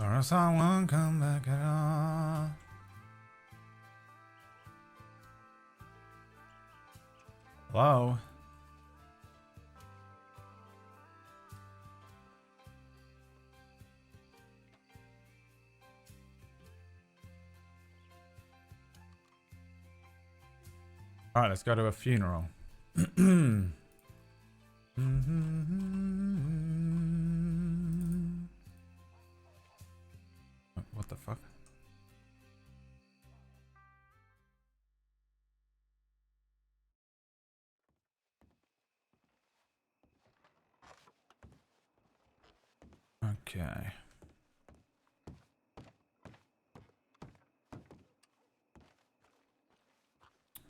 Or else I won't come back at all. Whoa. Alright, let's go to a funeral. What the fuck? Okay.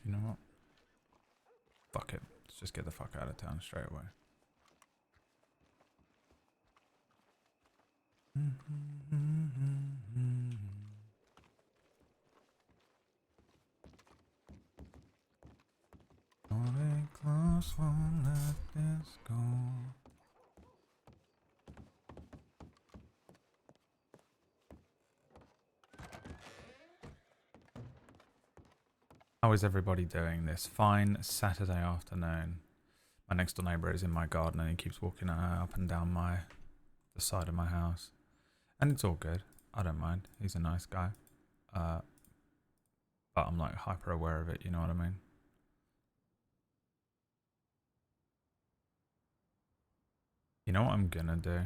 You know what? Fuck it. Let's just get the fuck out of town straight away. Hold it close, won't let this go. How is everybody doing this fine Saturday afternoon? My next door neighbour is in my garden and he keeps walking up and down the side of my house. And it's all good. I don't mind. He's a nice guy. But I'm like hyper aware of it, you know what I mean? You know what I'm gonna do?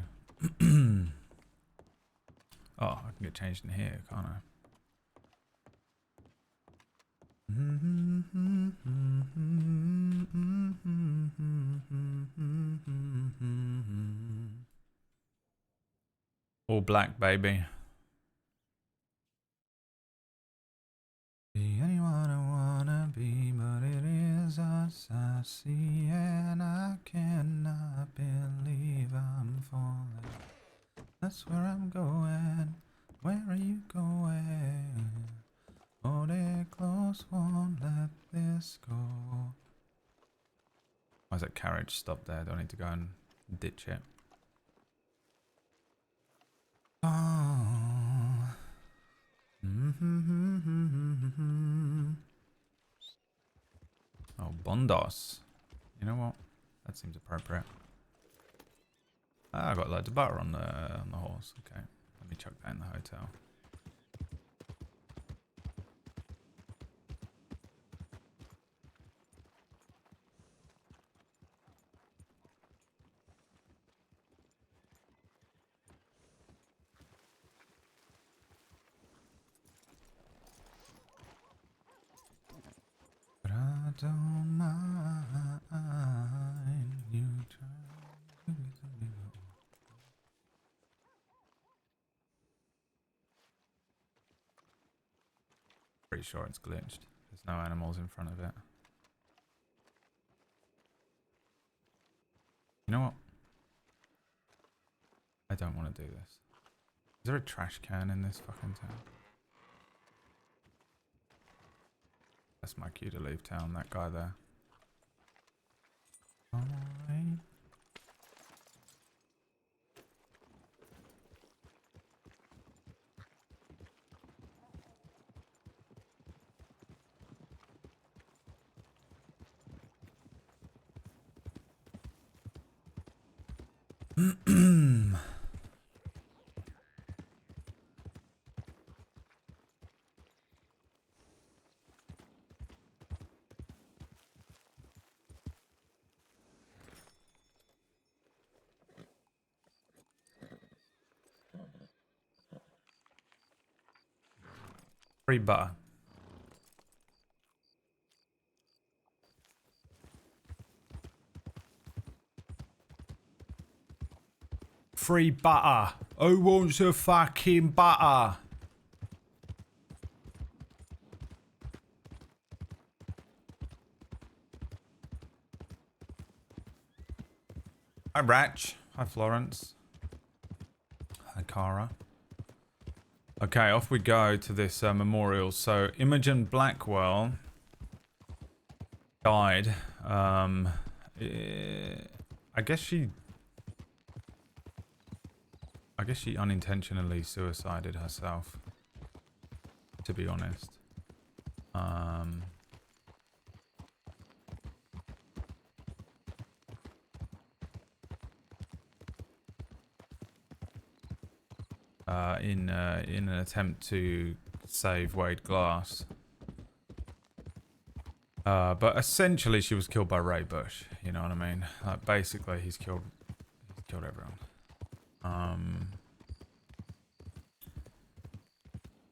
Oh, I can get changed in here, can't I? All black, baby. Be anyone I wanna be, but it is us I see, and I cannot believe I'm falling. That's where I'm going. Where are you going? Hold it close, won't let this go. Why is that carriage stopped there? Do I need to go and ditch it? Oh. Oh, Bondos. You know what? That seems appropriate. Ah, I got loads of butter on the horse. Okay, let me chuck that in the hotel. But I don't mind you trying to get me. Pretty sure it's glitched. There's no animals in front of it. You know what? I don't want to do this. Is there a trash can in this fucking town? That's my cue to leave town, that guy there. Alright. Free butter. Free butter. Who wants a fucking butter? Hi, Ratch. Hi, Florence. Hi, Cara. Okay, off we go to this memorial. So, Imogen Blackwell died. I I guess she unintentionally suicided herself, to be honest. In an attempt to save Wade Glass. But essentially she was killed by Ray Bush, you know what I mean? Like basically he's killed everyone.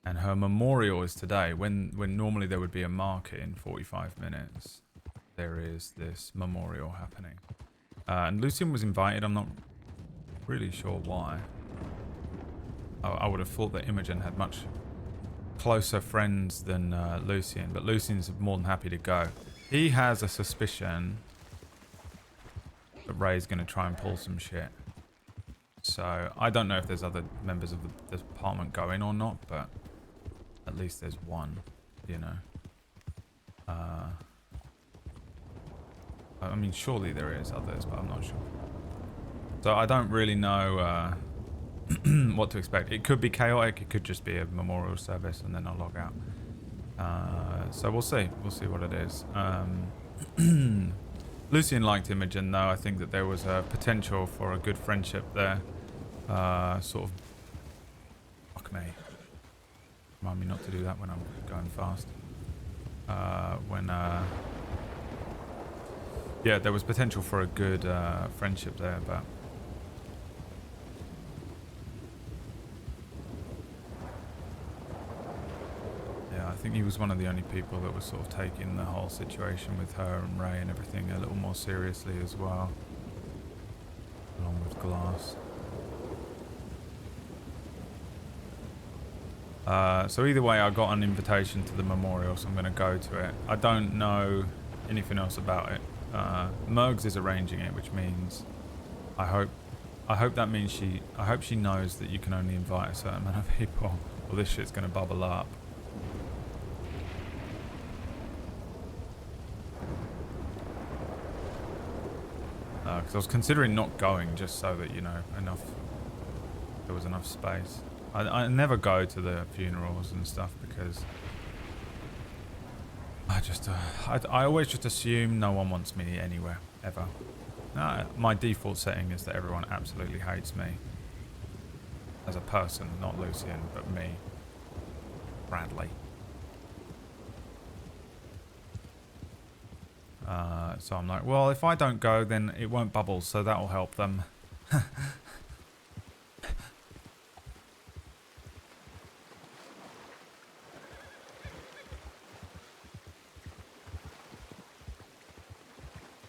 And her memorial is today, when normally there would be a market in 45 minutes. There is this memorial happening. And Lucien was invited, I'm not really sure why. I would have thought that Imogen had much closer friends than Lucien, but Lucien's more than happy to go. He has a suspicion that Ray's going to try and pull some shit. So I don't know if there's other members of the department going or not, but at least there's one, you know. I mean, surely there is others, but I'm not sure. So I don't really know what to expect. It could be chaotic, it could just be a memorial service, and then I'll log out. So we'll see. We'll see what it is. Lucien liked Imogen, though. I think that there was a potential for a good friendship there. Sort of... Fuck me. Remind me not to do that when I'm going fast. Yeah, there was potential for a good friendship there, but... Yeah, I think he was one of the only people that was sort of taking the whole situation with her and Ray and everything a little more seriously as well. Along with Glass. So either way, I got an invitation to the memorial, so I'm going to go to it. I don't know anything else about it. Mergs is arranging it, which means I hope that means I hope she knows that you can only invite a certain amount of people, or this shit's going to bubble up. Because I was considering not going, just so that, you know, there was enough space. I never go to the funerals and stuff because I always just assume no one wants me anywhere, ever. My default setting is that everyone absolutely hates me. As a person, not Lucien, but me. Bradley. So I'm like, well, if I don't go, then it won't bubble, so that'll help them.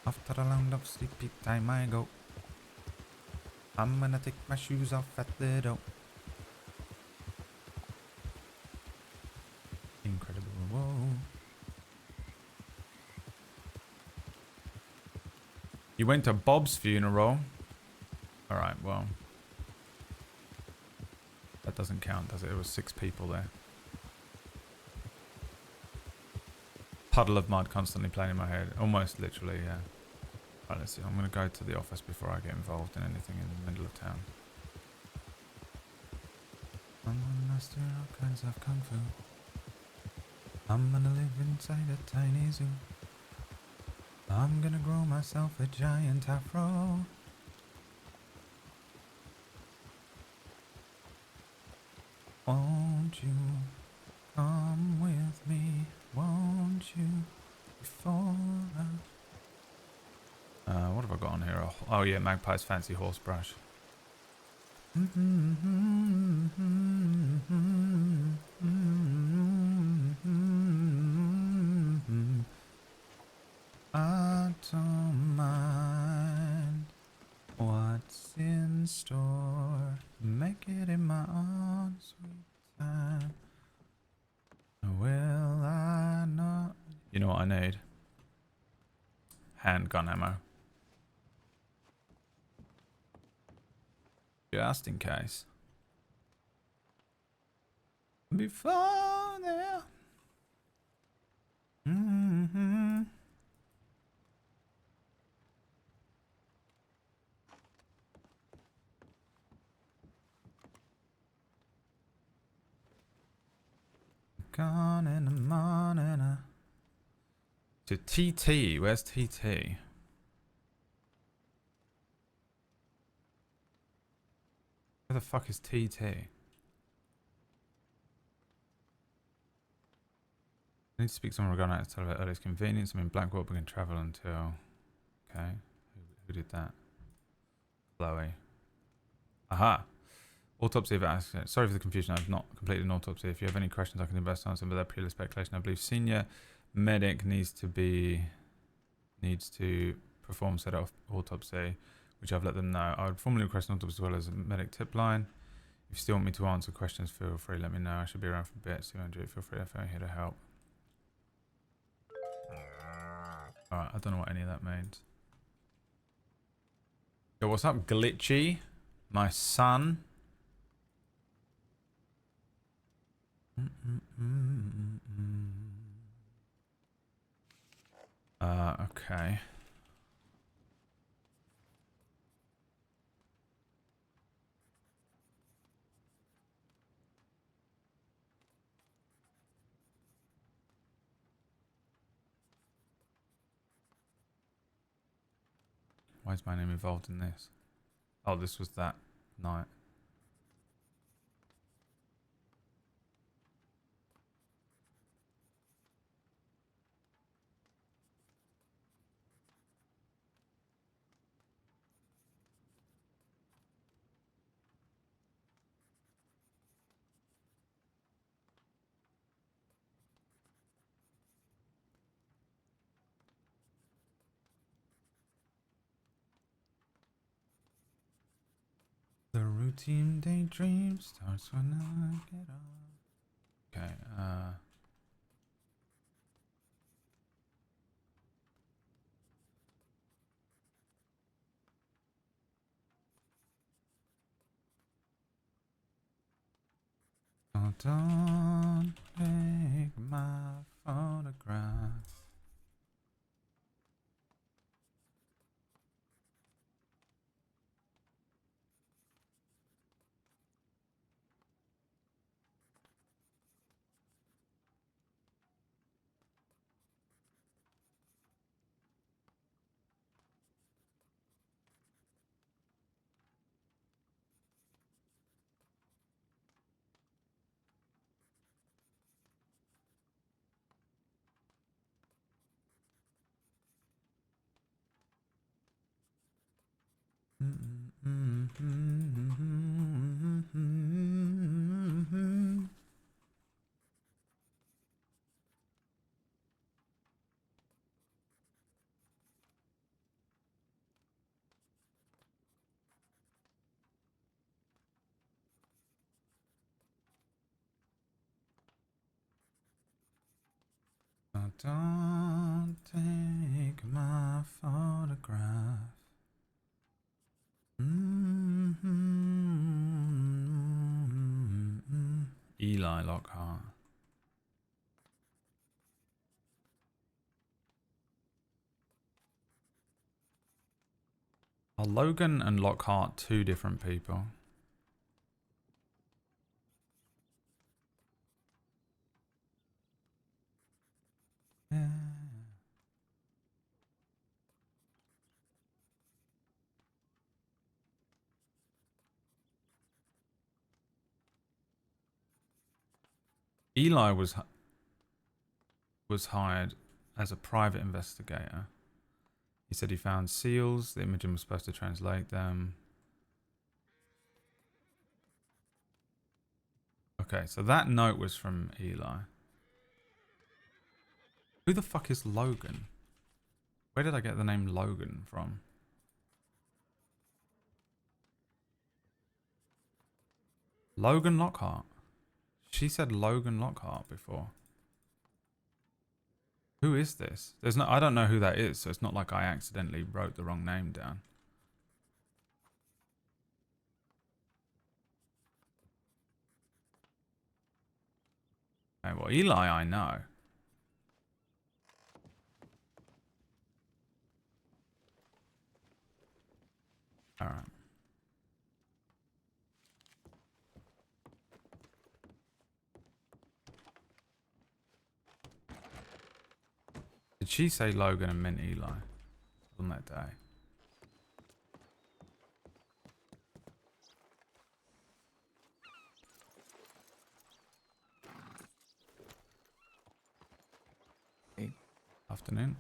After a long of sleepy time I go. I'm gonna take my shoes off at the door. Incredible, whoa. You went to Bob's funeral? Alright, well. That doesn't count, does it? There was 6 people there. Puddle of mud constantly playing in my head. Almost literally, yeah. Right, let's see. I'm going to go to the office before I get involved in anything in the middle of town. I'm gonna master all kinds of kung fu. I'm gonna live inside a tiny zoo. I'm gonna grow myself a giant afro. Won't you come with me? Won't you? Before what have I got on here? Oh yeah, Magpie's Fancy Horse Brush. I don't mind what's in store. Make it in my own sweet time. Will I not? You know what I need? Handgun ammo. Just in case. Before there. gone in the morning. To TT. Where's TT? Where the fuck is TT? I need to speak to someone regarding that to tell about earliest convenience. I'm in Blackwell, but can travel until... Okay. Who did that? Chloe. Aha. Autopsy of accident. Sorry for the confusion. I've not completed an autopsy. If you have any questions, I can do my best to answer them with previous speculation. I believe senior medic needs to perform said autopsy, which I've let them know. I would formally request an autopsy as well as a medic tip line. If you still want me to answer questions, feel free. Let me know. I should be around for a bit. So if you want to do it, feel free. I'm here to help. Alright, I don't know what any of that means. Yo, what's up, Glitchy? My son. Okay. Why is my name involved in this? Oh, this was that night. The routine daydream starts when I get up. Okay, oh, don't take my photograph. Oh, don't take my photograph. Eli Lockhart. Are Logan and Lockhart two different people? Yeah. Eli was hired as a private investigator. He said he found seals. The Imogen was supposed to translate them. Okay, so that note was from Eli. Who the fuck is Logan? Where did I get the name Logan from? Logan Lockhart. She said Logan Lockhart before. Who is this? I don't know who that is, so it's not like I accidentally wrote the wrong name down. Okay, well, Eli I know. Alright. Did she say Logan and meant Eli on that day? Hey. Afternoon.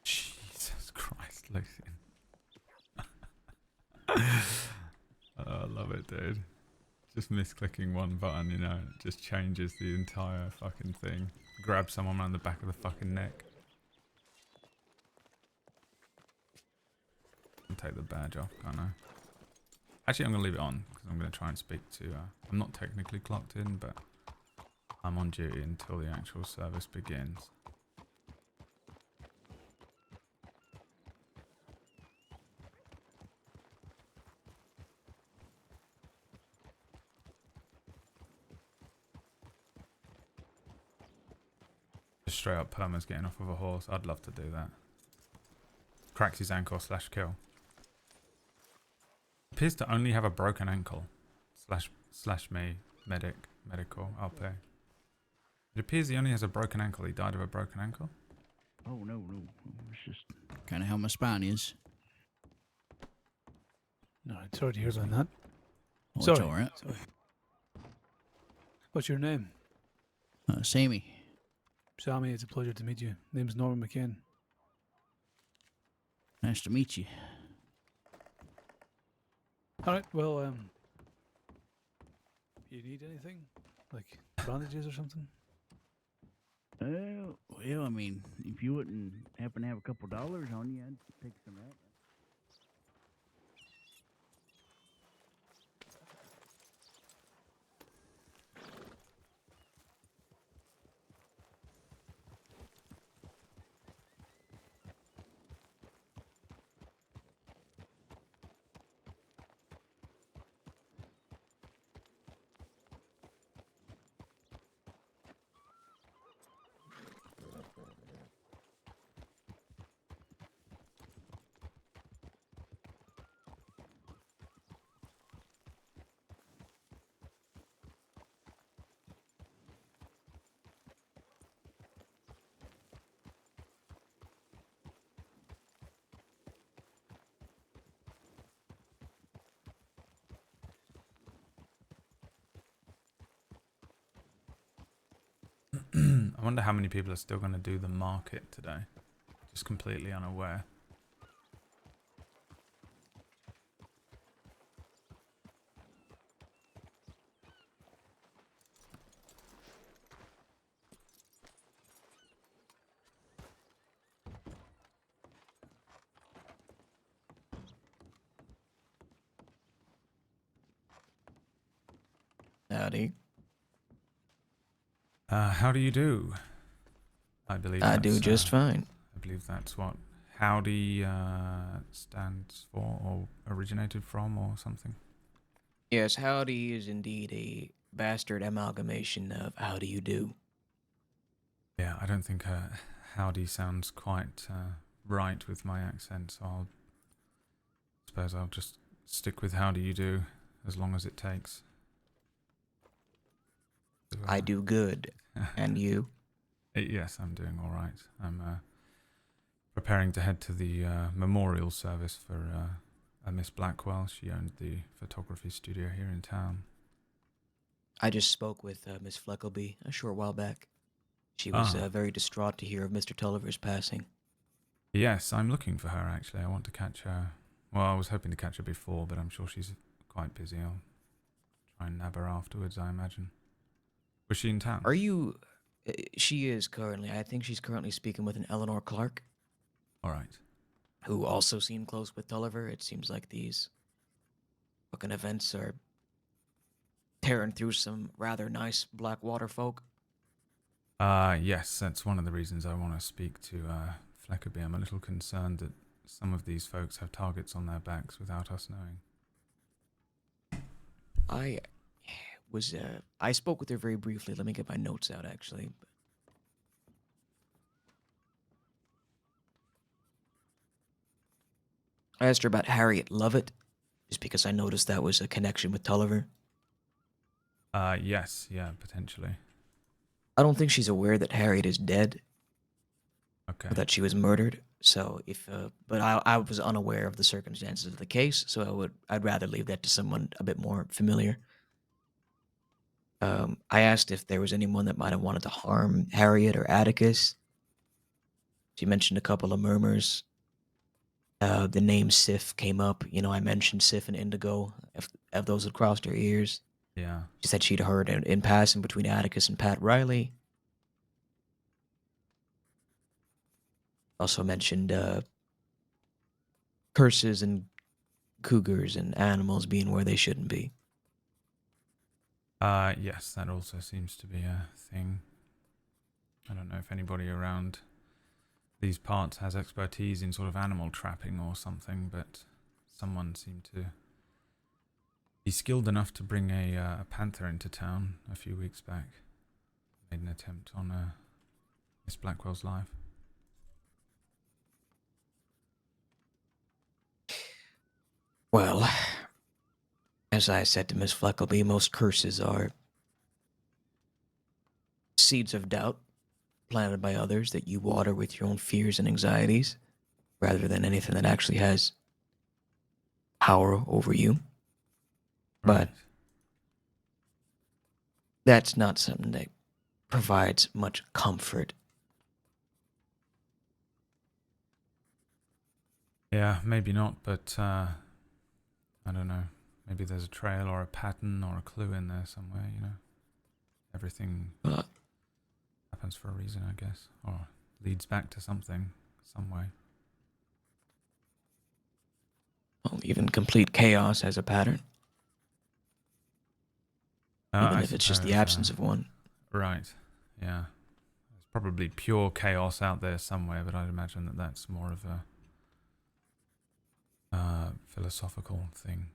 Jesus Christ, Lucien. I love it, dude. Just misclicking one button, you know, it just changes the entire fucking thing. Grab someone around the back of the fucking neck. And take the badge off, can't I? Actually, I'm going to leave it on, because I'm going to try and speak to... I'm not technically clocked in, but I'm on duty until the actual service begins. Just straight up Perma's getting off of a horse. I'd love to do that. Cracks his ankle / kill. Appears to only have a broken ankle. Slash me. Medical. I'll pay. It appears he only has a broken ankle. He died of a broken ankle? Oh, no. It's just kind of how my spine is. No, I'm sorry to hear about that. Oh, Sorry. it's all right. Sorry. What's your name? Sammy. Sammy, it's a pleasure to meet you. Name's Norman McCain. Nice to meet you. All right, well, you need anything? Like bandages or something? Well, I mean, if you wouldn't happen to have a couple dollars on you, I'd take some of that. I wonder how many people are still going to do the market today. Just completely unaware. Howdy. How do you do? I believe I do just fine. I believe that's what howdy stands for or originated from or something. Yes, howdy is indeed a bastard amalgamation of how do you do. Yeah, I don't think howdy sounds quite right with my accent, so I suppose I'll just stick with how do you do as long as it takes. I do good. And you? Yes, I'm doing all right. I'm preparing to head to the memorial service for Miss Blackwell. She owned the photography studio here in town. I just spoke with Miss Fleckleby a short while back. She was very distraught to hear of Mr. Tulliver's passing. Yes, I'm looking for her, actually. I want to catch her. Well, I was hoping to catch her before, but I'm sure she's quite busy. I'll try and nab her afterwards, I imagine. Was she in town? Are you... she is currently. I think she's currently speaking with an Eleanor Clark. All right. Who also seemed close with Tulliver. It seems like these fucking events are tearing through some rather nice Blackwater folk. Yes, that's one of the reasons I want to speak to Fleckerby. I'm a little concerned that some of these folks have targets on their backs without us knowing. I spoke with her very briefly. Let me get my notes out, actually. I asked her about Harriet Lovett, just because I noticed that was a connection with Tulliver. Yes, yeah, potentially. I don't think she's aware that Harriet is dead, Okay. or that she was murdered. So but I was unaware of the circumstances of the case, so I'd rather leave that to someone a bit more familiar. I asked if there was anyone that might have wanted to harm Harriet or Atticus. She mentioned a couple of murmurs. The name Sif came up. You know, I mentioned Sif and Indigo, if those had crossed her ears. Yeah. She said she'd heard in passing between Atticus and Pat Riley. Also mentioned curses and cougars and animals being where they shouldn't be. Yes, that also seems to be a thing. I don't know if anybody around these parts has expertise in sort of animal trapping or something, but someone seemed to be skilled enough to bring a panther into town a few weeks back. Made an attempt on Miss Blackwell's life. Well, as I said to Miss Fleckleby, most curses are seeds of doubt planted by others that you water with your own fears and anxieties, rather than anything that actually has power over you. But Right. that's not something that provides much comfort. Yeah, maybe not, but I don't know. Maybe there's a trail or a pattern or a clue in there somewhere, you know. Everything Uh, happens for a reason, I guess, or leads back to something, some way. well, even complete chaos has a pattern, even I if it's just the suppose, absence of one. Right, yeah. There's probably pure chaos out there somewhere, but I'd imagine that that's more of a philosophical thing.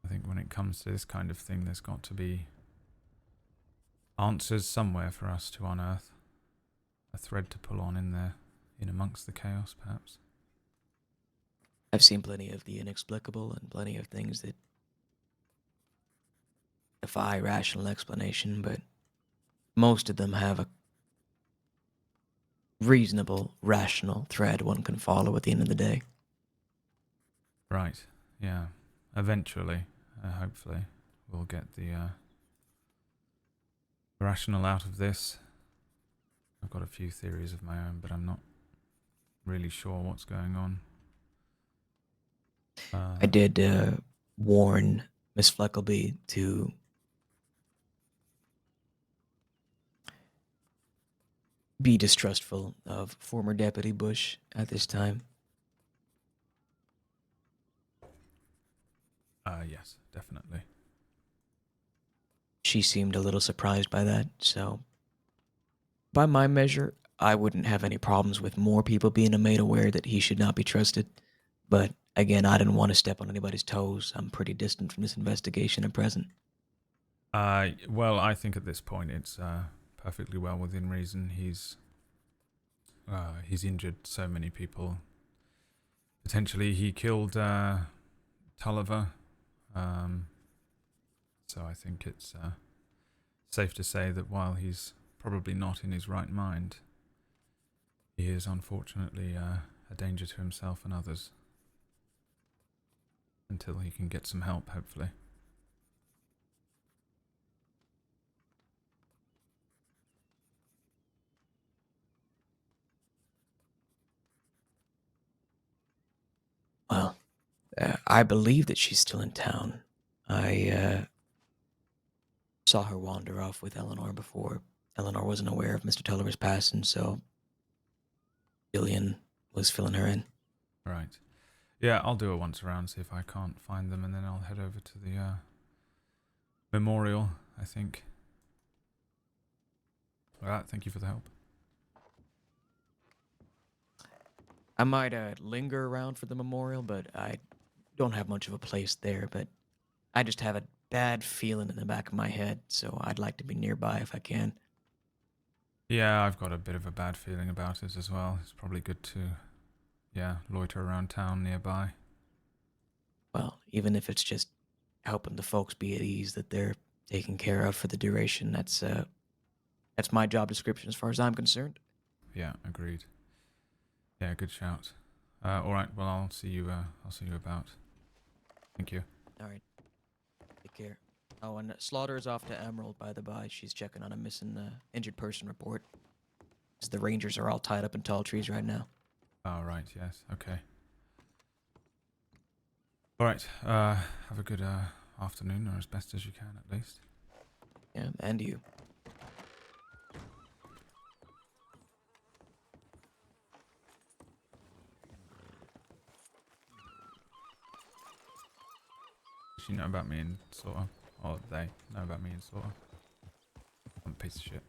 I think when it comes to this kind of thing, there's got to be answers somewhere for us to unearth. A thread to pull on in there, in amongst the chaos, perhaps. I've seen plenty of the inexplicable and plenty of things that defy rational explanation, but most of them have a reasonable, rational thread one can follow at the end of the day. Right, yeah. Eventually, hopefully, we'll get the rational out of this. I've got a few theories of my own, but I'm not really sure what's going on. I did warn Miss Fleckleby to be distrustful of former Deputy Bush at this time. Yes, definitely. She seemed a little surprised by that, so by my measure, I wouldn't have any problems with more people being made aware that he should not be trusted. But again, I didn't want to step on anybody's toes. I'm pretty distant from this investigation at present. Well, I think at this point it's perfectly well within reason. He's injured so many people. Potentially, he killed Tulliver. So I think it's safe to say that while he's probably not in his right mind, he is unfortunately a danger to himself and others. Until he can get some help, hopefully. Well, I believe that she's still in town. I saw her wander off with Eleanor before. Eleanor wasn't aware of Mr. Tulliver's passing, so Gillian was filling her in. Right. Yeah, I'll do a once around, see if I can't find them, and then I'll head over to the memorial, I think. Alright, thank you for the help. I might linger around for the memorial, but I don't have much of a place there. But I just have a bad feeling in the back of my head, so I'd like to be nearby if I can. Yeah, I've got a bit of a bad feeling about it as well. It's probably good to, yeah, loiter around town nearby. Well, even if it's just helping the folks be at ease that they're taken care of for the duration, that's my job description as far as I'm concerned. Yeah, agreed. Yeah, good shout. All right, well, I'll see you. I'll see you about. Thank you. All right, take care. Oh, and Slaughter is off to Emerald, by the by. She's checking on a missing injured person report. 'Cause the Rangers are all tied up in tall trees right now. Oh, right. Yes. Okay. All right. Have a good afternoon, or as best as you can, at least. Yeah, and you. Does she know about me and Slaughter? Or they know about me and Slaughter? I'm a piece of shit.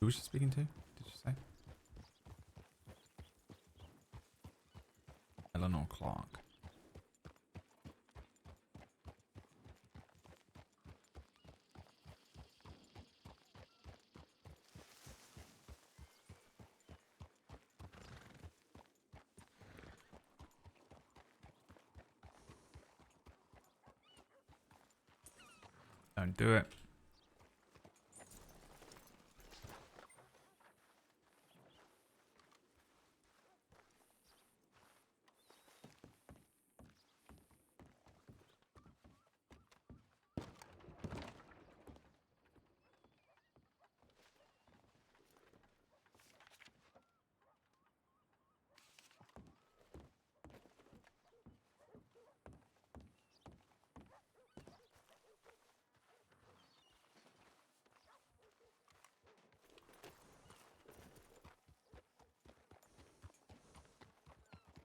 Who was she speaking to? Did she say? Eleanor Clark. Don't do it.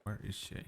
Where is she?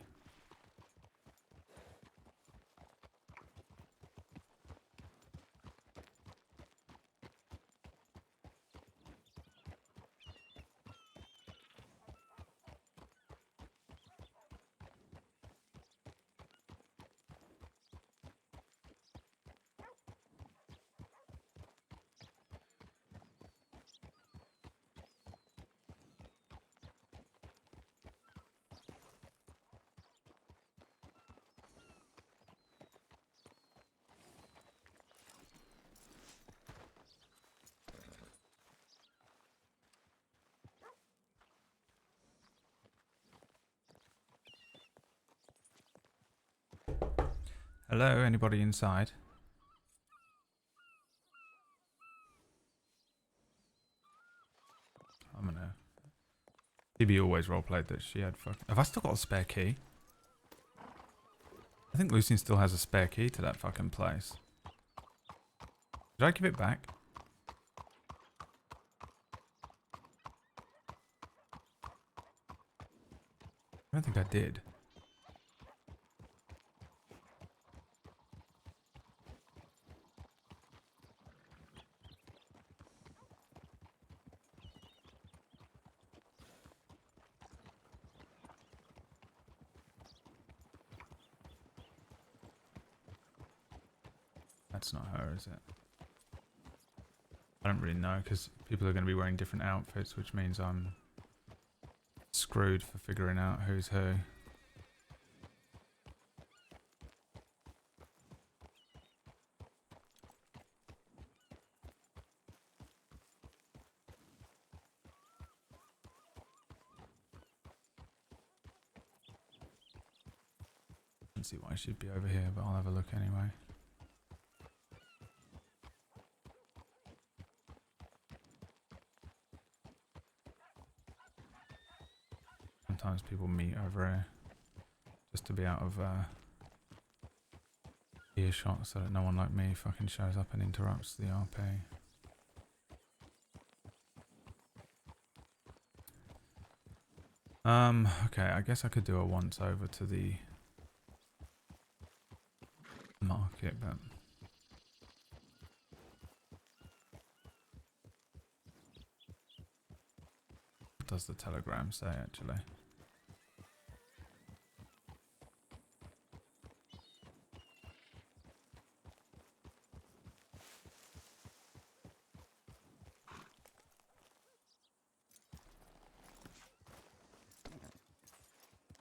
Hello, anybody inside? I'm gonna... Phoebe always roleplayed that she had fucking... Have I still got a spare key? I think Lucien still has a spare key to that fucking place. Did I give it back? I don't think I did. That's not her, is it? I don't really know, because people are going to be wearing different outfits, which means I'm screwed for figuring out who's who. I don't see why she'd be over here, but I'll have a look anyway. Sometimes people meet over here just to be out of earshot so that no one like me fucking shows up and interrupts the RP. Okay, I guess I could do a once over to the it, but... What does the telegram say, actually?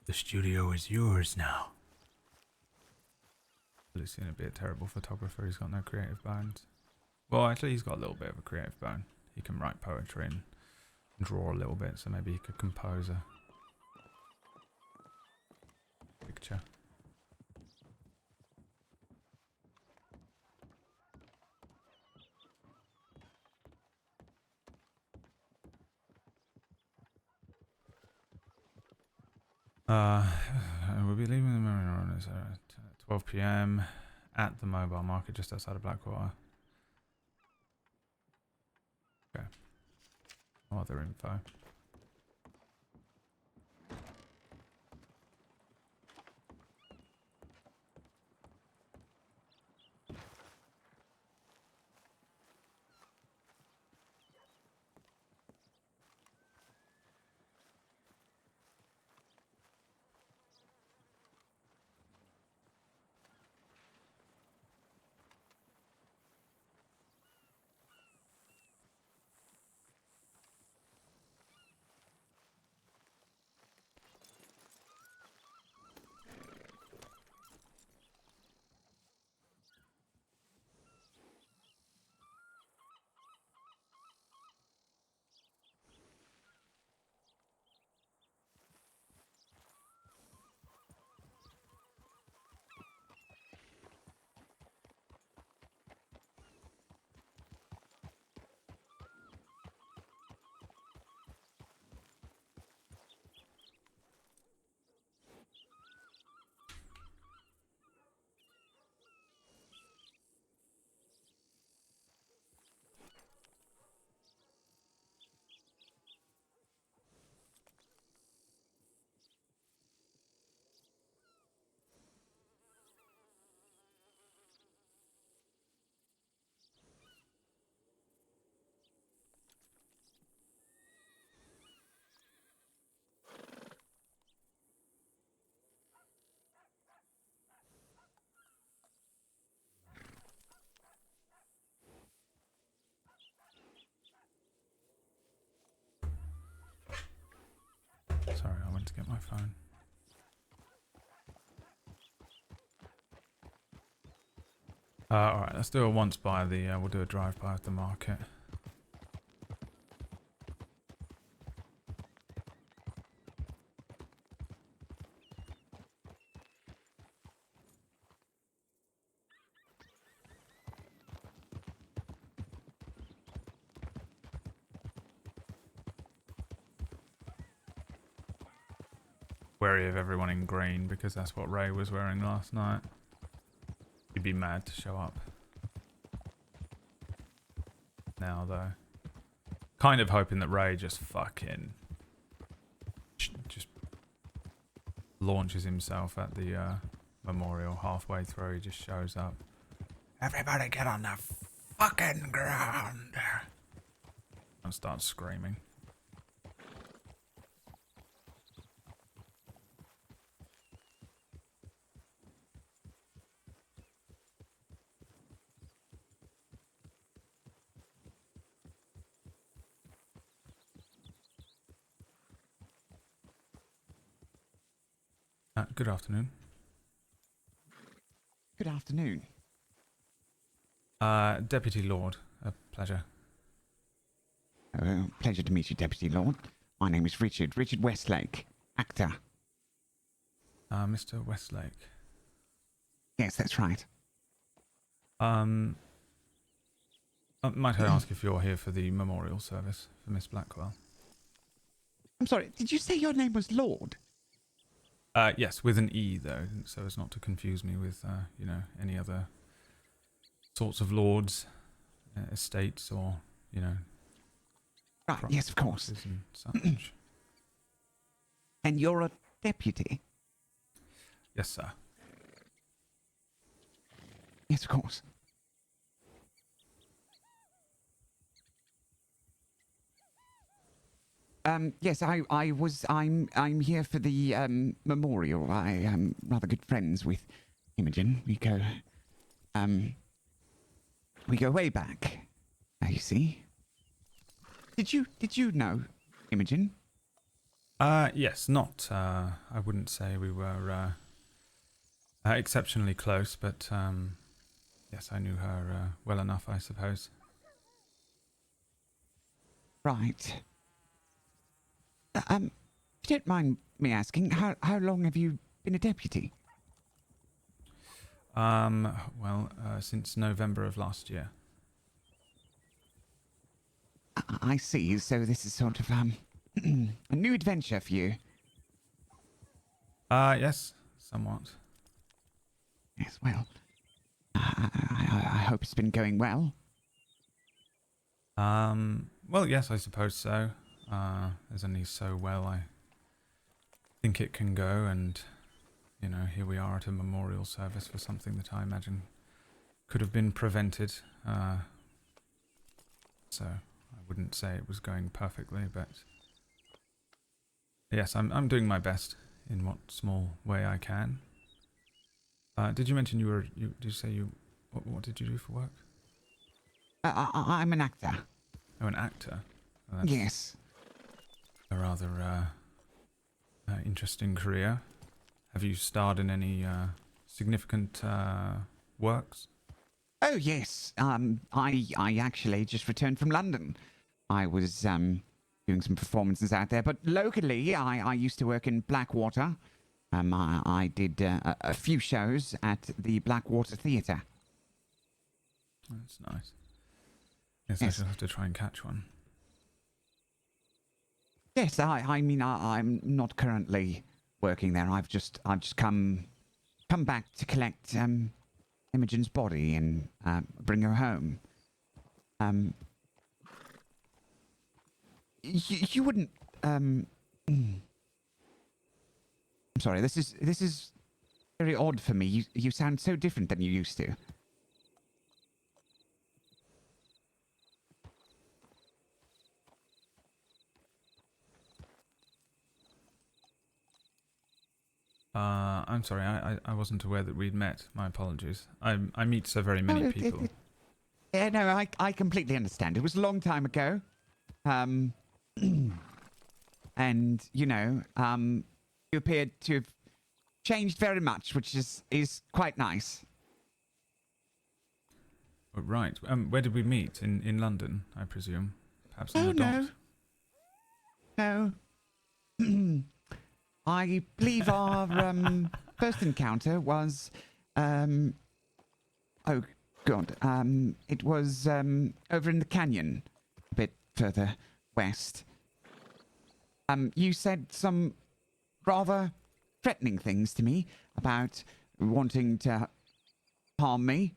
The studio is yours now. Lucien would be a terrible photographer. He's got no creative bones. Well, actually, he's got a little bit of a creative bone. He can write poetry and draw a little bit, so maybe he could compose a picture. We'll be leaving the marina on 12 p.m. at the mobile market just outside of Blackwater. Okay. No other info. Sorry, I went to get my phone. Alright, let's do a once by the, we'll do a drive by of the market. Wary of everyone in green because that's what Ray was wearing last night. He'd be mad to show up. Now though. Kind of hoping that Ray just fucking just launches himself at the memorial halfway through. He just shows up. Everybody get on the fucking ground. And starts screaming. Good afternoon. Good afternoon. Deputy Lorde, a pleasure. Pleasure to meet you, Deputy Lord. My name is Richard Westlake, actor. Mr. Westlake. Yes, that's right. Might I ask if you're here for the memorial service for Miss Blackwell? I'm sorry, did you say your name was Lord? Yes, with an E though, so as not to confuse me with, you know, any other sorts of lords, estates, or, you know. Right, yes, of course. And such. And you're a deputy? Yes, sir. Yes, of course. Yes, I'm here for the memorial. I am rather good friends with Imogen. We go way back. You see. Did you know Imogen? Yes, not. I wouldn't say we were exceptionally close, but yes, I knew her well enough, I suppose. Right. If you don't mind me asking, how long have you been a deputy? Well, since November of last year. I see. So this is sort of a new adventure for you. Yes, somewhat. Yes. Well, I hope it's been going well. Well, yes, I suppose so. There's only so well I think it can go, and, you know, here we are at a memorial service for something that I imagine could have been prevented. So I wouldn't say it was going perfectly, but yes, I'm doing my best in what small way I can. Did you mention did you say what did you do for work? I'm an actor. Oh, an actor. Oh, that's Yes. a rather interesting career. Have you starred in any significant works? Oh yes. I actually just returned from London. I was doing some performances out there, but locally, I used to work in Blackwater. I did a few shows at the Blackwater Theatre. That's nice. Yes, I Yes. shall have to try and catch one. Yes, I mean, I'm not currently working there. I've just come back to collect Imogen's body and bring her home. You wouldn't. I'm sorry. This is very odd for me. You sound so different than you used to. I'm sorry, I wasn't aware that we'd met. My apologies. I meet so very many people. Yeah, no, I completely understand. It was a long time ago. And, you know, you appeared to have changed very much, which is quite nice. Oh, right. Where did we meet? In London, I presume. Perhaps in Oh, the docks. No. I believe our first encounter was, oh God, it was over in the canyon, a bit further west. You said some rather threatening things to me about wanting to harm me.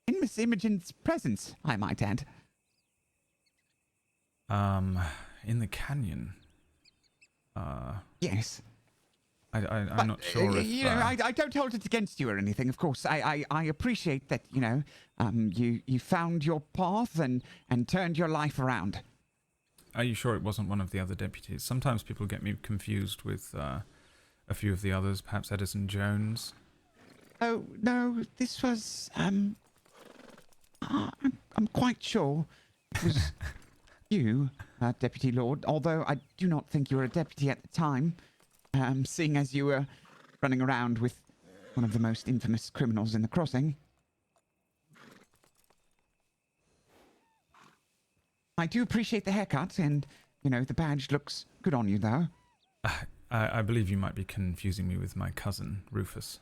In Miss Imogen's presence, I might add. In the canyon. Yes. I'm not sure if... You know, I don't hold it against you or anything, of course. I appreciate that, you know, you found your path and turned your life around. Are you sure it wasn't one of the other deputies? Sometimes people get me confused with a few of the others, perhaps Edison Jones. Oh, no, this was, I'm quite sure it was you, Deputy Lorde, although I do not think you were a deputy at the time, seeing as you were running around with one of the most infamous criminals in the crossing. I do appreciate the haircut, and, you know, the badge looks good on you, though. I believe you might be confusing me with my cousin, Rufus.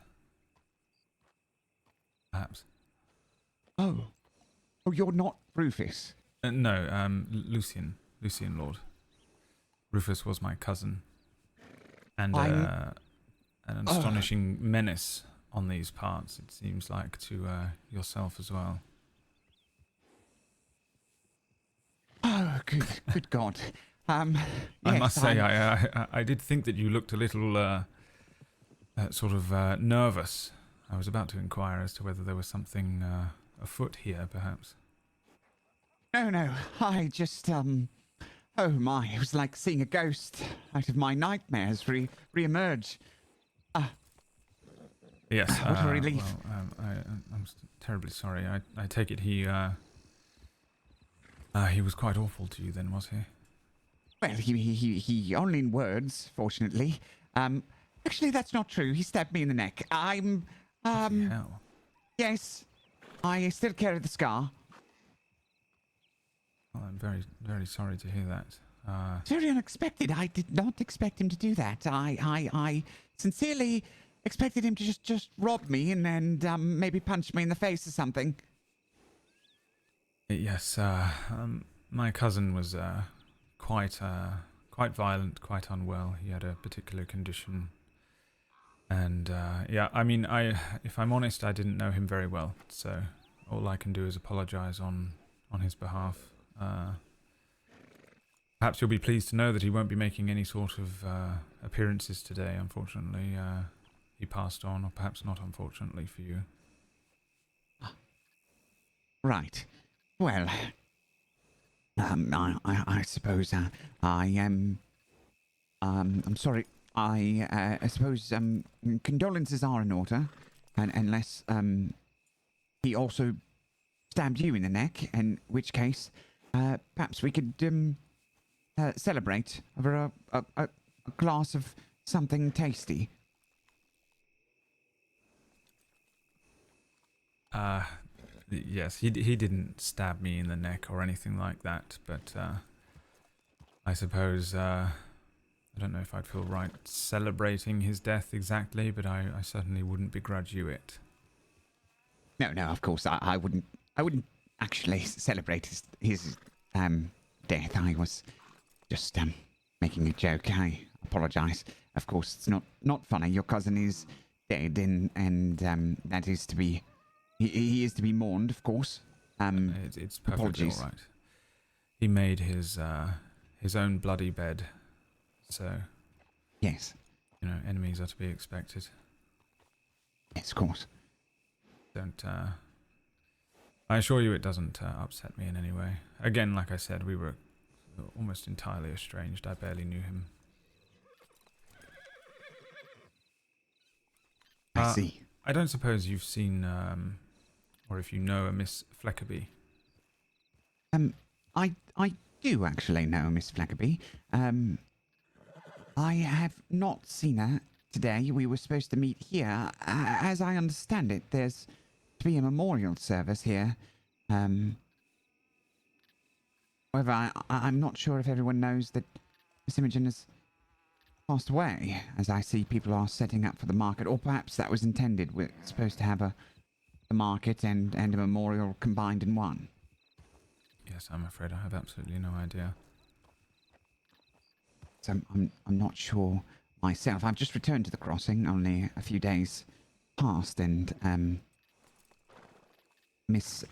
Perhaps. Oh, you're not Rufus. No, Lucien Lorde. Rufus was my cousin. And an astonishing menace on these parts, it seems like, to yourself as well. Oh, good God. I must say, I did think that you looked a little sort of nervous I was about to inquire as to whether there was something afoot here, perhaps. No, no, I just, oh my, it was like seeing a ghost out of my nightmares re-emerge. Yes. What a relief. Well, I'm terribly sorry. I take it he was quite awful to you then, was he? Well, he only in words, fortunately. Actually, that's not true. He stabbed me in the neck. I'm, Bloody hell. yes, I still carry the scar. Well, I'm very, very sorry to hear that. It's very unexpected. I did not expect him to do that. I sincerely expected him to just rob me and maybe punch me in the face or something. Yes, my cousin was quite violent, quite unwell. He had a particular condition, and yeah, I mean, if I'm honest, I didn't know him very well, so all I can do is apologise on his behalf. Perhaps you'll be pleased to know that he won't be making any sort of appearances today. Unfortunately, he passed on, or perhaps not, unfortunately for you. Right. Well, I suppose I am. I'm sorry. I suppose condolences are in order, and unless he also stabbed you in the neck, in which case perhaps we could celebrate over a glass of something tasty. Yes, he didn't stab me in the neck or anything like that, but I suppose I don't know if I'd feel right celebrating his death exactly, but I certainly wouldn't begrudge you it. No, of course I wouldn't actually celebrate his death. I was just making a joke. I apologise. Of course, it's not funny. Your cousin is dead, and that is to be. He is to be mourned, of course. It's perfectly apologies. all right. He made his own bloody bed, so Yes, enemies are to be expected. yes, of course. Don't. I assure you, it doesn't upset me in any way. Again, like I said, we were almost entirely estranged. I barely knew him. I see. I don't suppose you've seen, or if you know, a Miss Fleckerby. I do actually know Miss Flackerby. I have not seen her today. We were supposed to meet here. As I understand it, there's to be a memorial service here. However, I'm not sure if everyone knows that Miss Imogen has passed away, as I see people are setting up for the market, or perhaps that was intended. We're supposed to have a market and a memorial combined in one. Yes, I'm afraid I have absolutely no idea. So I'm not sure myself. I've just returned to the crossing only a few days past, and Miss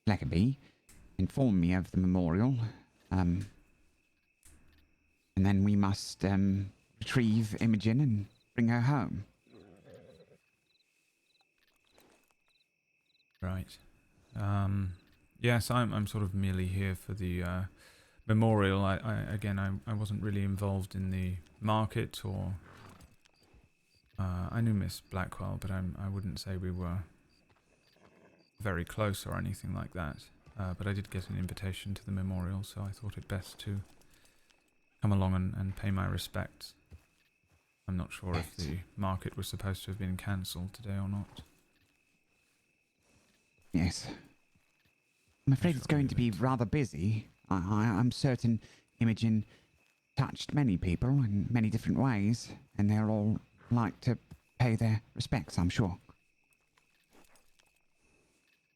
Fleckerby informed me of the memorial, and then we must retrieve Imogen and bring her home. Right. Yes, I'm sort of merely here for the memorial. I wasn't really involved in the market, or I knew Miss Blackwell, but I wouldn't say we were very close or anything like that. But I did get an invitation to the memorial, so I thought it best to come along and pay my respects. I'm not sure if the market was supposed to have been cancelled today or not. Yes. I'm afraid it's going to be rather busy. I'm certain Imogen touched many people in many different ways, and they'll all like to pay their respects, I'm sure.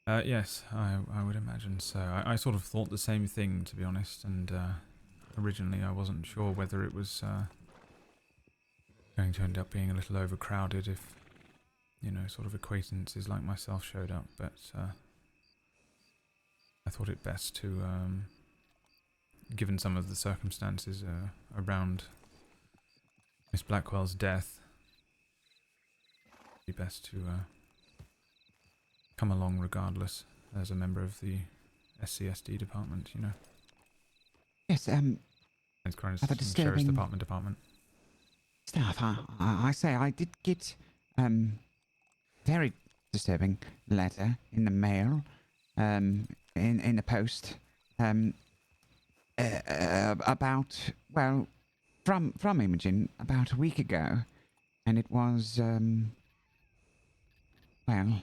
Yes, I would imagine so. I sort of thought the same thing, to be honest, and originally I wasn't sure whether it was going to end up being a little overcrowded if, sort of acquaintances like myself showed up, but I thought it best to, given some of the circumstances around Miss Blackwell's death, be best to come along regardless as a member of the SCSD department, you know. Yes, It's kind of Rather Sheriff's disturbing. department. Stuff. I say I did get very disturbing letter in the mail, in the post, about, well, from Imogen about a week ago, and it was well,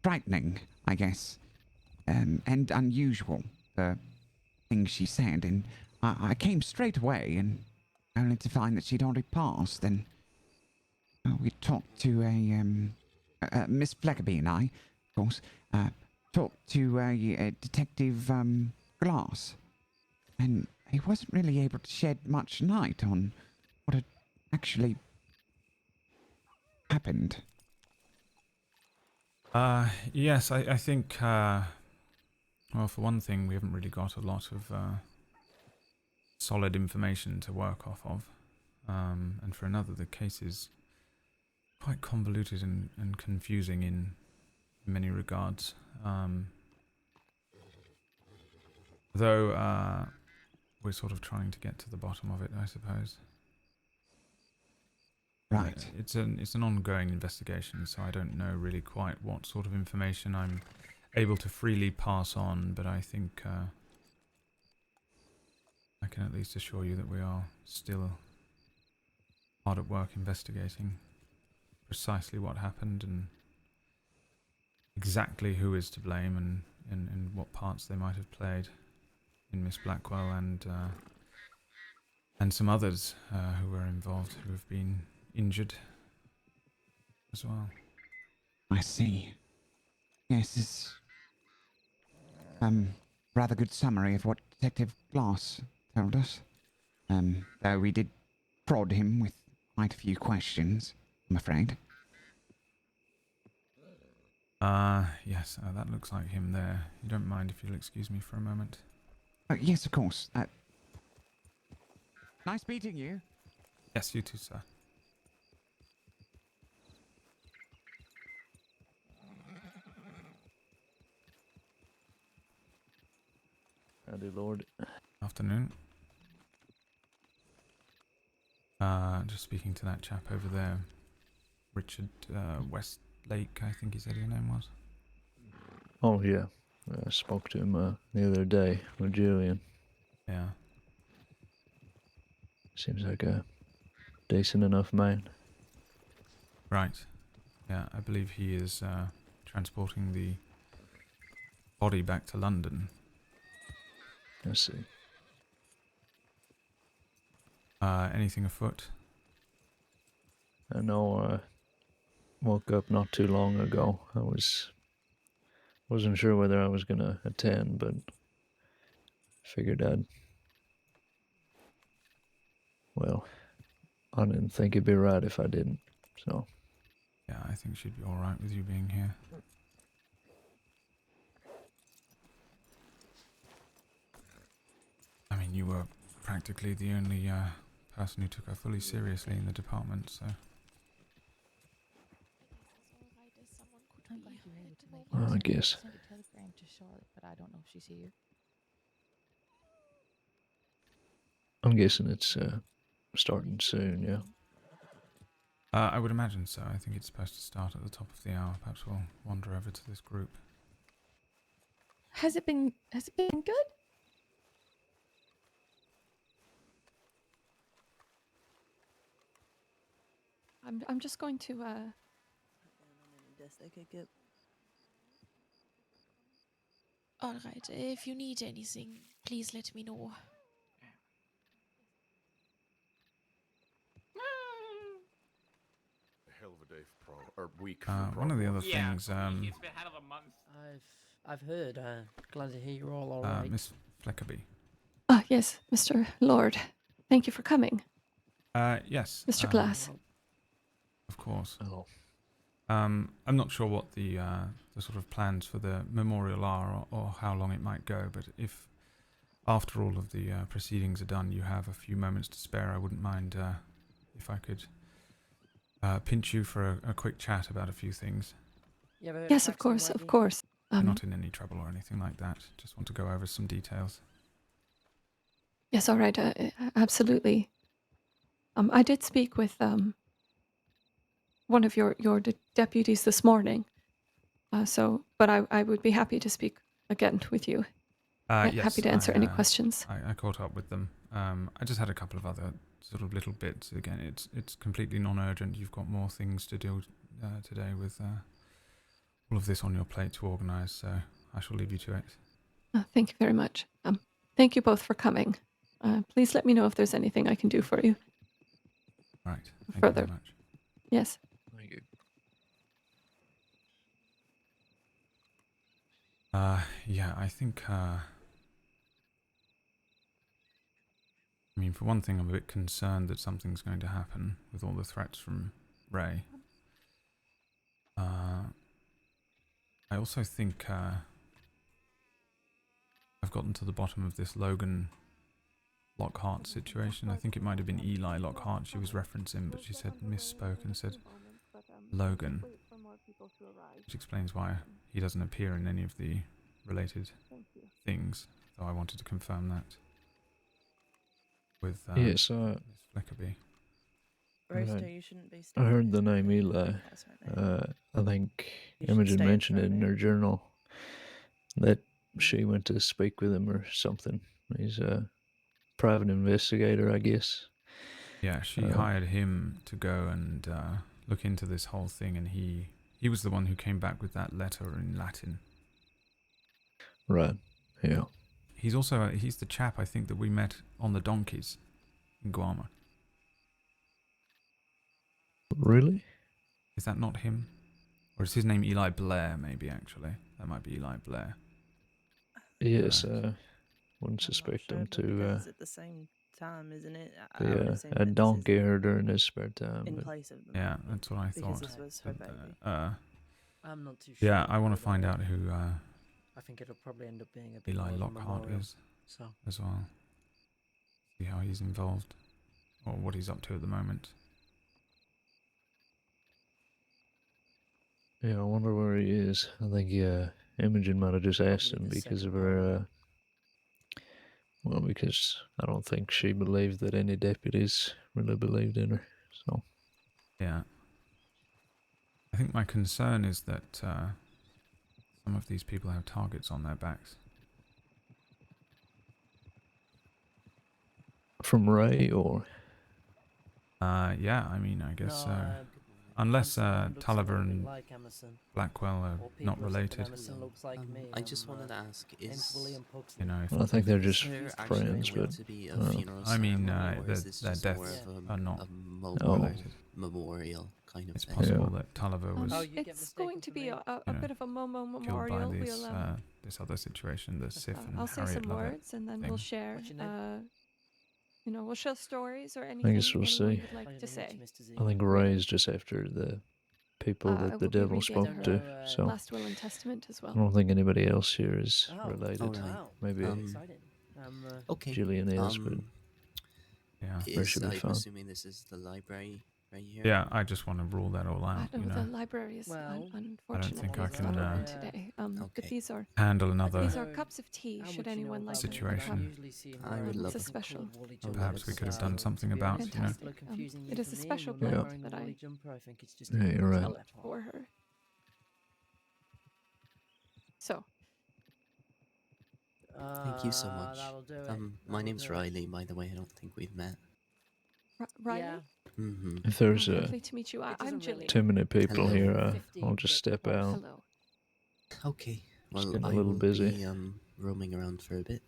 frightening, I guess, and unusual, the things she said, and I came straight away, and only to find that she'd already passed, and we talked to Miss Fleckerby and I, of course, talked to a Detective Glass, and he wasn't really able to shed much light on what had actually happened. Yes, I think, well, for one thing, we haven't really got a lot of solid information to work off of. And for another, the case is quite convoluted and confusing in many regards. Though we're sort of trying to get to the bottom of it, I suppose. Right. It's an ongoing investigation, so I don't know really quite what sort of information I'm able to freely pass on, but I think I can at least assure you that we are still hard at work investigating precisely what happened and exactly who is to blame and what parts they might have played in Miss Blackwell and some others who were involved who have been injured as well. I see. Yes, it's rather good summary of what Detective Glass told us. Though we did prod him with quite a few questions, I'm afraid. Yes, that looks like him there. You don't mind if you'll excuse me for a moment? Yes, of course. Nice meeting you. Yes, you too, sir. Howdy, Lord. Afternoon. Just speaking to that chap over there, Richard Westlake, I think he said his name was. Oh, yeah. I spoke to him the other day with Julian. Yeah. Seems like a decent enough man. Right. Yeah, I believe he is transporting the body back to London. I see. Anything afoot? I know I woke up not too long ago. Wasn't sure whether I was gonna attend, but figured well, I didn't think it'd be right if I didn't, so. Yeah, I think she'd be alright with you being here. I mean, you were practically the only person who took her fully seriously in the department, so... Well, I guess. Sent a telegram to Charlotte, but I don't know if she's here. I'm guessing it's starting soon, yeah. I would imagine so. I think it's supposed to start at the top of the hour. Perhaps we'll wander over to this group. Has it been good? I'm just going to Alright, if you need anything, please let me know. Hell of a day for week. One of the other things, It's been hell of a month. I've heard. Glad to hear you're all right. Miss Fleckerby. yes, Mr. Lorde. Thank you for coming. Yes. Mr. Glass. Of course. Oh. I'm not sure what the sort of plans for the memorial are or how long it might go, but if after all of the proceedings are done you have a few moments to spare, I wouldn't mind if I could pinch you for a quick chat about a few things? You ever heard Yes, of Paxton course, of Waggy? course. You're not in any trouble or anything like that. Just want to go over some details. Yes, all right, absolutely. I did speak with one of your deputies this morning. But I would be happy to speak again with you. Yes, Happy to answer any questions. I caught up with them. I just had a couple of other sort of little bits. Again, it's completely non-urgent. You've got more things to do today with all of this on your plate to organise, so I shall leave you to it. Thank you very much. Thank you both for coming. Please let me know if there's anything I can do for you. Right. Thank Further. you very much. Yes. Thank you. Yeah, I think. I mean, for one thing, I'm a bit concerned that something's going to happen with all the threats from Ray. I also think I've gotten to the bottom of this Logan Lockhart situation. I think it might have been Eli Lockhart she was referencing, but she said misspoke and said Logan, which explains why he doesn't appear in any of the related things. So I wanted to confirm that with Yes, Miss Flickerby. Roaster, you shouldn't be I staying heard in the this name building Eli. house right now. I think You should Imogen stay in mentioned it front in of her journal that she went to speak with him or something. He's a private investigator, I guess. Yeah, she hired him to go and look into this whole thing, and he was the one who came back with that letter in Latin. Right. Yeah. He's also he's the chap I think that we met on the donkeys in Guarma. Really? Is that not him? Or is his name Eli Blair, maybe, actually? That might be Eli Blair. Yes. Right. Wouldn't I'm not suspect sure, him but to because it's at the same time, isn't it? I be would assume a that this is donkey herder in his spare time. in but place of them. Yeah, that's what I Because thought. this was her But, baby. I'm not too sure. yeah, I want to but, find out who I think it'll probably end up being a bit Eli more of a Lockhart memorial. is So as well. See how he's involved, or what he's up to at the moment. Yeah, I wonder where he is. I think Imogen might have just asked probably him the because of second part of her. Well, because I don't think she believed that any deputies really believed in her. So Yeah. I think my concern is that some of these people have targets on their backs. from Ray or Yeah, I mean, I guess no, unless Amsterdam looks a Tulliver little bit and like Emerson, Blackwell are or not people have said that related. Emerson looks like me. I just wanted to ask, hence William Pugsley. You know, if, well, I think they're is just there actually friends, going but to be a uh, funeral I mean, ceremony, or is this their just more deaths of are not a related. memorial kind of It's thing? possible that Tulliver was Oh, you get It's going mistaken to for be me? a bit of a Momo killed by memorial. this We'll this other situation, the Sif and I'll say Harriet some Lovett words and then thing. we'll share. What's your name? We'll share stories or I anything guess we'll anyone see. would like to say. I think Ray's just after the people I that the will be devil reading spoke her to. So last will and testament as I well. don't think anybody else here is Oh, related. alright. Wow. Maybe Exciting. Okay. Gillian is, but Yeah. There should be I'm fun. assuming this is the library right here? Yeah, I just want to rule that all I out. know You the know, library is Well, unfortunately think I it's can, not open yeah. today. But Okay. these are handle another. these are cups of tea. How Should much you know anyone like about them? me? Situation. I usually see him I wearing would love It's a it. special. called woolly Perhaps we could have jumpers, done something to be about, honest, you know. it's a little confusing It is a for me, special and you're Yeah. not wearing the that I woolly jumper. I think it's just Yeah, you're right. tell for her. So Thank you so much. That'll do it. My That'll name's do it. Riley, by the way. I don't think we've met. Riley, Yeah. Mm-hmm. if there's lovely to meet you. It I'm doesn't Gillian. really- too many people Hello. here, 15 I'll just bit step close. out. Hello. Okay. Well, getting a I little will busy. be roaming around for a bit.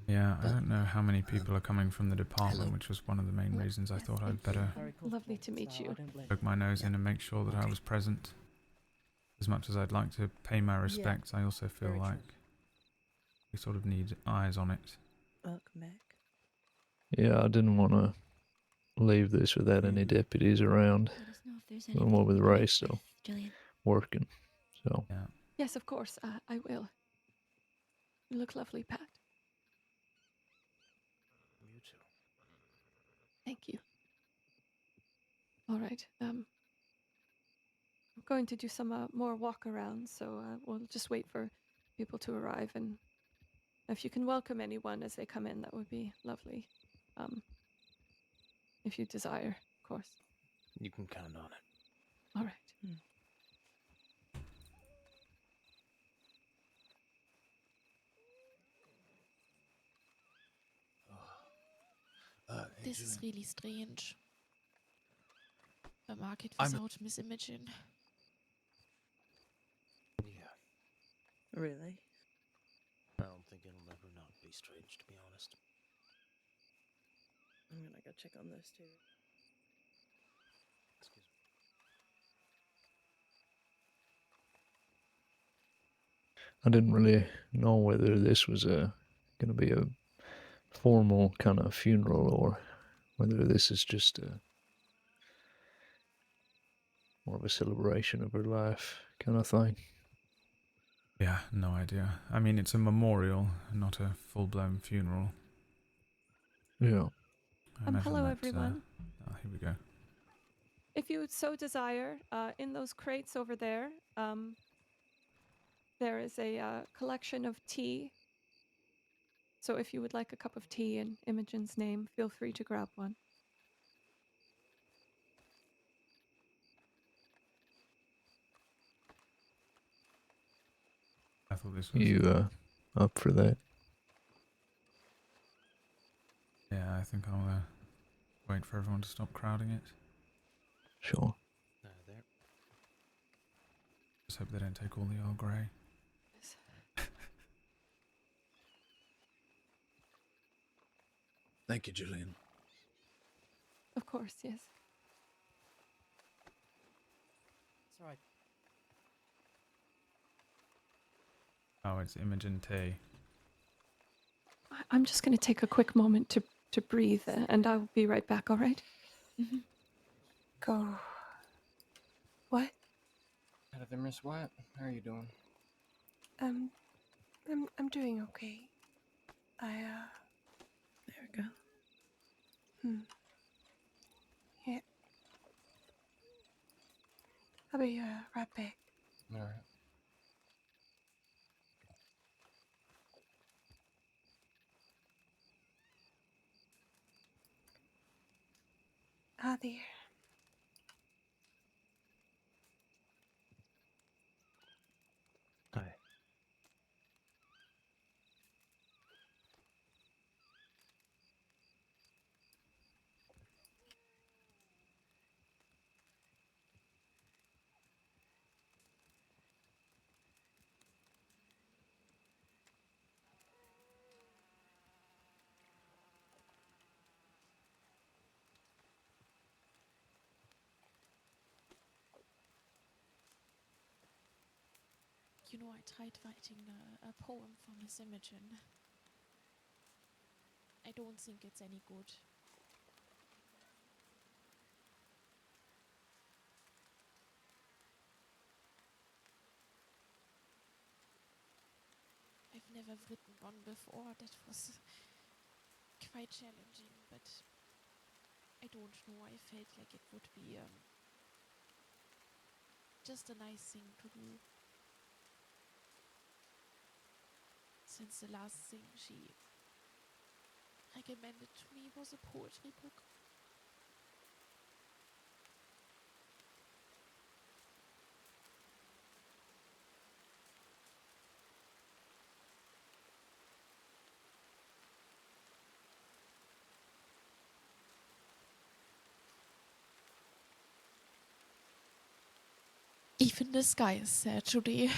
Yeah, I but, don't know how many people are coming from the department, hello. which was one of the main reasons I Yes, thought thank I'd better Very Lovely to comfortable, meet so you. I don't blame poke my nose Yeah. in and make sure that I Okay. was present. As much as I'd like to pay my respects, I also feel Very true. like we sort of need eyes on it. Welcome back. Yeah, I didn't want to leave this without any deputies around. Let us know if there's I'm more with anything Ray you still need, Gillian. working. So Yeah. Yes, of course. I will. You look lovely, Pat. You too. Thank you. All right. going to do some more walk around, so we'll just wait for people to arrive, and if you can welcome anyone as they come in, that would be lovely. If you desire, of course. You can count on it. All right. Hey, This is Julian. really strange. A market I'm- without Miss Imogen. Yeah, Really? I don't think it'll ever not be strange, to be honest. I'm gonna go check on those two. Excuse me. I didn't really know whether this was going to be a formal kind of funeral or whether this is just more of a celebration of her life kind of thing. Yeah, no idea. I mean, it's a memorial, not a full-blown funeral. Yeah. I imagine hello, that, everyone. here we go. If you would so desire, in those crates over there, there is a collection of tea. So if you would like a cup of tea in Imogen's name, feel free to grab one. I thought this was... You up for that? Yeah, I think I'll wait for everyone to stop crowding it. Sure. There. Just hope they don't take all the Earl Grey. Thank you, Julian. Of course, yes. It's alright. Oh, it's Imogen tea. I'm just going to take a quick moment to breathe, and I'll be right back, all right? Mm-hmm. Go. What? Hello there, Miss White. How are you doing? I'm doing okay. There we go. Yeah. I'll be right back. All right. Ah, there. Hi. You know, I tried writing a poem for Miss Imogen. I don't think it's any good. I've never written one before. That was quite challenging, but I don't know. I felt like it would be just a nice thing to do. Since the last thing she recommended to me was a poetry book. Even the sky is sad today.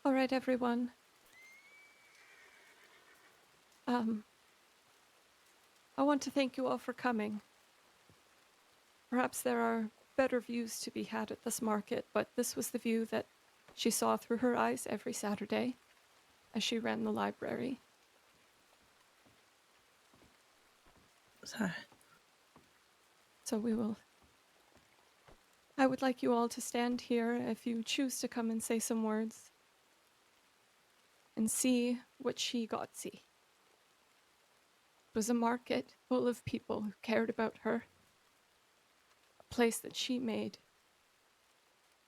All right, everyone. I want to thank you all for coming. Perhaps there are better views to be had at this market, but this was the view that she saw through her eyes every Saturday as she ran the library. Sorry. So I would like you all to stand here if you choose to come and say some words and see what she got see. It was a market full of people who cared about her, a place that she made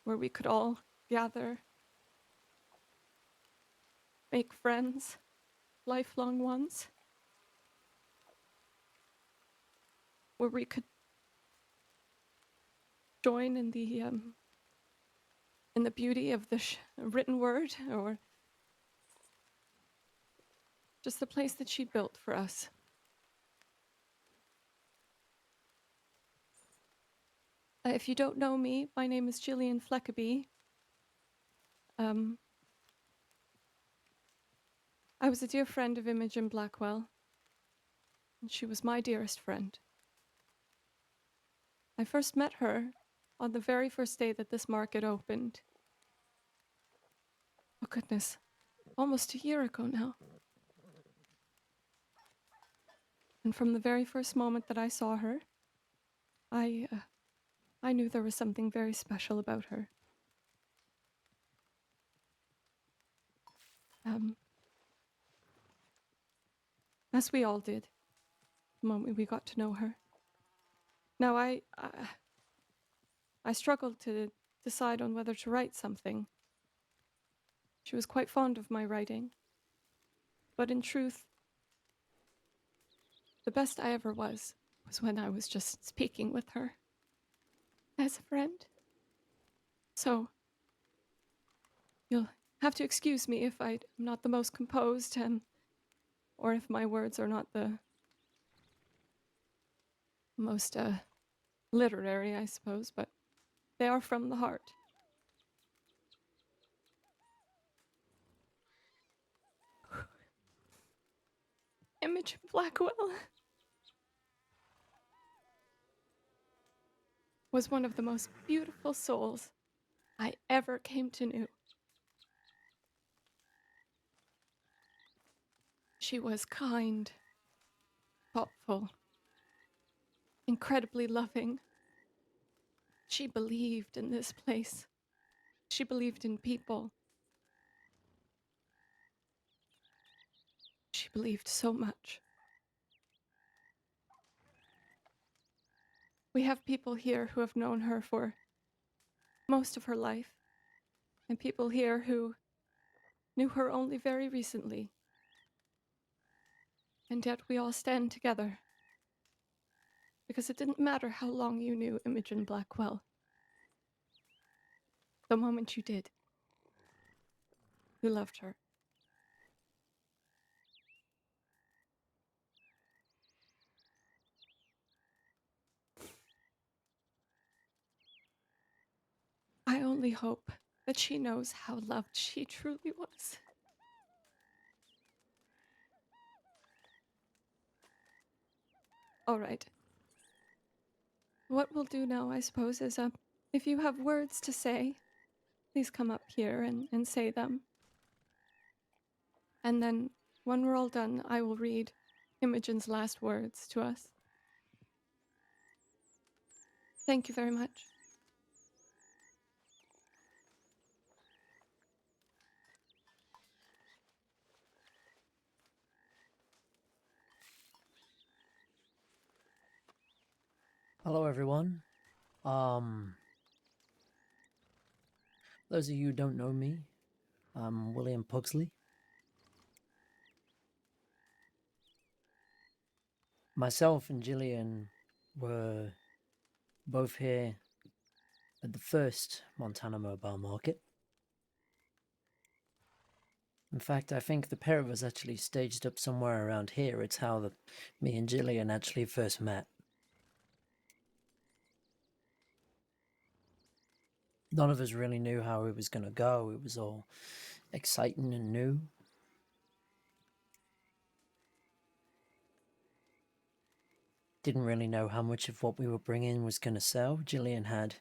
where we could all gather, make friends, lifelong ones, where we could join in the beauty of the written word, or just the place that she built for us. If you don't know me, my name is Gillian Fleckaby. I was a dear friend of Imogen Blackwell, and she was my dearest friend. I first met her on the very first day that this market opened. Oh goodness, almost a year ago now. And from the very first moment that I saw her, I knew there was something very special about her. As we all did, the moment we got to know her. Now, I struggled to decide on whether to write something. She was quite fond of my writing. But in truth, the best I ever was when I was just speaking with her as a friend. So, you'll have to excuse me if I'm not the most composed, or if my words are not the most literary, I suppose, but they are from the heart. Imogen Blackwell was one of the most beautiful souls I ever came to know. She was kind, thoughtful, incredibly loving. She believed in this place. She believed in people. She believed so much. We have people here who have known her for most of her life, and people here who knew her only very recently. And yet we all stand together, because it didn't matter how long you knew Imogen Blackwell. The moment you did, you loved her. I only hope that she knows how loved she truly was. All right. What we'll do now, I suppose, is if you have words to say, please come up here and say them. And then, when we're all done, I will read Imogen's last words to us. Thank you very much. Hello, everyone. Those of you who don't know me, I'm William Pugsley. Myself and Gillian were both here at the first Montana Mobile Market. In fact, I think the pair of us actually staged up somewhere around here. It's how me and Gillian actually first met. None of us really knew how it was going to go. It was all exciting and new. Didn't really know how much of what we were bringing was going to sell. Gillian had,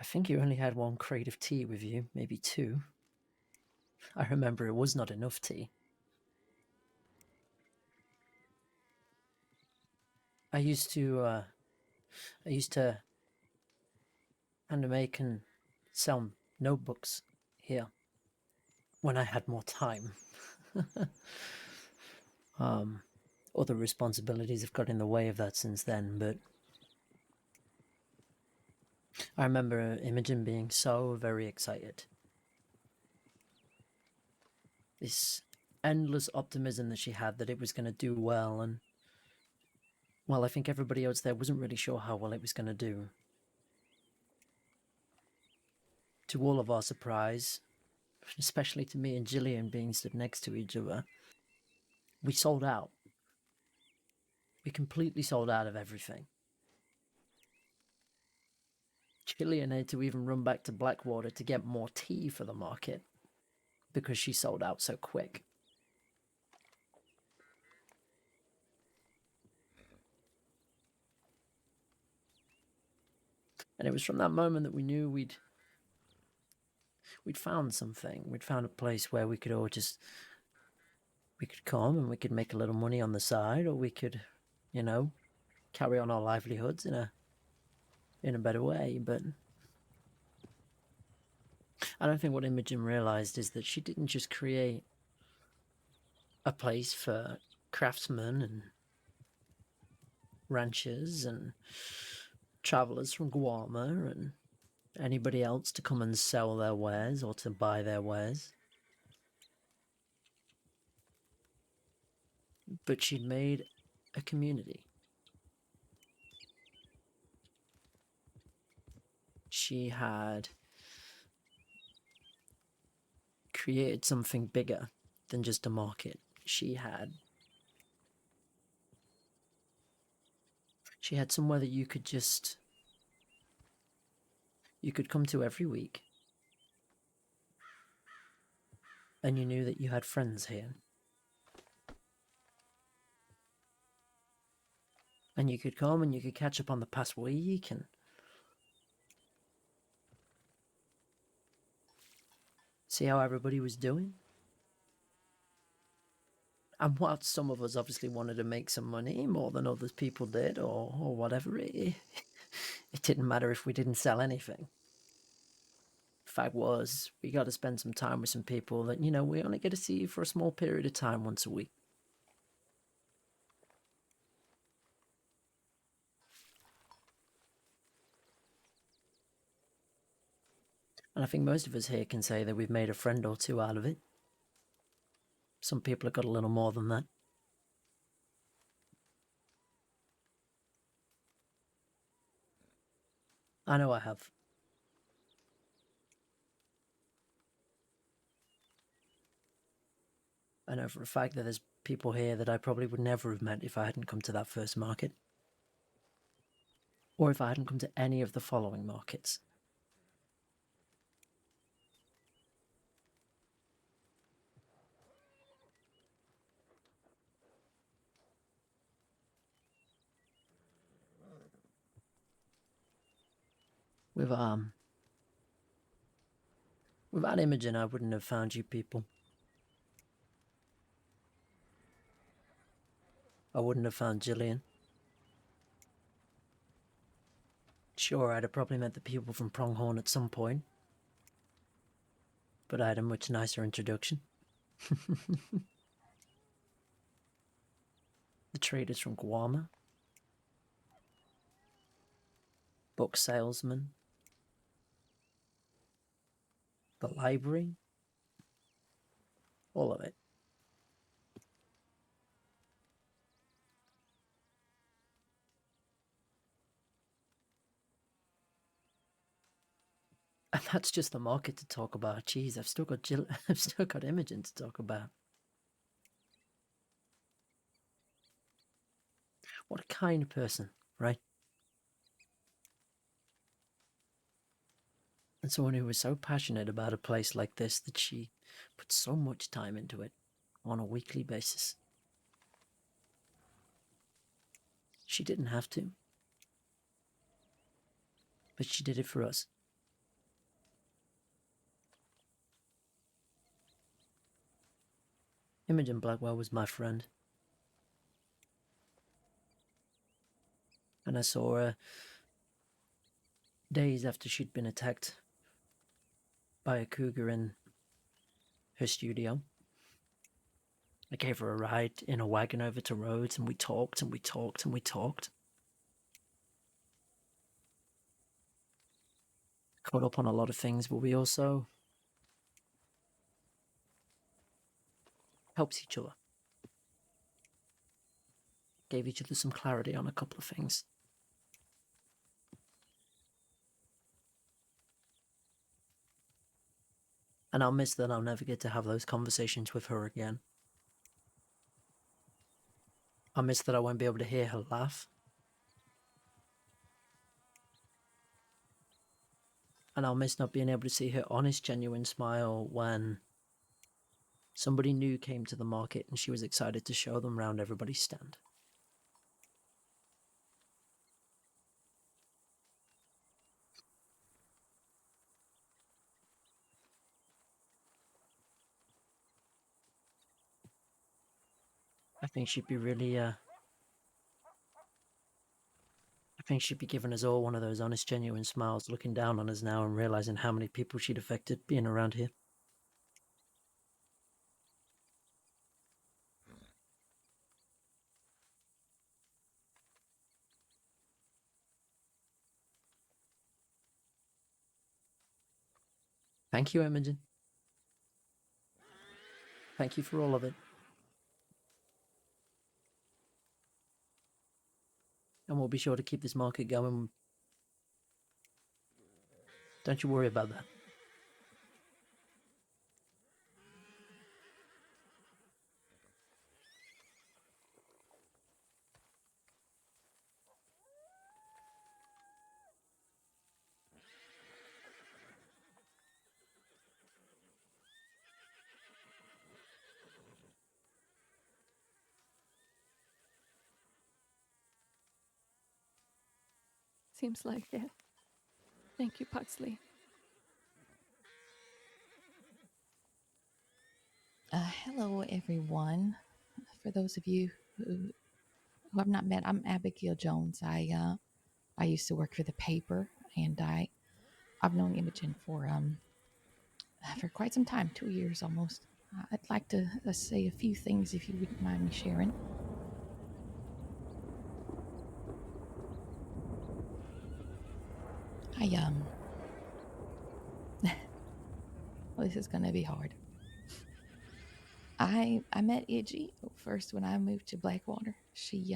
I think you only had 1 crate of tea with you, maybe 2. I remember it was not enough tea. I used to hand make and sell notebooks here when I had more time. Other responsibilities have got in the way of that since then, but I remember Imogen being so very excited. This endless optimism that she had that it was going to do well, and well, I think everybody else there wasn't really sure how well it was going to do. To all of our surprise, especially to me and Gillian being stood next to each other, we sold out. We completely sold out of everything. Gillian had to even run back to Blackwater to get more tea for the market because she sold out so quick. And it was from that moment that we knew we'd found something. We'd found a place where we could all just, we could come and we could make a little money on the side, or we could, you know, carry on our livelihoods in a better way. But I don't think what Imogen realized is that she didn't just create a place for craftsmen and ranchers and travelers from Guarma and anybody else to come and sell their wares or to buy their wares. But she'd made a community. She had created something bigger than just a market. She had somewhere that you could come to every week, and you knew that you had friends here. And you could come and you could catch up on the past week and see how everybody was doing. And while some of us obviously wanted to make some money more than others people did, or whatever, it didn't matter if we didn't sell anything. The fact was, we got to spend some time with some people that, you know, we only get to see for a small period of time once a week. And I think most of us here can say that we've made a friend or two out of it. Some people have got a little more than that. I know I have. I know for a fact that there's people here that I probably would never have met if I hadn't come to that first market. Or if I hadn't come to any of the following markets. Without Imogen, I wouldn't have found you people. I wouldn't have found Gillian. Sure, I'd have probably met the people from Pronghorn at some point. But I had a much nicer introduction. The traders from Guarma. Book salesman. The library. All of it. And that's just the market to talk about. Jeez, I've still got Imogen to talk about. What a kind person, right? And someone who was so passionate about a place like this that she put so much time into it on a weekly basis. She didn't have to, but she did it for us. Imogen Blackwell was my friend. And I saw her days after she'd been attacked by a cougar in her studio. I gave her a ride in a wagon over to Rhodes, and we talked and we talked and we talked. Caught up on a lot of things, but we also helped each other. Gave each other some clarity on a couple of things. And I'll miss that I'll never get to have those conversations with her again. I'll miss that I won't be able to hear her laugh. And I'll miss not being able to see her honest, genuine smile when somebody new came to the market and she was excited to show them round everybody's stand. I think she'd be really, I think she'd be giving us all one of those honest, genuine smiles, looking down on us now and realizing how many people she'd affected being around here. Thank you, Imogen. Thank you for all of it. And we'll be sure to keep this market going. Don't you worry about that. Seems like it. Thank you, Pugsley. Hello, everyone. For those of you who have not met, I'm Abigail Jones. I used to work for the paper, and I've known Imogen for quite some time, 2 years almost. I'd like to say a few things if you wouldn't mind me sharing. Well, this is gonna be hard. I met Iggy first when I moved to Blackwater. She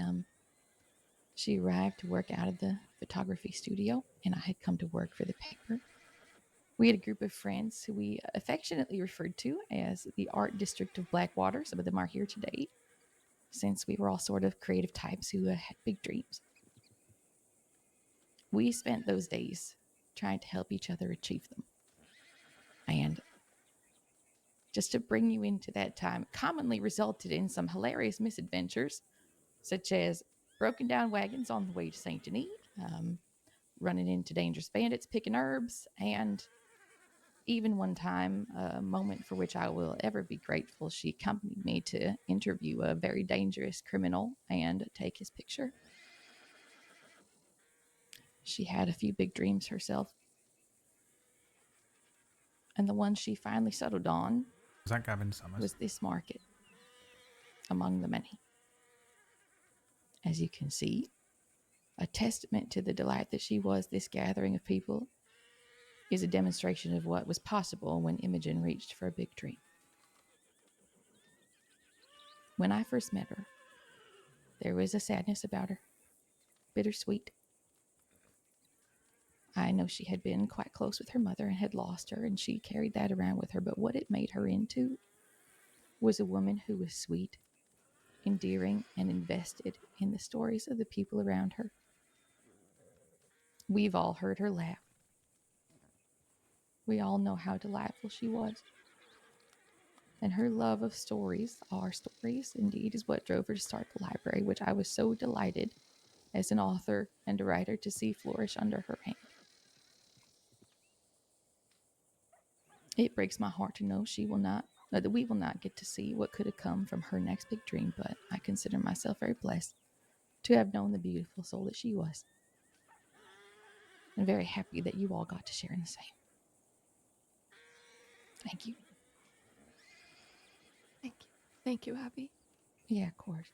arrived to work out of the photography studio, and I had come to work for the paper. We had a group of friends who we affectionately referred to as the Art District of Blackwater. Some of them are here today, since we were all sort of creative types who had big dreams. We spent those days trying to help each other achieve them. And just to bring you into that time, commonly resulted in some hilarious misadventures, such as broken down wagons on the way to Saint Denis, running into dangerous bandits, picking herbs, and even one time, a moment for which I will ever be grateful, she accompanied me to interview a very dangerous criminal and take his picture. She had a few big dreams herself. And the one she finally settled on Was that Gavin Summers? was this market, among the many. As you can see, a testament to the delight that she was, this gathering of people is a demonstration of what was possible when Imogen reached for a big dream. When I first met her, there was a sadness about her, bittersweet. I know she had been quite close with her mother and had lost her, and she carried that around with her, but what it made her into was a woman who was sweet, endearing, and invested in the stories of the people around her. We've all heard her laugh. We all know how delightful she was. And her love of stories, our stories, indeed, is what drove her to start the library, which I was so delighted as an author and a writer to see flourish under her hand. It breaks my heart to know that we will not get to see what could have come from her next big dream, but I consider myself very blessed to have known the beautiful soul that she was. And very happy that you all got to share in the same. Thank you. Thank you. Thank you, Abby. Yeah, of course.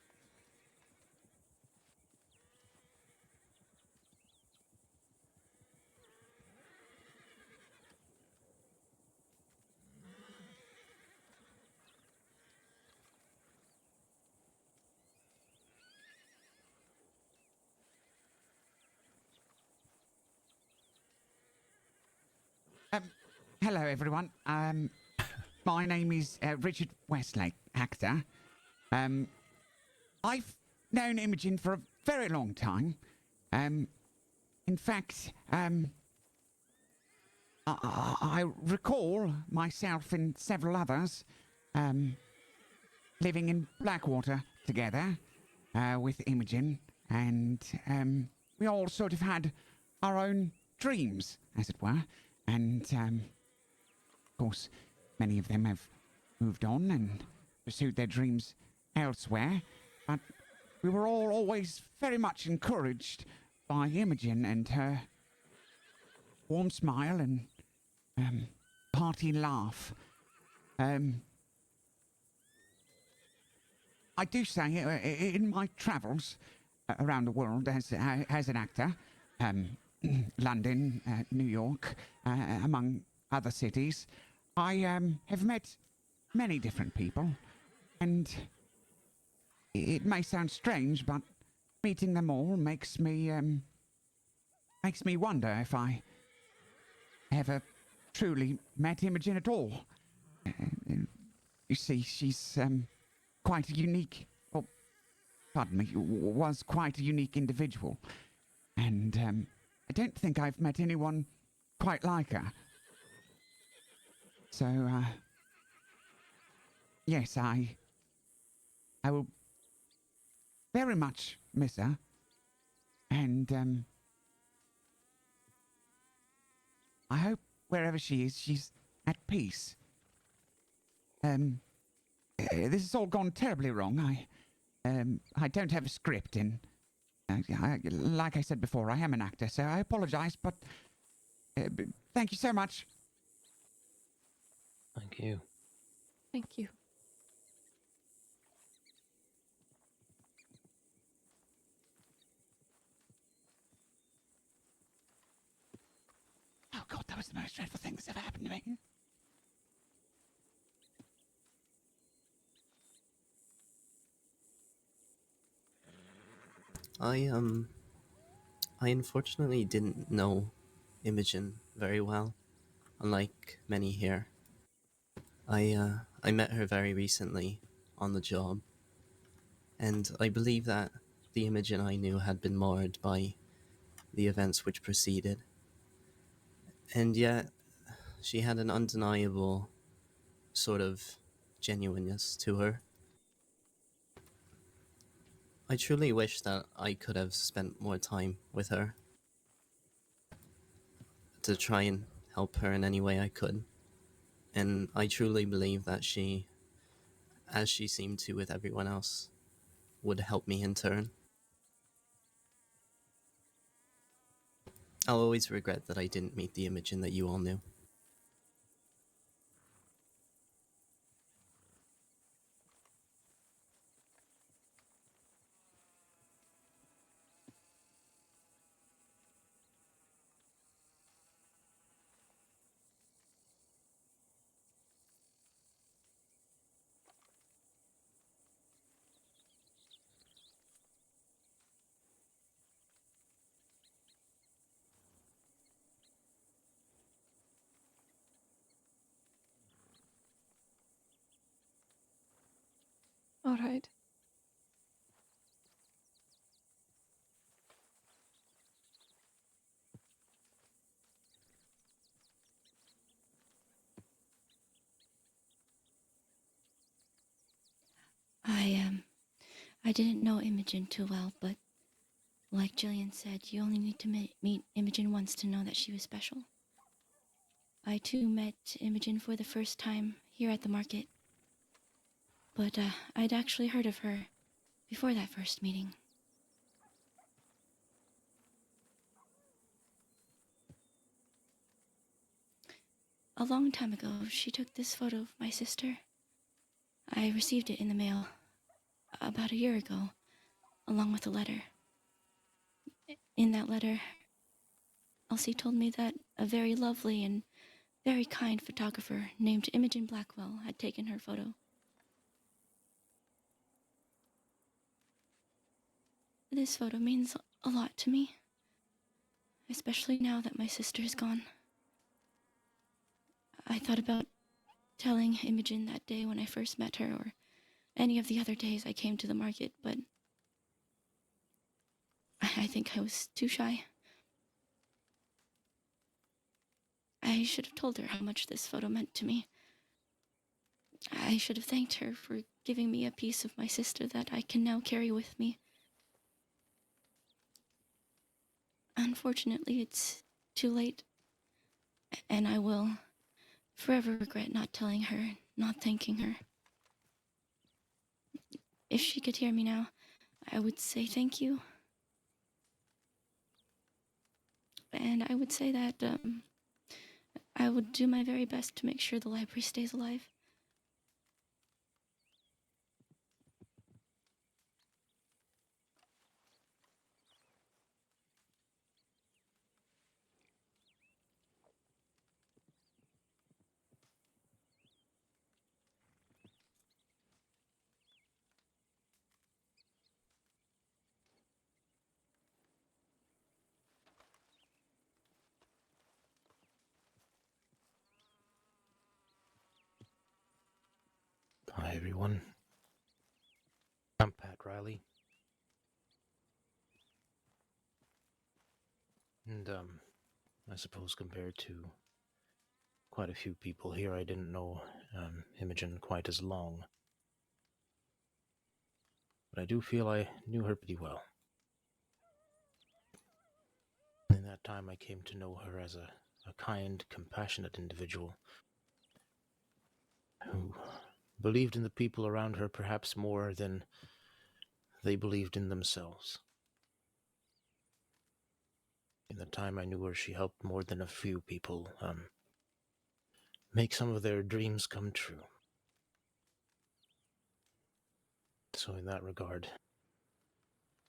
Hello, everyone. My name is Richard Westlake, actor. I've known Imogen for a very long time. In fact, I recall myself and several others living in Blackwater together with Imogen, and we all sort of had our own dreams, as it were. And, of course, many of them have moved on and pursued their dreams elsewhere, but we were all always very much encouraged by Imogen and her warm smile and hearty laugh. I do say, in my travels around the world as an actor, London, New York, among other cities, I have met many different people, and it may sound strange, but meeting them all makes me wonder if I ever truly met Imogen at all. You see, she's quite a unique, oh, pardon me, was quite a unique individual, and I don't think I've met anyone quite like her. So, yes, I will very much miss her, and I hope wherever she is, she's at peace. This has all gone terribly wrong. I don't have a script, and like I said before, I am an actor, so I apologize, but thank you so much. Thank you. Thank you. Oh God, that was the most dreadful thing that's ever happened to me. I unfortunately didn't know Imogen very well, unlike many here. I met her very recently on the job, and I believe that the Imogen I knew had been marred by the events which preceded. And yet, she had an undeniable sort of genuineness to her. I truly wish that I could have spent more time with her to try and help her in any way I could. And I truly believe that she, as she seemed to with everyone else, would help me in turn. I'll always regret that I didn't meet the Imogen that you all knew. All right. I didn't know Imogen too well, but like Jillian said, you only need to meet Imogen once to know that she was special. I too met Imogen for the first time here at the market, but I'd actually heard of her before that first meeting. A long time ago, she took this photo of my sister. I received it in the mail about a year ago, along with a letter. In that letter, Elsie told me that a very lovely and very kind photographer named Imogen Blackwell had taken her photo. This photo means a lot to me, especially now that my sister is gone. I thought about telling Imogen that day when I first met her, or any of the other days I came to the market, but I think I was too shy. I should have told her how much this photo meant to me. I should have thanked her for giving me a piece of my sister that I can now carry with me. Unfortunately, it's too late, and I will forever regret not telling her, not thanking her. If she could hear me now, I would say thank you. And I would say that I would do my very best to make sure the library stays alive. Hi, everyone. I'm Pat Riley. And, I suppose compared to quite a few people here, I didn't know Imogen quite as long. But I do feel I knew her pretty well. In that time, I came to know her as a kind, compassionate individual who believed in the people around her perhaps more than they believed in themselves. In the time I knew her, she helped more than a few people make some of their dreams come true. So in that regard,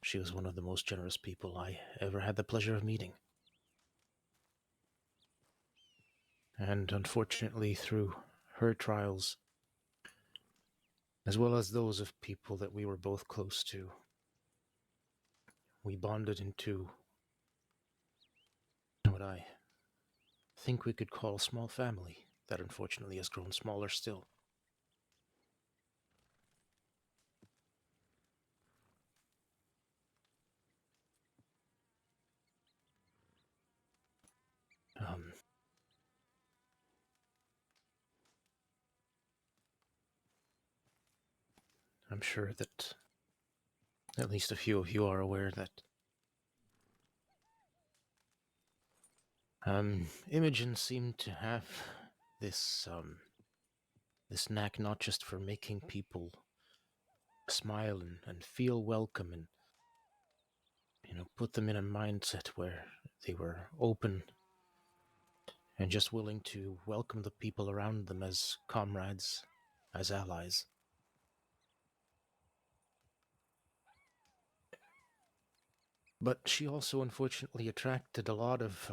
she was one of the most generous people I ever had the pleasure of meeting. And unfortunately, through her trials, as well as those of people that we were both close to, we bonded into what I think we could call a small family that unfortunately has grown smaller still. I'm sure that at least a few of you are aware that Imogen seemed to have this this knack not just for making people smile and feel welcome and put them in a mindset where they were open and just willing to welcome the people around them as comrades, as allies. But she also unfortunately attracted a lot of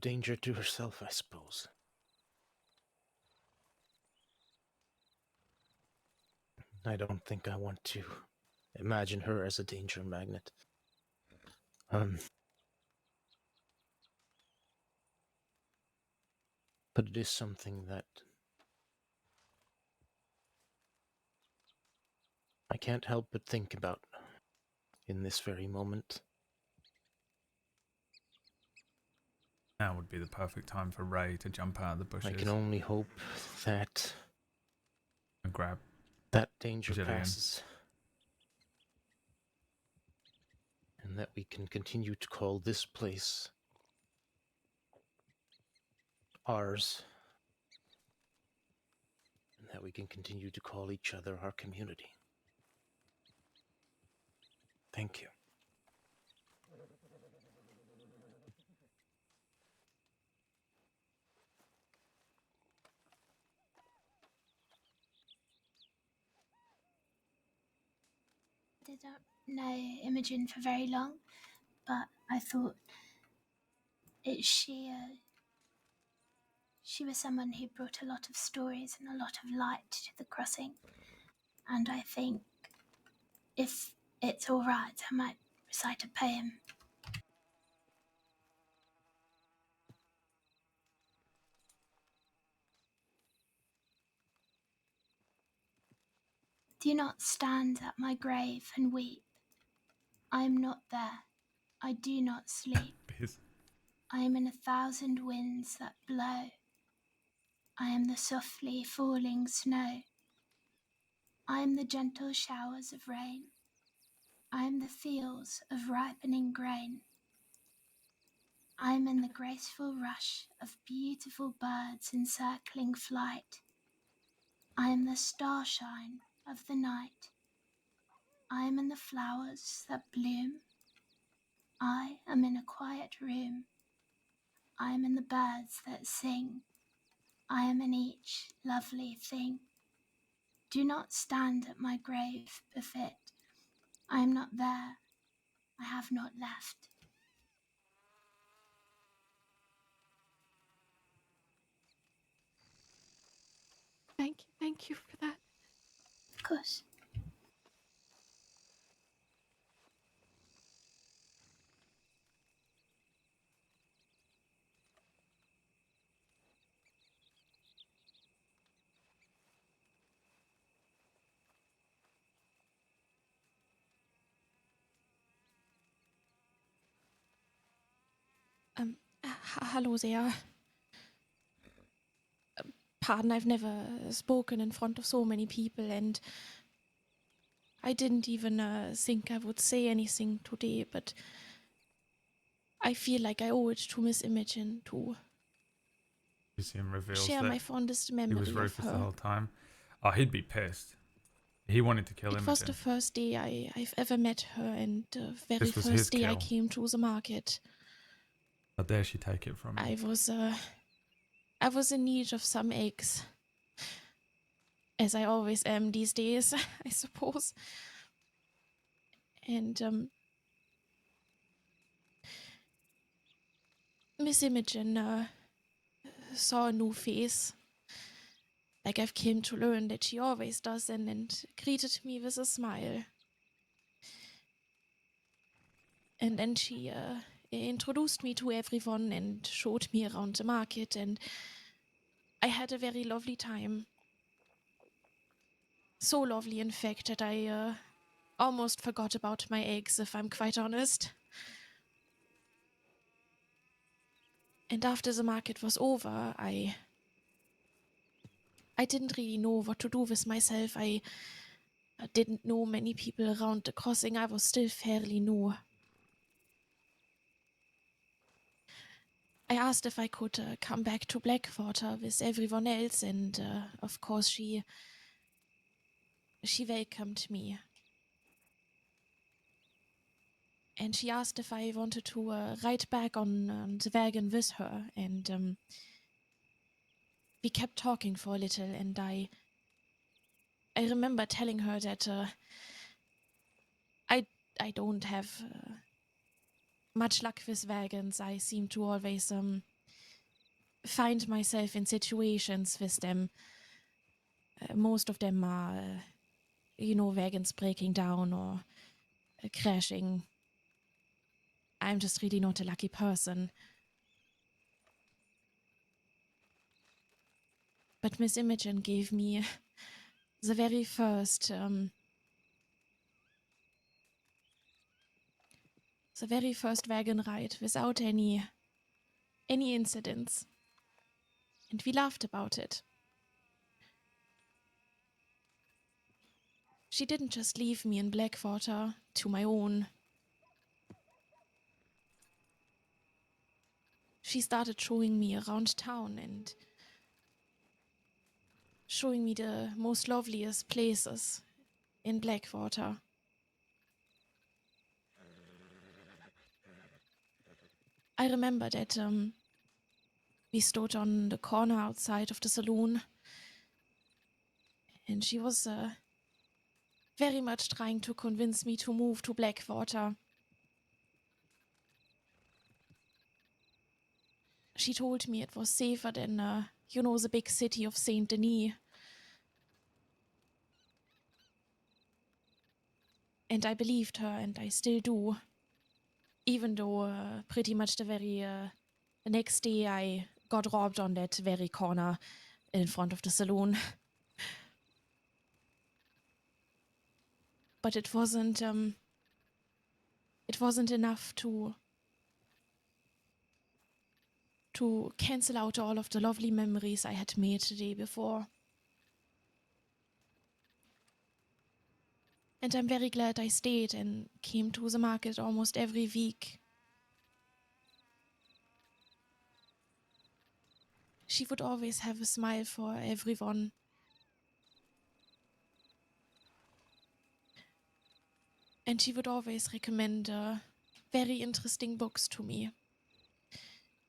danger to herself, I suppose. I don't think I want to imagine her as a danger magnet. But it is something that I can't help but think about in this very moment. Now would be the perfect time for Ray to jump out of the bushes. I can only hope that and grab that danger Jillian. passes. And that we can continue to call this place ours. And that we can continue to call each other our community. Thank you. Didn't know Imogen for very long, but I thought she was someone who brought a lot of stories and a lot of light to the crossing, and I think if it's all right, I might recite a poem. Do not stand at my grave and weep. I am not there. I do not sleep. I am in 1,000 winds that blow. I am the softly falling snow. I am the gentle showers of rain. I am the fields of ripening grain. I am in the graceful rush of beautiful birds in circling flight. I am the starshine of the night. I am in the flowers that bloom. I am in a quiet room. I am in the birds that sing. I am in each lovely thing. Do not stand at my grave, Buffet. I am not there. I have not left. Thank you for that. Of course. Hello there. Pardon, I've never spoken in front of so many people, and I didn't even think I would say anything today, but I feel like I owe it to Miss Imogen to Lucien reveals share that my fondest he memory was of Rufus the her. whole time. Oh, he'd be pissed. He wanted to kill It was the Imogen. first day I've ever met her, and the very This was his first day I kill. came to the market. How dare she take it from him? I was in need of some eggs, as I always am these days, I suppose. And Miss Imogen saw a new face, like I've came to learn that she always does, and greeted me with a smile. And then she introduced me to everyone and showed me around the market, and I had a very lovely time. So lovely, in fact, that I almost forgot about my eggs, if I'm quite honest. And after the market was over, I didn't really know what to do with myself. I didn't know many people around the crossing. I was still fairly new. I asked if I could come back to Blackwater with everyone else, and of course she welcomed me. And she asked if I wanted to ride back on the wagon with her, and we kept talking for a little, and I remember telling her that I don't have much luck with wagons. I seem to always find myself in situations with them. Most of them are, wagons breaking down or crashing. I'm just really not a lucky person. But Miss Imogen gave me the very first wagon ride without any any incidents. And we laughed about it. She didn't just leave me in Blackwater to my own. She started showing me around town and showing me the most loveliest places in Blackwater. I remember that we stood on the corner outside of the saloon, and she was very much trying to convince me to move to Blackwater. She told me it was safer than, the big city of Saint Denis. And I believed her, and I still do. Even though pretty much the next day I got robbed on that very corner in front of the saloon. But it wasn't enough to cancel out all of the lovely memories I had made the day before. And I'm very glad I stayed and came to the market almost every week. She would always have a smile for everyone. And she would always recommend very interesting books to me.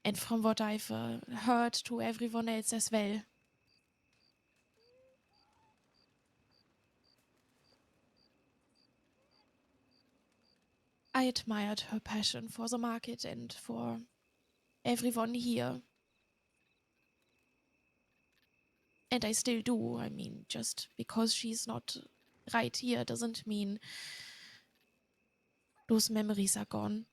And from what I've heard, to everyone else as well. I admired her passion for the market and for everyone here. And I still do. I mean, just because she's not right here doesn't mean those memories are gone.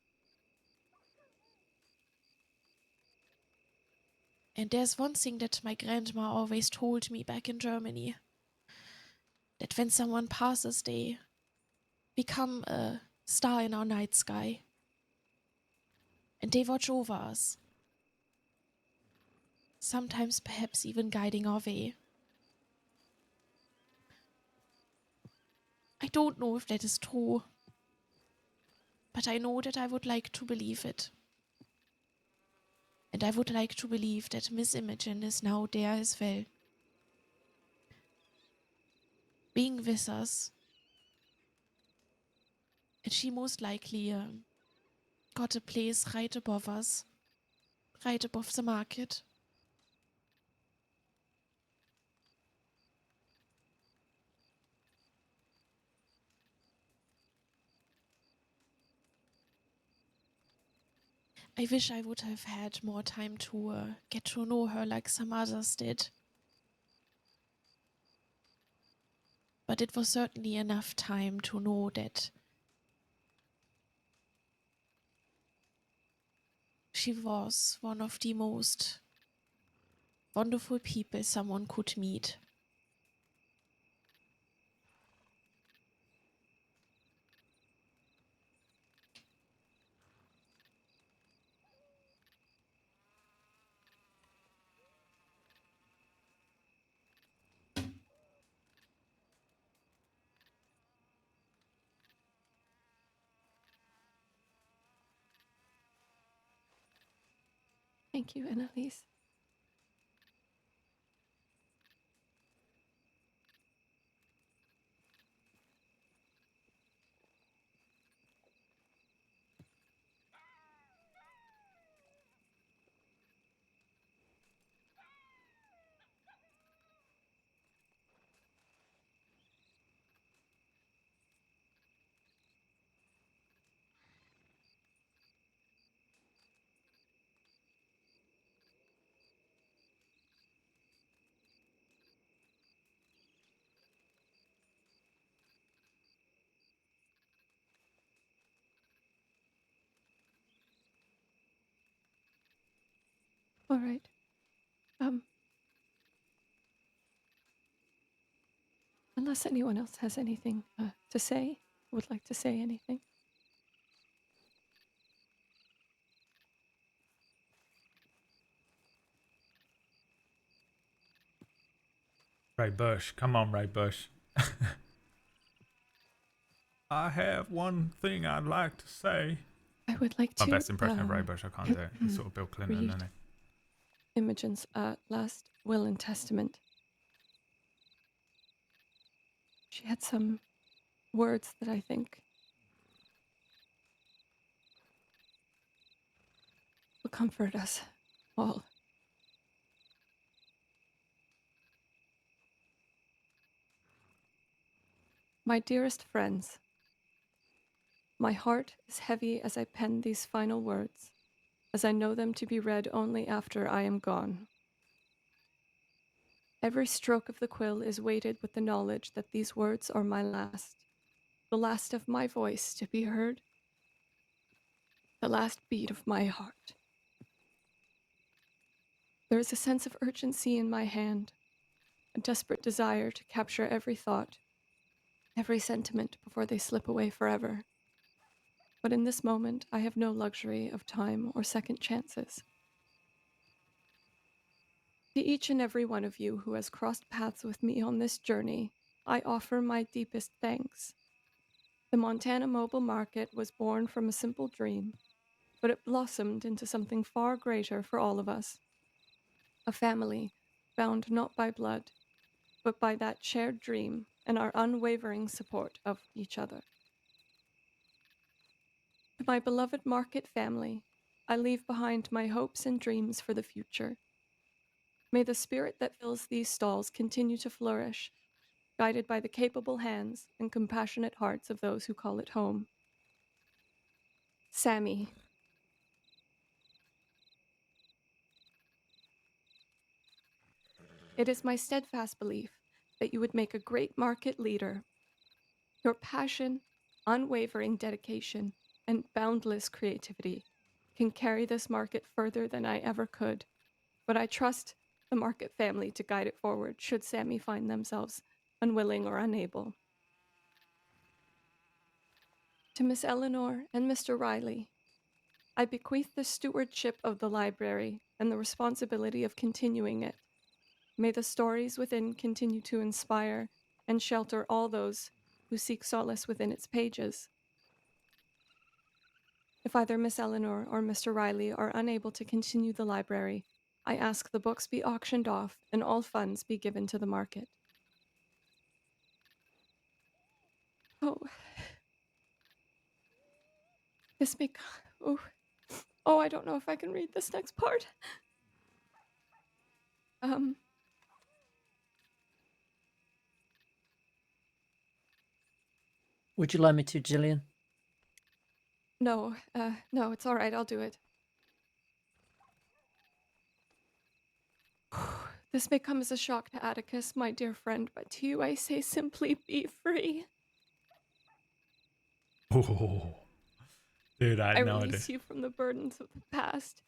And there's one thing that my grandma always told me back in Germany. That when someone passes, they become a star in our night sky. And they watch over us. Sometimes perhaps even guiding our way. I don't know if that is true, but I know that I would like to believe it. And I would like to believe that Miss Imogen is now there as well. Being with us. And she most likely got a place right above us. Right above the market. I wish I would have had more time to get to know her like some others did. But it was certainly enough time to know that she was one of the most wonderful people someone could meet. Thank you, Annalise. All right. Unless anyone else has anything to say, would like to say anything. Ray Bush. Come on, Ray Bush. I have one thing I'd like to say. I would like My to. best impression of Ray Bush, I can't do it. He's sort of Bill Clinton, read isn't he? Imogen's last will and testament. She had some words that I think will comfort us all. My dearest friends, my heart is heavy as I pen these final words, as I know them to be read only after I am gone. Every stroke of the quill is weighted with the knowledge that these words are my last, the last of my voice to be heard, the last beat of my heart. There is a sense of urgency in my hand, a desperate desire to capture every thought, every sentiment before they slip away forever. But in this moment, I have no luxury of time or second chances. To each and every one of you who has crossed paths with me on this journey, I offer my deepest thanks. The Montana Mobile Market was born from a simple dream, but it blossomed into something far greater for all of us. A family bound not by blood, but by that shared dream and our unwavering support of each other. To my beloved market family, I leave behind my hopes and dreams for the future. May the spirit that fills these stalls continue to flourish, guided by the capable hands and compassionate hearts of those who call it home. Sammy. It is my steadfast belief that you would make a great market leader. Your passion, unwavering dedication, and boundless creativity can carry this market further than I ever could, but I trust the market family to guide it forward should Sammy find themselves unwilling or unable. To Miss Eleanor and Mr. Riley, I bequeath the stewardship of the library and the responsibility of continuing it. May the stories within continue to inspire and shelter all those who seek solace within its pages. If either Miss Eleanor or Mr. Riley are unable to continue the library, I ask the books be auctioned off and all funds be given to the market. Oh, this may... Oh, I don't know if I can read this next part. Would you like me to, Jillian? No, no, it's all right. I'll do it. This may come as a shock to Atticus, my dear friend, but to you I say simply be free. Oh, dude, I I had no idea. release you from the burdens of the past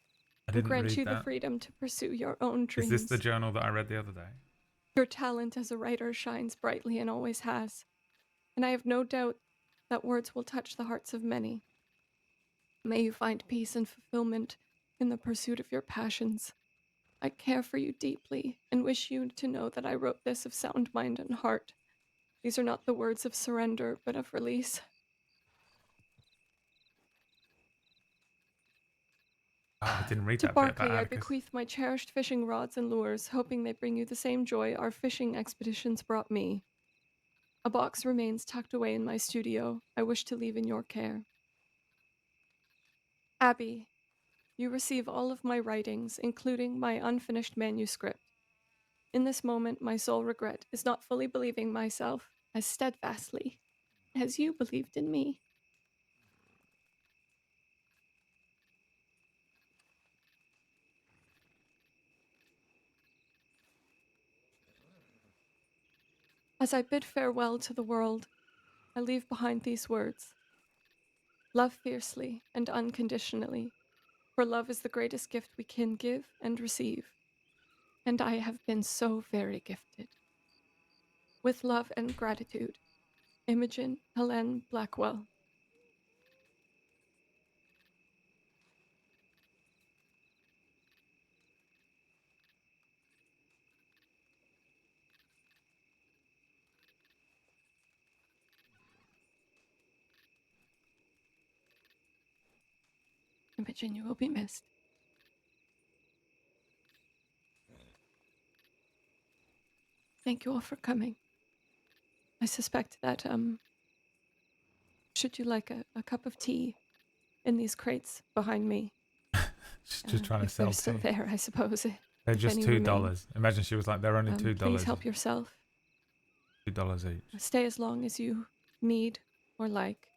I and didn't grant read you that. the freedom to pursue your own dreams. Is this the journal that I read the other day? Your talent as a writer shines brightly and always has, and I have no doubt that words will touch the hearts of many. May you find peace and fulfillment in the pursuit of your passions. I care for you deeply and wish you to know that I wrote this of sound mind and heart. These are not the words of surrender, but of release. Oh, I didn't read To that bit about Barkley, I Atticus. bequeath my cherished fishing rods and lures, hoping they bring you the same joy our fishing expeditions brought me. A box remains tucked away in my studio. I wish to leave in your care. Abby, you receive all of my writings, including my unfinished manuscript. In this moment, my sole regret is not fully believing myself as steadfastly as you believed in me. As I bid farewell to the world, I leave behind these words. Love fiercely and unconditionally, for love is the greatest gift we can give and receive. And I have been so very gifted. With love and gratitude, Imogen Helene Blackwell. Imogen, you will be missed. Thank you all for coming. I suspect that, should you like a cup of tea in these crates behind me? She's just trying to if sell they're still tea. there, I suppose. They're If just any $2. remain. Imagine she was like, they're only $2. Please help yourself. $2 each. Stay as long as you need or like.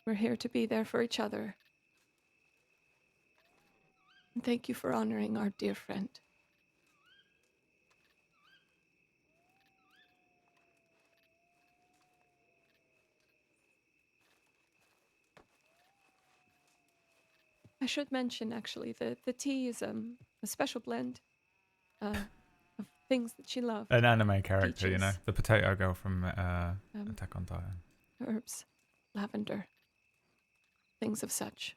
We're here to be there for each other. And thank you for honoring our dear friend. I should mention, actually, the tea is a special blend of things that she loved. An anime character, you know, Peaches, the potato girl from Attack on Titan. herbs, lavender, things of such.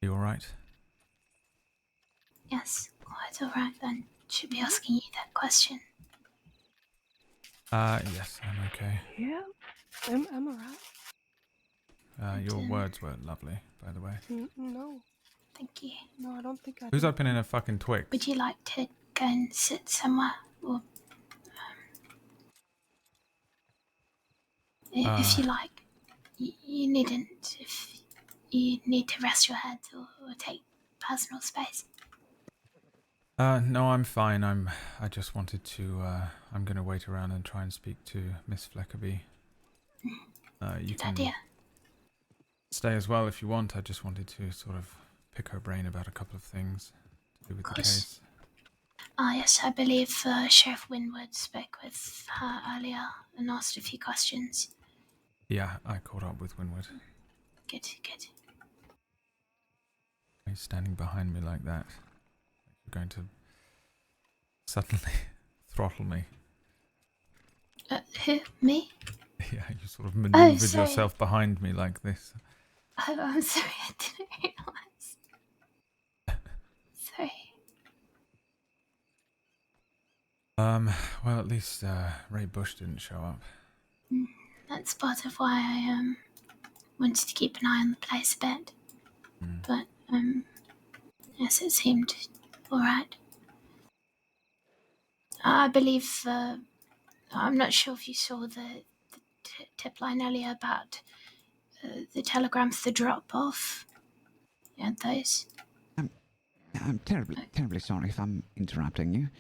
You all right? Yes, quite alright then. Should be asking you that question. Yes, I'm okay. Yeah, I'm alright. Your words were lovely, by the way. No. Thank you. No, I don't think I Who's did. opening a fucking Twix? Would you like to go and sit somewhere? Or if you like, you needn't. If you need to rest your head or take personal space. No, I'm fine. I just wanted to, I'm gonna wait around and try and speak to Miss Fleckerby. You can idea. stay as well if you want. I just wanted to sort of pick her brain about a couple of things to do with the case. Yes, I believe Sheriff Winwood spoke with her earlier and asked a few questions. Yeah, I caught up with Winwood. Good, good. He's standing behind me like that. You're going to suddenly throttle me. Who? Me? Yeah, you sort of maneuvered sorry. yourself behind me like this. Oh, I'm sorry, I didn't realise. Sorry. Well, at least Ray Bush didn't show up. That's part of why I wanted to keep an eye on the place a bit. But yes, it seemed alright. I believe I'm not sure if you saw the tip line earlier about the telegrams, the drop off. You had those. I'm terribly sorry if I'm interrupting you.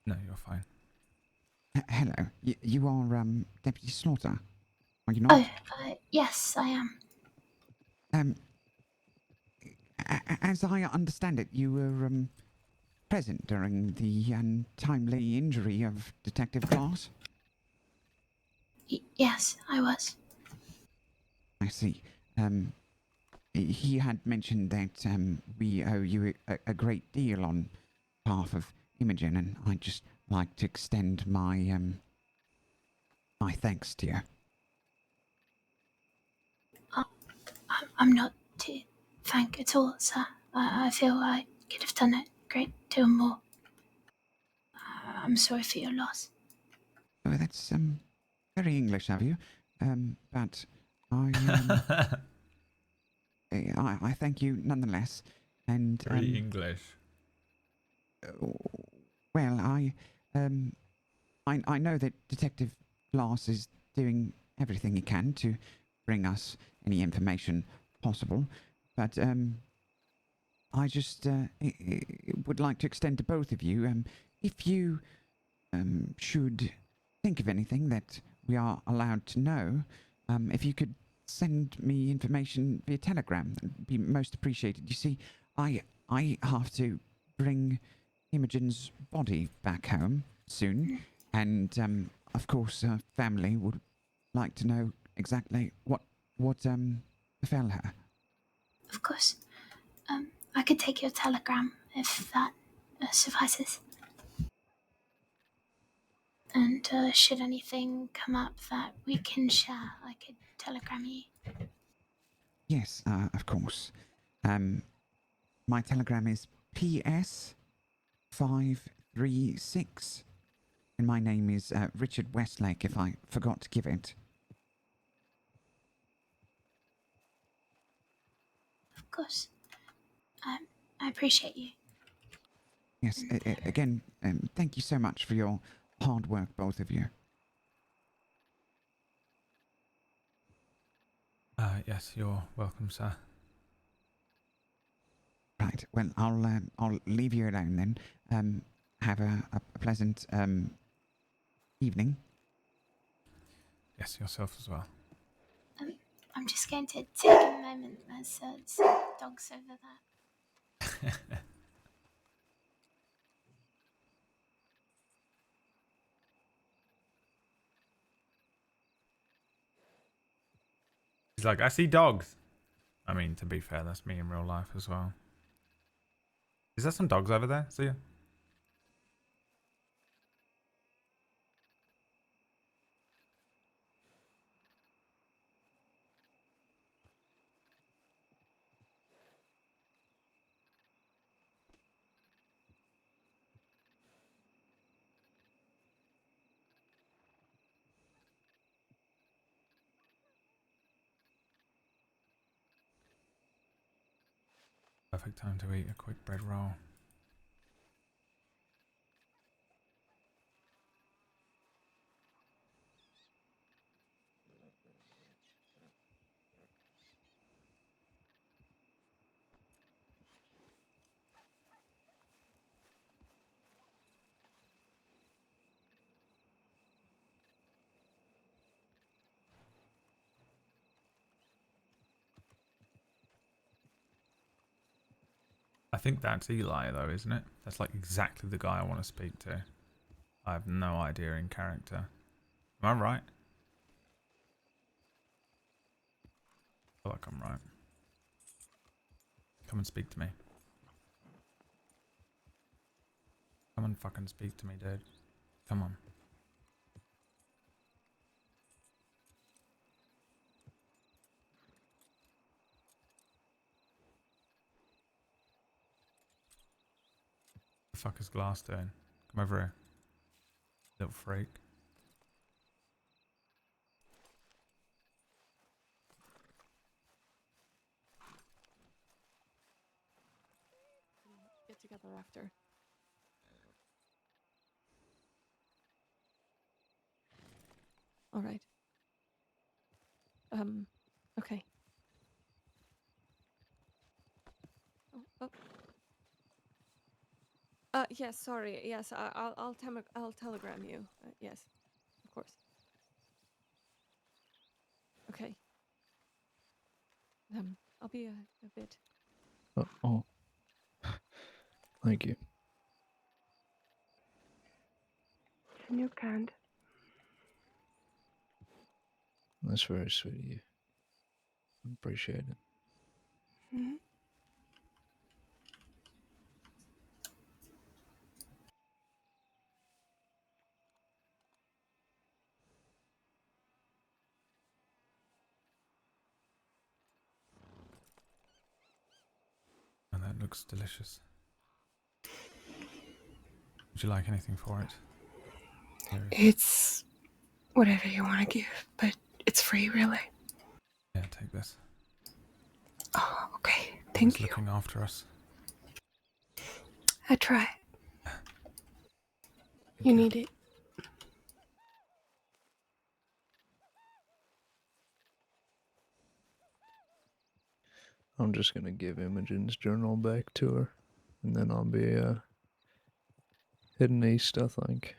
No, you're fine. Hello, you are Deputy Slaughter, are you not? Oh, yes, I am. As I understand it, you were present during the untimely injury of Detective Glass? Yes, I was. I see. He had mentioned that we owe you a great deal on behalf of Imogen, and I'd just like to extend my my thanks to you. I'm not to thank at all, sir. I feel I could have done a great deal more. I'm sorry for your loss. Oh, that's very English of you, but I thank you nonetheless, and Very English. Well, I know that Detective Glass is doing everything he can to bring us any information possible, but I just would like to extend to both of you, if you should think of anything that we are allowed to know, if you could send me information via telegram, that'd be most appreciated. You see, I have to bring Imogen's body back home soon, and of course her family would like to know exactly what befell her. Of course. I could take your telegram if that suffices. And should anything come up that we can share, I could telegram you. Yes, of course. My telegram is PS 536, and my name is Richard Westlake. If I forgot to give it. Of course. I appreciate you. Yes. Again, thank you so much for your hard work, both of you. Yes, you're welcome, sir. Right. Well, I'll leave you alone then. Have a pleasant evening. Yes, yourself as well. I'm just going to take a moment. There's some dogs over there. He's like, I see dogs. I mean, to be fair, that's me in real life as well. Is there some dogs over there? See ya. Perfect time to eat a quick bread roll. I think that's Eli though, isn't it? That's like exactly the guy I want to speak to. I have no idea in character. Am I right? I feel like I'm right. Come and speak to me. Come and fucking speak to me, dude. Come on. What the fuck is Glass doing? Come over here. Little freak. Get together after. All right. Okay. Oh. Yes. Sorry. Yes. I'll telegram you. Yes. Of course. Okay. I'll be a bit. Oh. Thank you. And you can't. That's very sweet of you. Appreciate it. Mm-hmm. And that looks delicious. Would you like anything for it? It's whatever you want to give, but it's free, really. Yeah, take this. Oh, okay. Thank you. Looking after us. I try. You need it. I'm just gonna give Imogen's journal back to her, and then I'll be heading east, I think.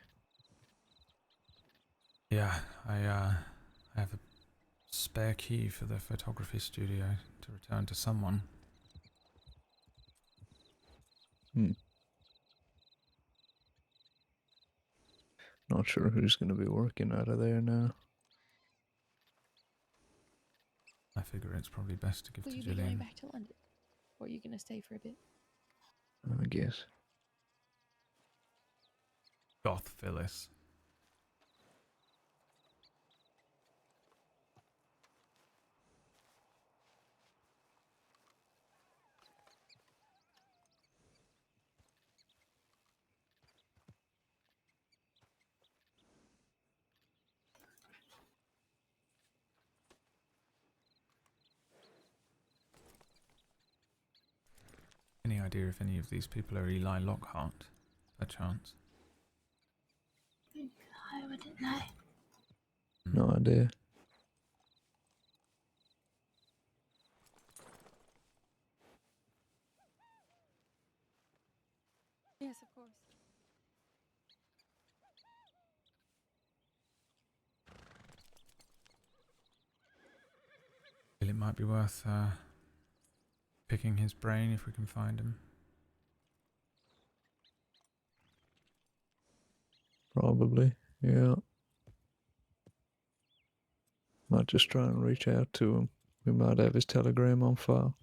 Yeah, I have a spare key for the photography studio to return to someone. Not sure who's gonna be working out of there now. I figure it's probably best to give Will to you be going Gillian. back to London? Or are you going to stay for a bit? I guess. Goth Phyllis. Any idea if any of these people are Eli Lockhart, by chance? I wouldn't know. No idea. Yes, of course. Feel it might be worth picking his brain if we can find him. Probably, yeah. Might just try and reach out to him. We might have his telegram on file.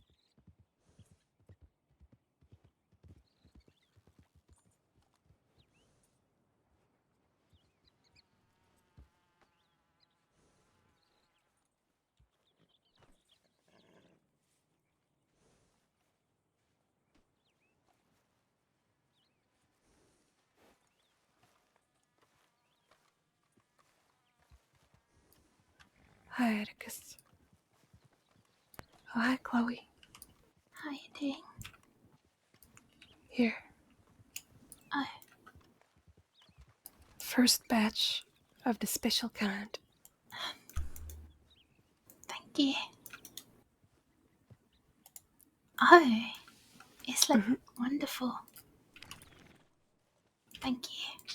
Hi, Atticus. Oh, hi, Chloe. How you doing? Here. Oh. First batch of the special kind. Thank you. Oh, it's like wonderful. Thank you.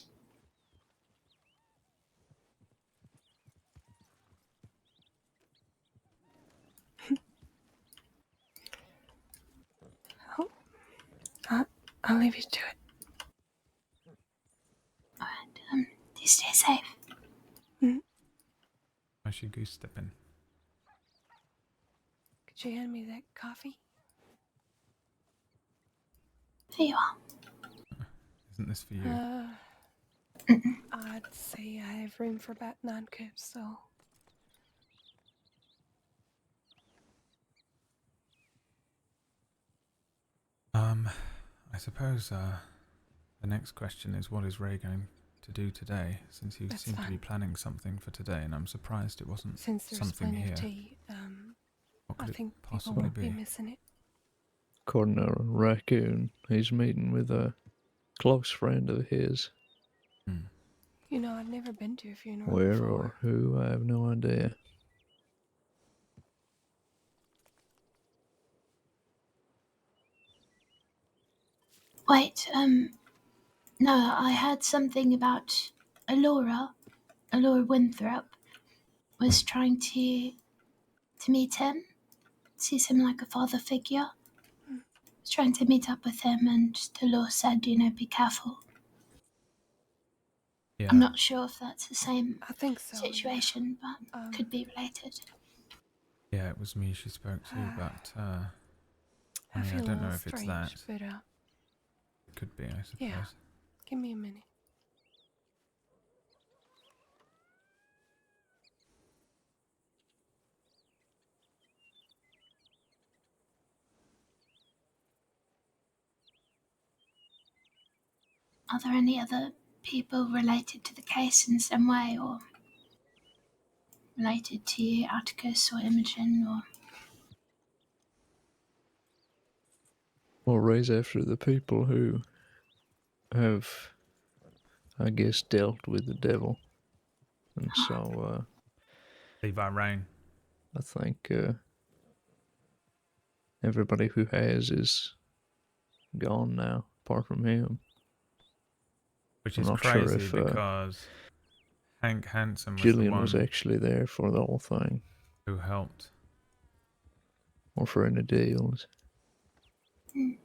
Oh, I'll leave you to it. Alright, do you stay safe? I should goose step in. Could you hand me that coffee? Here you are. Isn't this for you? I'd say I have room for about 9 cups, so... I suppose the next question is, what is Ray going to do today? Since he That's seemed to be fine. planning something for today, and I'm surprised it wasn't Since there's something plenty here. of tea, What I could think it people possibly won't be be? missing it. According to Raccoon, he's meeting with a close friend of his. You know, I've never been to a funeral Where before. or who, I have no idea. Wait, no, I heard something about Alora Winthrop was trying to meet him, sees him like a father figure. Was trying to meet up with him, and the law said, be careful. Yeah. I'm not sure if that's the same I think so, situation, but could be related. Yeah, it was me she spoke to, but I feel I a don't know little if it's strange, that. but It could be, I suppose. yeah. Give me a minute. Are there any other people related to the case in some way, or related to Atticus or Imogen, or... We'll raise after the people who have, I guess, dealt with the devil. And so, Levi Rain. I think everybody who has is gone now, apart from him. Which I'm is not sure crazy if because Hank Hansen was Gillian the one was actually there for the whole thing, who helped. or for any deals. I'm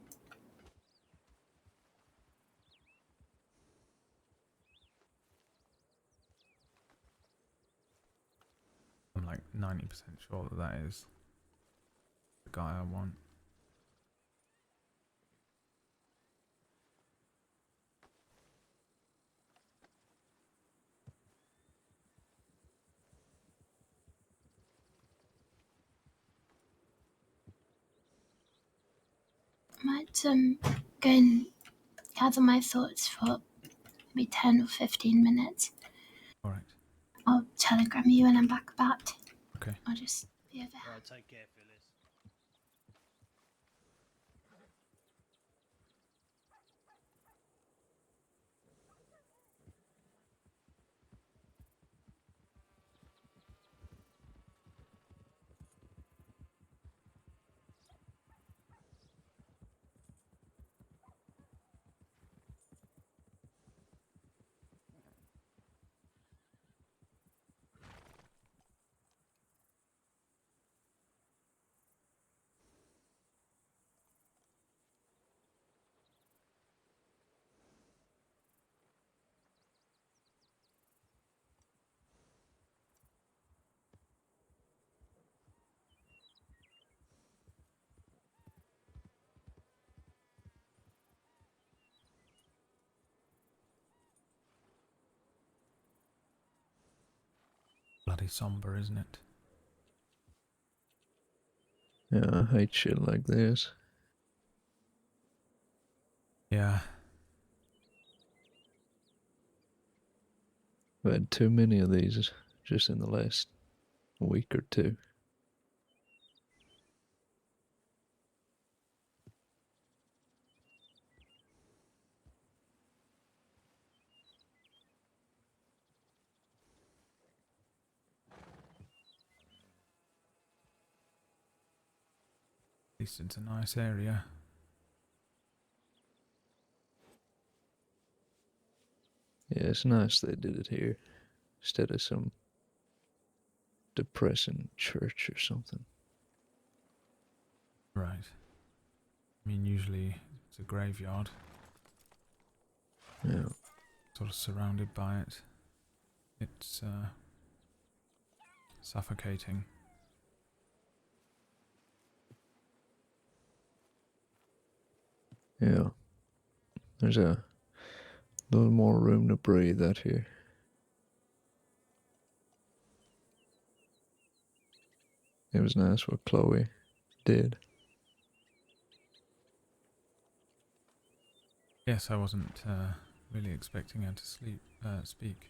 like 90% sure that is. guy I want. Might go and gather my thoughts for maybe 10 or 15 minutes. Alright. I'll telegram you when I'm back about. Okay. I'll just be over. Right, take care, Phyllis. Bloody somber, isn't it? Yeah, I hate shit like this. Yeah. I've had too many of these just in the last week or two. At least it's a nice area. Yeah, it's nice they did it here instead of some depressing church or something. Right. I mean, usually it's a graveyard. Yeah. Sort of surrounded by it. It's suffocating. Yeah. There's a little more room to breathe out here. It was nice what Chloe did. Yes, I wasn't really expecting her to speak.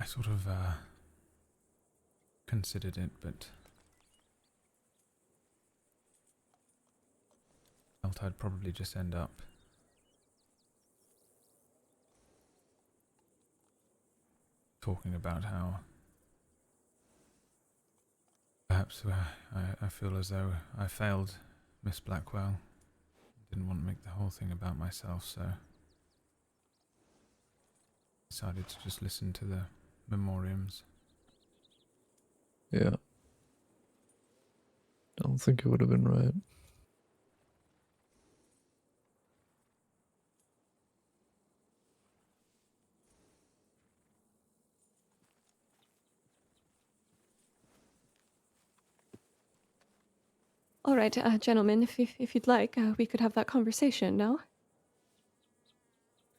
I sort of considered it, but felt I'd probably just end up talking about how perhaps I feel as though I failed Miss Blackwell. Didn't want to make the whole thing about myself, so decided to just listen to the memoriams. Yeah. Don't think it would have been right. All right, gentlemen, if you'd like, we could have that conversation now.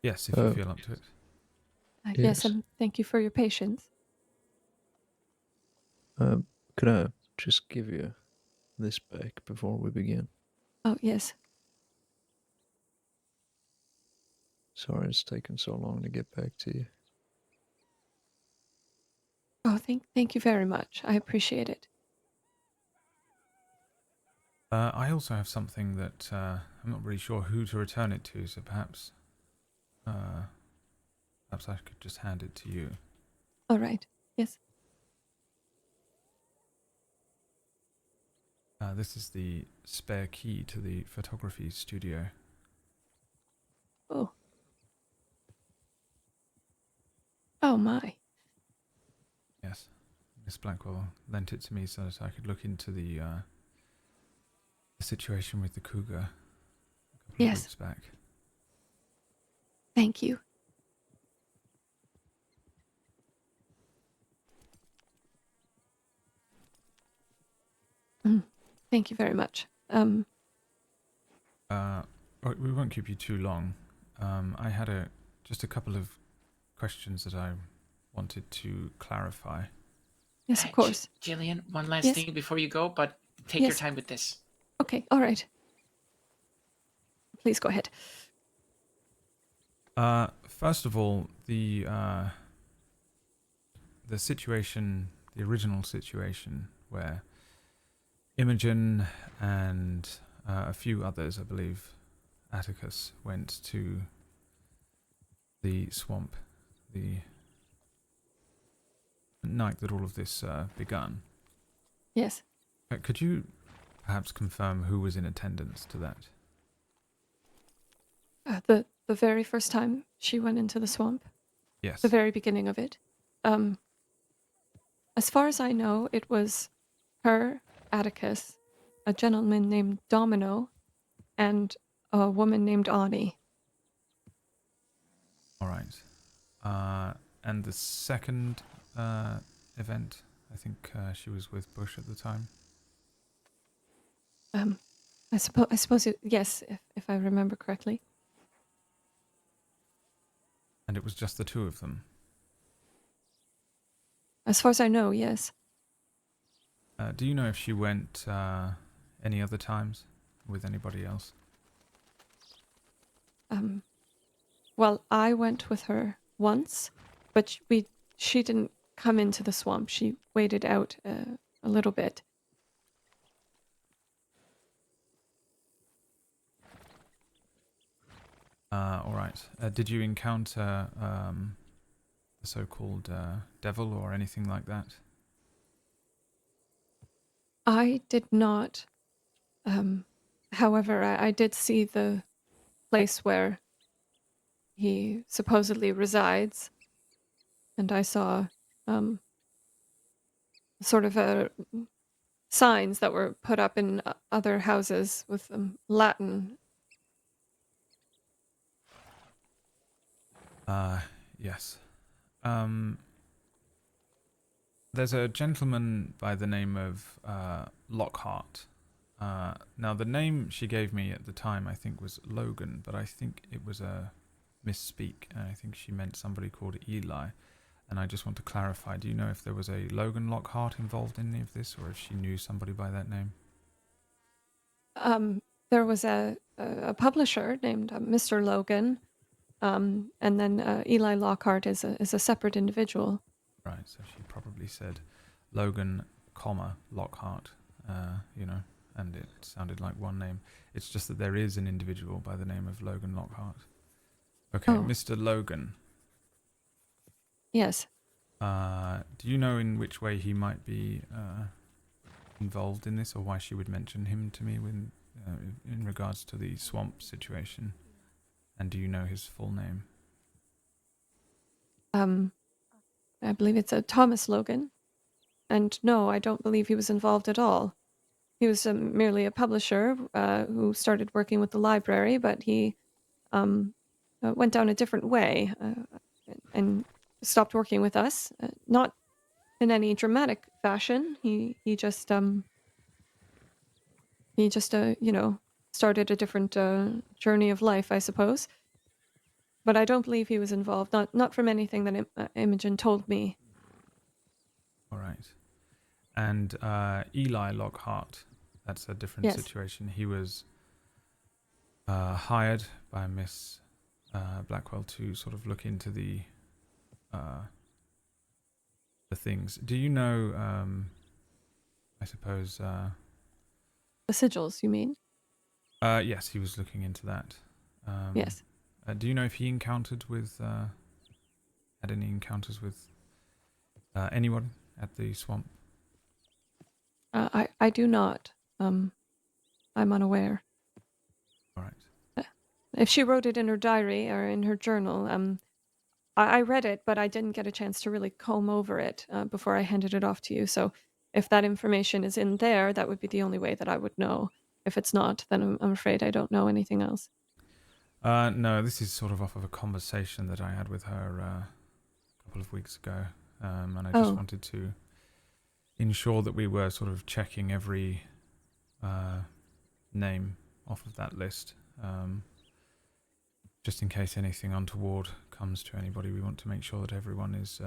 Yes, if you feel up to it. Yes, and thank you for your patience. Could I just give you this back before we begin? Oh, yes. Sorry it's taken so long to get back to you. Oh, thank you very much. I appreciate it. I also have something that I'm not really sure who to return it to, so perhaps I could just hand it to you. All right. Yes. This is the spare key to the photography studio. Oh. Oh my. Yes, Miss Blackwell lent it to me so that I could look into the the situation with the cougar a couple of Yes. weeks back. Thank you. Thank you very much. We won't keep you too long. I had just a couple of questions that I wanted to clarify. Yes, of course. Jillian, one last Yes. thing before you go, but take your Yes. time with this. Okay, all right. Please go ahead. First of all, the situation, the original situation where Imogen and a few others, I believe, Atticus, went to the swamp the night that all of this begun. Yes. Could you perhaps confirm who was in attendance to that? The very first time she went into the swamp. Yes. The very beginning of it. As far as I know, it was her, Atticus, a gentleman named Domino, and a woman named Ani. All right. And the second event, I think she was with Bush at the time. I suppose yes, if I remember correctly. And it was just the two of them. As far as I know, yes. Do you know if she went any other times with anybody else? Well, I went with her once, but she didn't come into the swamp. She waited out a little bit. All right. Did you encounter the so-called devil or anything like that? I did not. However, I did see the place where he supposedly resides, and I saw sort of signs that were put up in other houses with Latin. Yes. There's a gentleman by the name of Lockhart. Now, the name she gave me at the time, I think, was Logan, but I think it was a misspeak. I think she meant somebody called Eli. And I just want to clarify, do you know if there was a Logan Lockhart involved in any of this, or if she knew somebody by that name? There was a publisher named Mr. Logan, and then Eli Lockhart is a separate individual. Right, so she probably said Logan, Lockhart, and it sounded like one name. It's just that there is an individual by the name of Logan Lockhart. Okay, Mr. Logan. Yes. Do you know in which way he might be involved in this, or why she would mention him to me when, in regards to the swamp situation? And do you know his full name? I believe it's a Thomas Logan. And no, I don't believe he was involved at all. He was merely a publisher who started working with the library, but he went down a different way and stopped working with us. Not in any dramatic fashion. He just started a different journey of life, I suppose. But I don't believe he was involved. Not from anything that Imogen told me. All right. And Eli Lockhart, that's a different situation. He was hired by Miss Blackwell to sort of look into the things. Do you know, I suppose... the sigils, you mean? Yes, he was looking into that. Yes. Do you know if he had any encounters with anyone at the swamp? I do not. I'm unaware. All right. If she wrote it in her diary or in her journal, I read it, but I didn't get a chance to really comb over it before I handed it off to you. So if that information is in there, that would be the only way that I would know. If it's not, then I'm afraid I don't know anything else. No, this is sort of off of a conversation that I had with her a couple of weeks ago, and I just wanted to ensure that we were sort of checking every name off of that list. Just in case anything untoward comes to anybody, we want to make sure that everyone is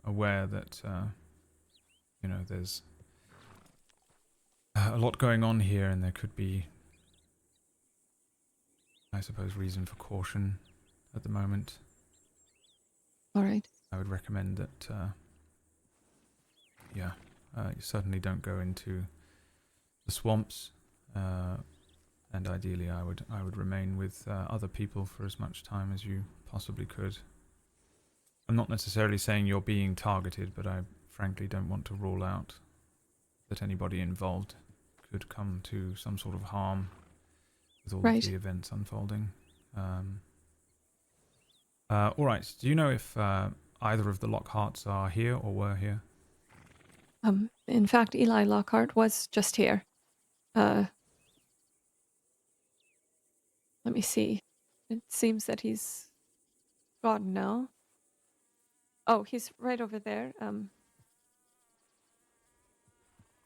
aware that, there's a lot going on here, and there could be, I suppose, reason for caution at the moment. All right. I would recommend that, you certainly don't go into the swamps, and ideally I would remain with other people for as much time as you possibly could. I'm not necessarily saying you're being targeted, but I frankly don't want to rule out that anybody involved could come to some sort of harm with all of the events unfolding. All right. Do you know if either of the Lockharts are here or were here? In fact, Eli Lockhart was just here. Let me see. It seems that he's gone now. Oh, he's right over there.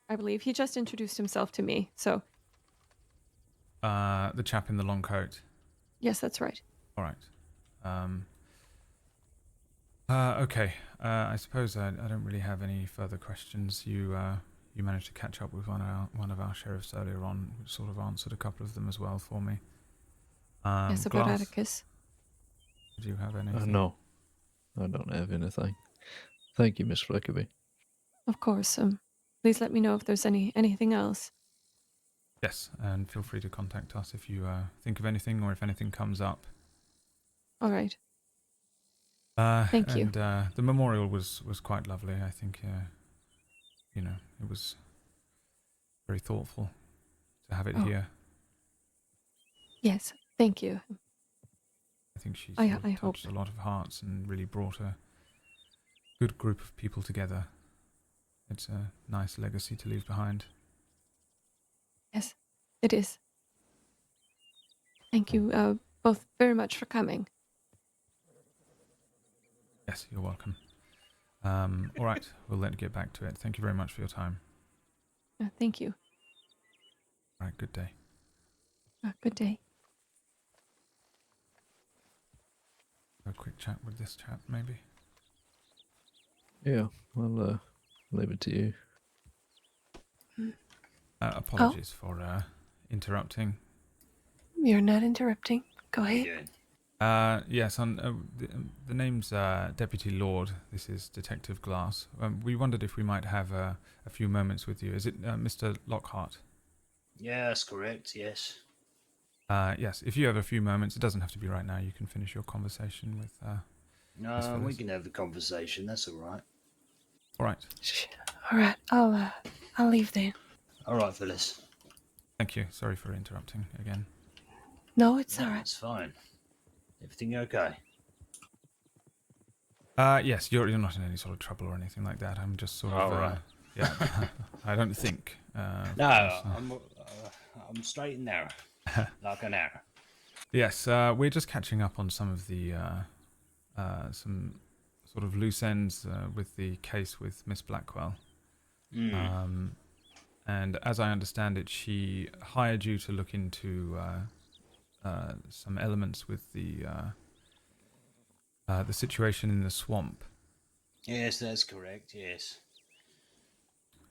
I believe he just introduced himself to me, so... The chap in the long coat? Yes, that's right. All right. Okay. I suppose I don't really have any further questions. You managed to catch up with one of our sheriffs earlier on, which sort of answered a couple of them as well for me. Yes, about Glass, Atticus. do you have anything? No, I don't have anything. Thank you, Miss Flickerby. Of course. Please let me know if there's anything else. Yes, and feel free to contact us if you think of anything or if anything comes up. All right. Thank you. And the memorial was quite lovely. I think, it was very thoughtful to have it here. Yes, thank you. I think she I touched a lot of hearts and really brought a good group of people together. It's a nice legacy to leave behind. Yes, it is. Thank you both very much for coming. Yes, you're welcome. All right, we'll let you get back to it. Thank you very much for your time. Thank you. All right, good day. Good day. A quick chat with this chap, maybe? Yeah, I'll leave it to you. Apologies for interrupting. You're not interrupting. Go ahead. Yes, the name's Deputy Lorde. This is Detective Glass. We wondered if we might have a few moments with you. Is it Mr. Lockhart? Yeah, that's correct, yes. Yes, if you have a few moments, it doesn't have to be right now. You can finish your conversation with No, we can have the conversation, that's all right. All right. All right, I'll leave then. All right, Phyllis. Thank you. Sorry for interrupting again. No, it's all right. It's fine. Everything okay? Yes, you're not in any sort of trouble or anything like that. I'm just sort of... right. Yeah, I don't think. I'm straight and narrow. Like an arrow. Yes, we're just catching up on some of the... some sort of loose ends with the case with Miss Blackwell. And as I understand it, she hired you to look into some elements with the situation in the swamp. Yes, that's correct, yes.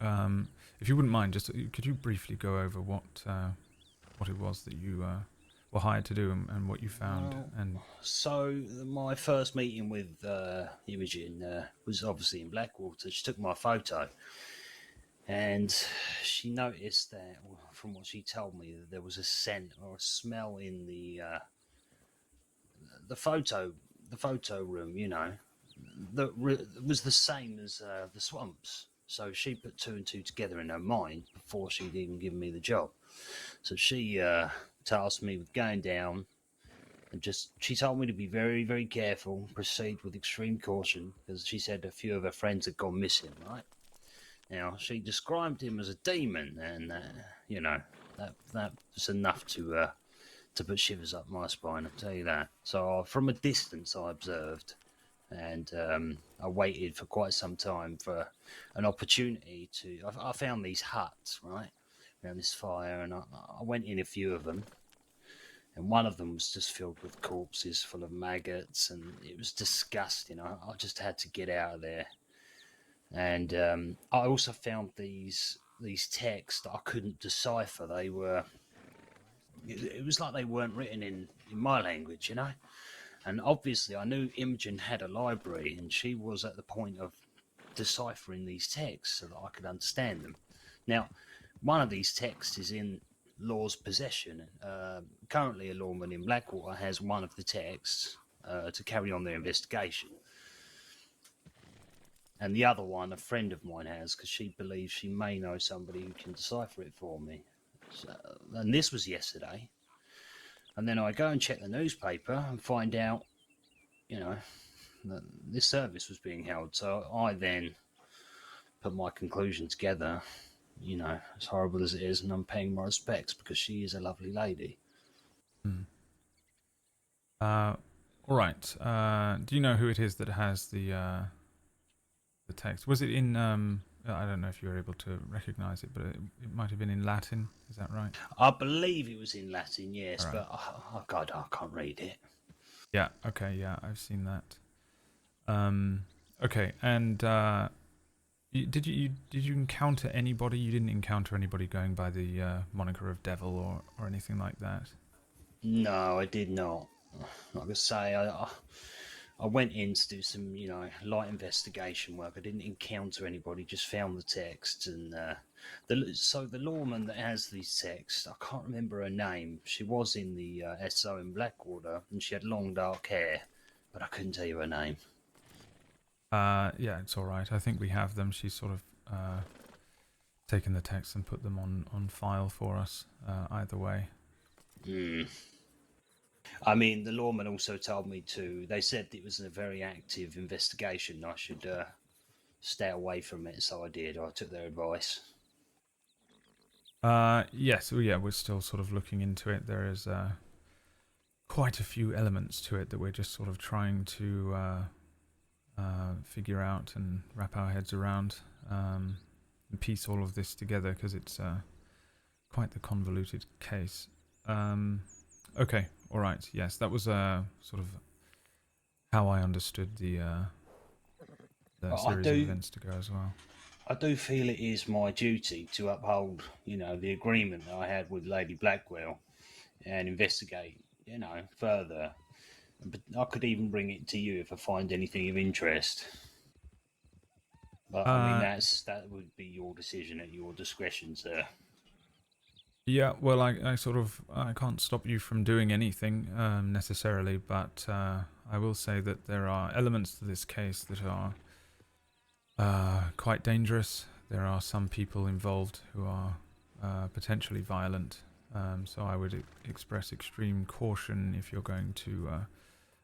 If you wouldn't mind, just could you briefly go over what it was that you were hired to do and what you found? So my first meeting with Imogen was obviously in Blackwater. She took my photo, and she noticed that, from what she told me, that there was a scent or a smell in the photo room. That was the same as the swamps. So she put two and two together in her mind before she'd even given me the job. So she tasked me with going down, and she told me to be very, very careful, proceed with extreme caution, because she said a few of her friends had gone missing, right? Now, she described him as a demon, and, That was enough to put shivers up my spine. I'll tell you that. So from a distance, I observed, and I waited for quite some time for an opportunity to. I found these huts right around this fire, and I went in a few of them. And one of them was just filled with corpses, full of maggots, and it was disgusting. I just had to get out of there. And I also found these texts that I couldn't decipher. They were. It was like they weren't written in my language, you know. And obviously, I knew Imogen had a library, and she was at the point of deciphering these texts so that I could understand them. Now, one of these texts is in Law's possession. Currently, a lawman in Blackwater has one of the texts to carry on their investigation. And the other one, a friend of mine has, because she believes she may know somebody who can decipher it for me. So, and this was yesterday. And then I go and check the newspaper and find out, that this service was being held. So I then put my conclusion together, as horrible as it is, and I'm paying my respects because she is a lovely lady. All right. Do you know who it is that has the text? Was it in? I don't know if you were able to recognize it, but it might have been in Latin. Is that right? I believe it was in Latin, yes, right. but oh God, I can't read it. Yeah. Okay. Yeah, I've seen that. Okay. And did you encounter anybody? You didn't encounter anybody going by the moniker of Devil or anything like that? No, I did not. Like I say, I went in to do some, light investigation work. I didn't encounter anybody, just found the text. And so the lawman that has these texts, I can't remember her name. She was in the SO in Blackwater, and she had long dark hair, but I couldn't tell you her name. Yeah, it's all right. I think we have them. She's sort of taken the text and put them on file for us, either way. I mean, the lawman also told me they said it was a very active investigation. I should stay away from it, so I did. I took their advice. Yes, well, yeah, we're still sort of looking into it. There is quite a few elements to it that we're just sort of trying to figure out and wrap our heads around, and piece all of this together, because it's quite the convoluted case. Okay, all right, yes, that was sort of how I understood the series of events to go as well. I do feel it is my duty to uphold, the agreement that I had with Lady Blackwell and investigate, further. But I could even bring it to you if I find anything of interest. But I mean, that would be your decision at your discretion, sir. Yeah, well, I can't stop you from doing anything necessarily, but I will say that there are elements to this case that are quite dangerous. There are some people involved who are potentially violent, so I would express extreme caution if you're going to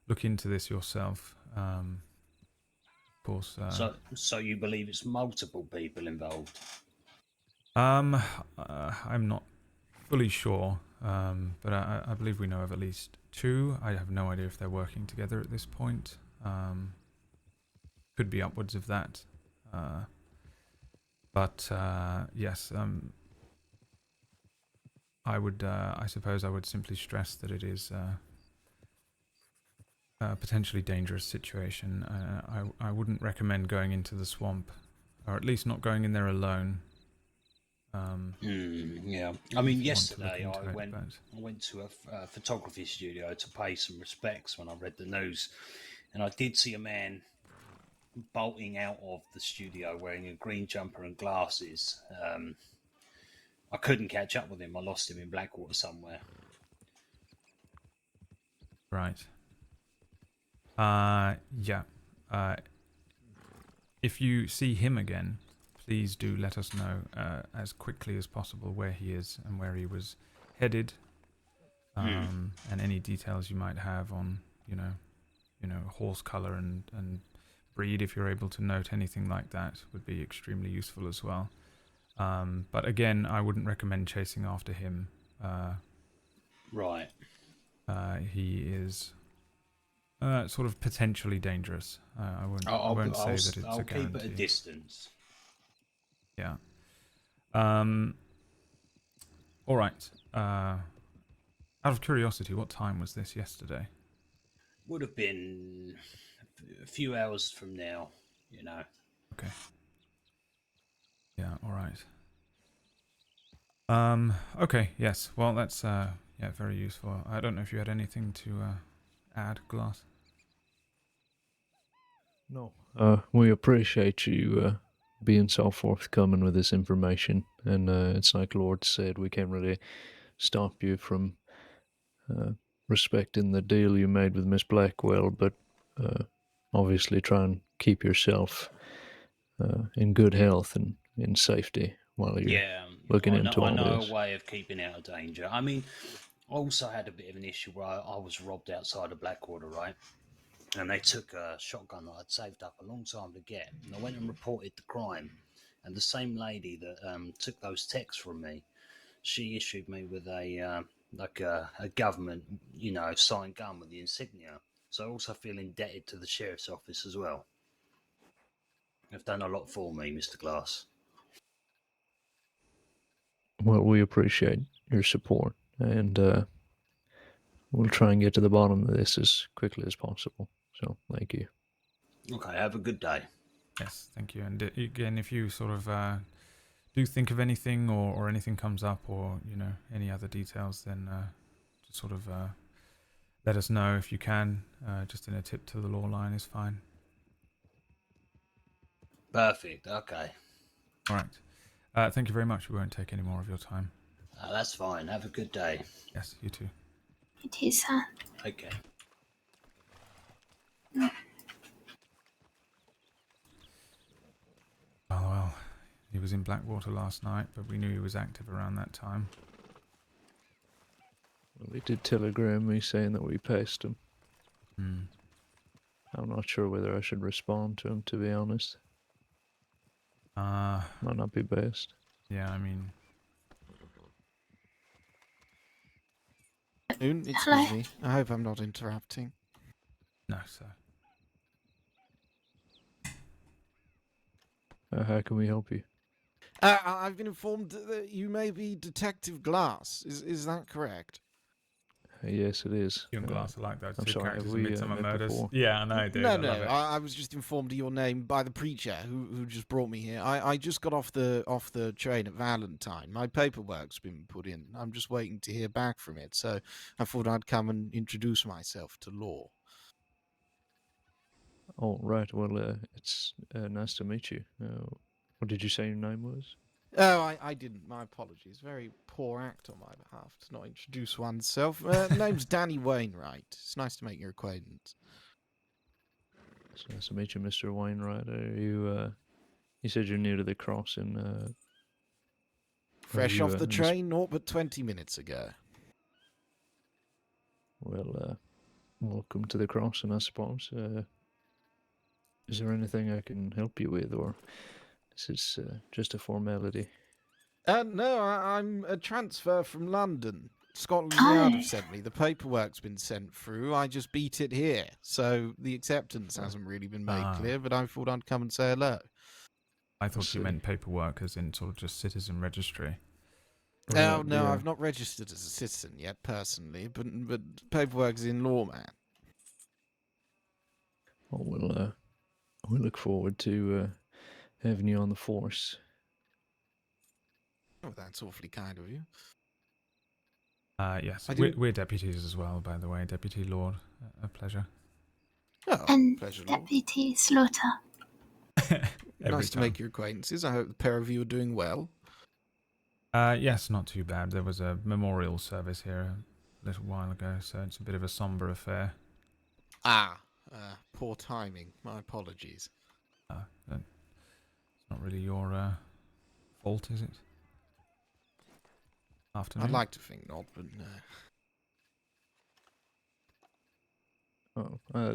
look into this yourself. Of course. So you believe it's multiple people involved? I'm not fully sure, but I believe we know of at least two. I have no idea if they're working together at this point. Could be upwards of that. But yes, I suppose I would simply stress that it is a potentially dangerous situation. I wouldn't recommend going into the swamp, or at least not going in there alone. Yeah, I mean, yesterday I went to a photography studio to pay some respects when I read the news, and I did see a man bolting out of the studio wearing a green jumper and glasses. I couldn't catch up with him. I lost him in Blackwater somewhere. Right. Yeah. If you see him again, please do let us know as quickly as possible where he is and where he was headed, and any details you might have on, horse color and breed. If you're able to note anything like that, would be extremely useful as well. But again, I wouldn't recommend chasing after him. Right. He is sort of potentially dangerous. I won't say that it's I'll a keep guarantee. at a distance. Yeah. All right. Out of curiosity, what time was this yesterday? Would have been a few hours from now, you know. Okay. Yeah. All right. Okay. Yes. Well, that's yeah, very useful. I don't know if you had anything to add, Glass. No. We appreciate you being so forthcoming with this information, and it's like Lorde said, we can't really stop you from respecting the deal you made with Miss Blackwell, but obviously try and keep yourself in good health and in safety while you're looking into I all know this. a way of keeping out of danger. I mean, I also had a bit of an issue where I was robbed outside of Blackwater, right? And they took a shotgun that I'd saved up a long time to get. And I went and reported the crime. And the same lady that took those texts from me, she issued me with a government, you know, signed gun with the insignia. So I also feel indebted to the sheriff's office as well. They've done a lot for me, Mr. Glass. Well, we appreciate your support, and we'll try and get to the bottom of this as quickly as possible. So, thank you. Okay, have a good day. Yes, thank you. And again, if you sort of do think of anything or anything comes up or, you know, any other details, then just sort of let us know if you can. Just in a tip to the law line is fine. Perfect, okay. All right. Thank you very much. We won't take any more of your time. That's fine. Have a good day. Yes, you too. It is, sir. Okay. Well, he was in Blackwater last night, but we knew he was active around that time. Well, he did telegram me saying that we passed him. Hmm. I'm not sure whether I should respond to him, to be honest. Might not be best. Yeah, I mean... Excuse me. I hope I'm not interrupting. No, sir. How can we help you? I've been informed that you may be Detective Glass. Is that correct? Yes, it is. You and Glass are like those I'm two sorry, characters have in we Midsummer met Murders. before? Yeah, I know, dude. No, I love it. I was just informed of your name by the preacher who just brought me here. I just got off the train at Valentine. My paperwork's been put in. I'm just waiting to hear back from it. So I thought I'd come and introduce myself to Law. Oh, right. Well, it's nice to meet you. What did you say your name was? Oh, I didn't. My apologies. Very poor act on my behalf to not introduce oneself. Name's Danny Wainwright. It's nice to make your acquaintance. It's nice to meet you, Mr. Wainwright. Are you, you said you're new to the crossing. Fresh off the train, naught but 20 minutes ago. Well, welcome to the crossing, I suppose. Is there anything I can help you with, or is this just a formality? No, I'm a transfer from London. Scotland Yard have sent me. The paperwork's been sent through. I just beat it here. So the acceptance hasn't really been made clear, but I thought I'd come and say hello. I thought you meant paperwork as in sort of just citizen registry. No, I've not registered as a citizen yet, personally, but paperwork's in law, man. Well, we look forward to having you on the force. Oh, that's awfully kind of you. Yes, we're deputies as well, by the way. Deputy Lord, a pleasure. Oh, and pleasure, Lord. Deputy Slaughter. Nice to make your acquaintances. I hope the pair of you are doing well. Yes, not too bad. There was a memorial service here a little while ago, so it's a bit of a somber affair. Poor timing. My apologies. It's not really your fault, is it? Afternoon? I'd like to think not, but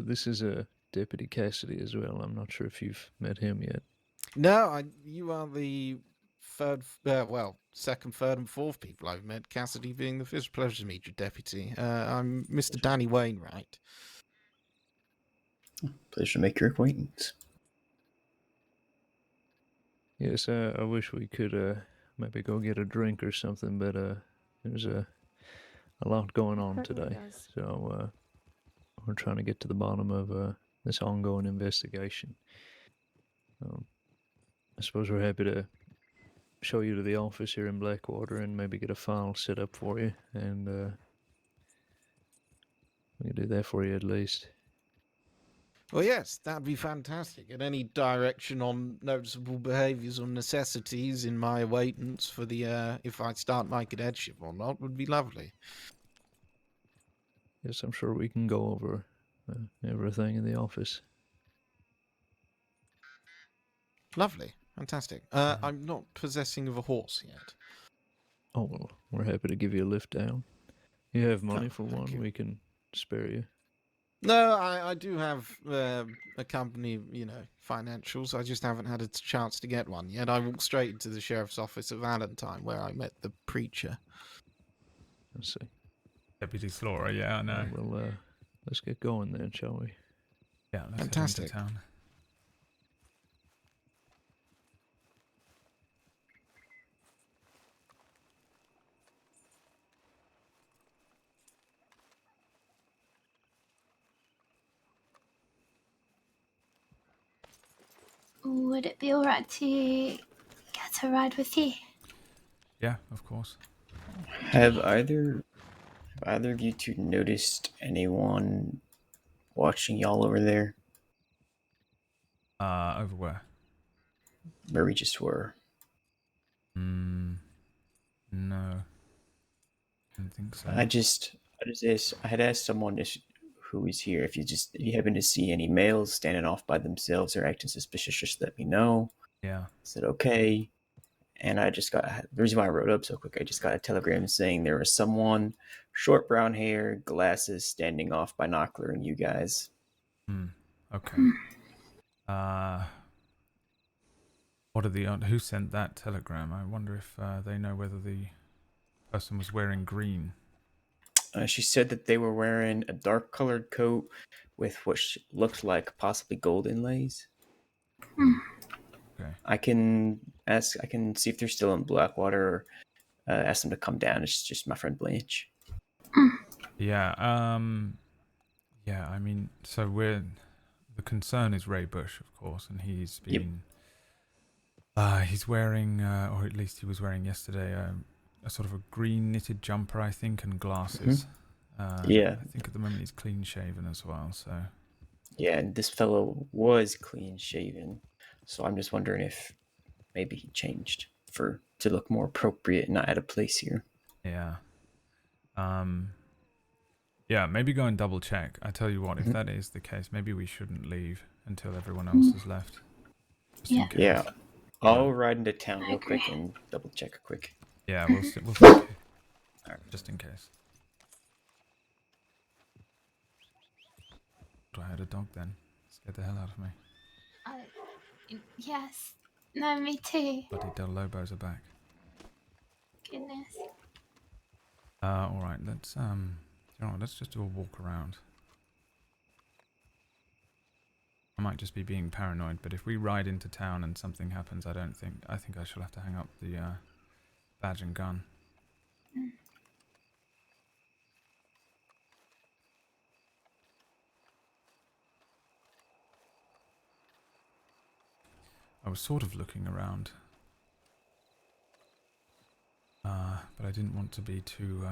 This is Deputy Cassidy as well. I'm not sure if you've met him yet. No, you are the second, third, and fourth people I've met. Cassidy being the fifth. Pleasure to meet you, Deputy. I'm Mr. Danny Wainwright. Pleasure to make your acquaintance. Yes, I wish we could maybe go get a drink or something, but there's a lot going on Certainly today, does. so we're trying to get to the bottom of this ongoing investigation. I suppose we're happy to show you to the office here in Blackwater and maybe get a file set up for you, and we can do that for you at least. Well, yes, that'd be fantastic. And any direction on noticeable behaviours or necessities in my awaitance for the if I start my cadetship or not would be lovely. Yes, I'm sure we can go over everything in the office. Lovely, fantastic. I'm not possessing of a horse yet. Oh, well, we're happy to give you a lift down. You have money for thank one, you. we can spare you. No, I do have a company, financials. I just haven't had a chance to get one yet. I walked straight into the sheriff's office at Valentine where I met the preacher. Let's see. Deputy Slaughterer, yeah, I know. Well, let's get going then, shall we? Yeah, let's Fantastic. head into town. Would it be alright to get a ride with you? Yeah, of course. Have either of you two noticed anyone watching y'all over there? Over where? Where we just were. No. I don't think so. I had asked someone who was here if you happen to see any males standing off by themselves or acting suspicious, just let me know. Yeah. I said okay. And the reason why I wrote up so quick, I just got a telegram saying there was someone, short brown hair, glasses, standing off binocularing you guys. Okay. Who sent that telegram? I wonder if they know whether the person was wearing green. She said that they were wearing a dark colored coat with what looked like possibly gold inlays. Okay. I can see if they're still in Blackwater or ask them to come down. It's just my friend Blanche. Yeah, I mean, so the concern is Ray Bush, of course, and he's been, he's wearing, or at least he was wearing yesterday, a sort of a green knitted jumper, I think, and glasses. Yeah. I think at the moment he's clean shaven as well, so. Yeah, and this fellow was clean shaven, so I'm just wondering if maybe he changed to look more appropriate and not out of place here. Yeah. Yeah, maybe go and double check. I tell you what, if that is the case, maybe we shouldn't leave until everyone else has left. Just in case. Yeah. I'll ride into town real quick and double check quick. Yeah, we'll see. Alright. Just in case. I had a dog then. Scared the hell out of me. Yes. No, me too. Bloody Del Lobos are back. Goodness. Alright, let's let's just do a walk around. I might just be being paranoid, but if we ride into town and something happens, I think I shall have to hang up the badge and gun. I was sort of looking around, but I didn't want to be too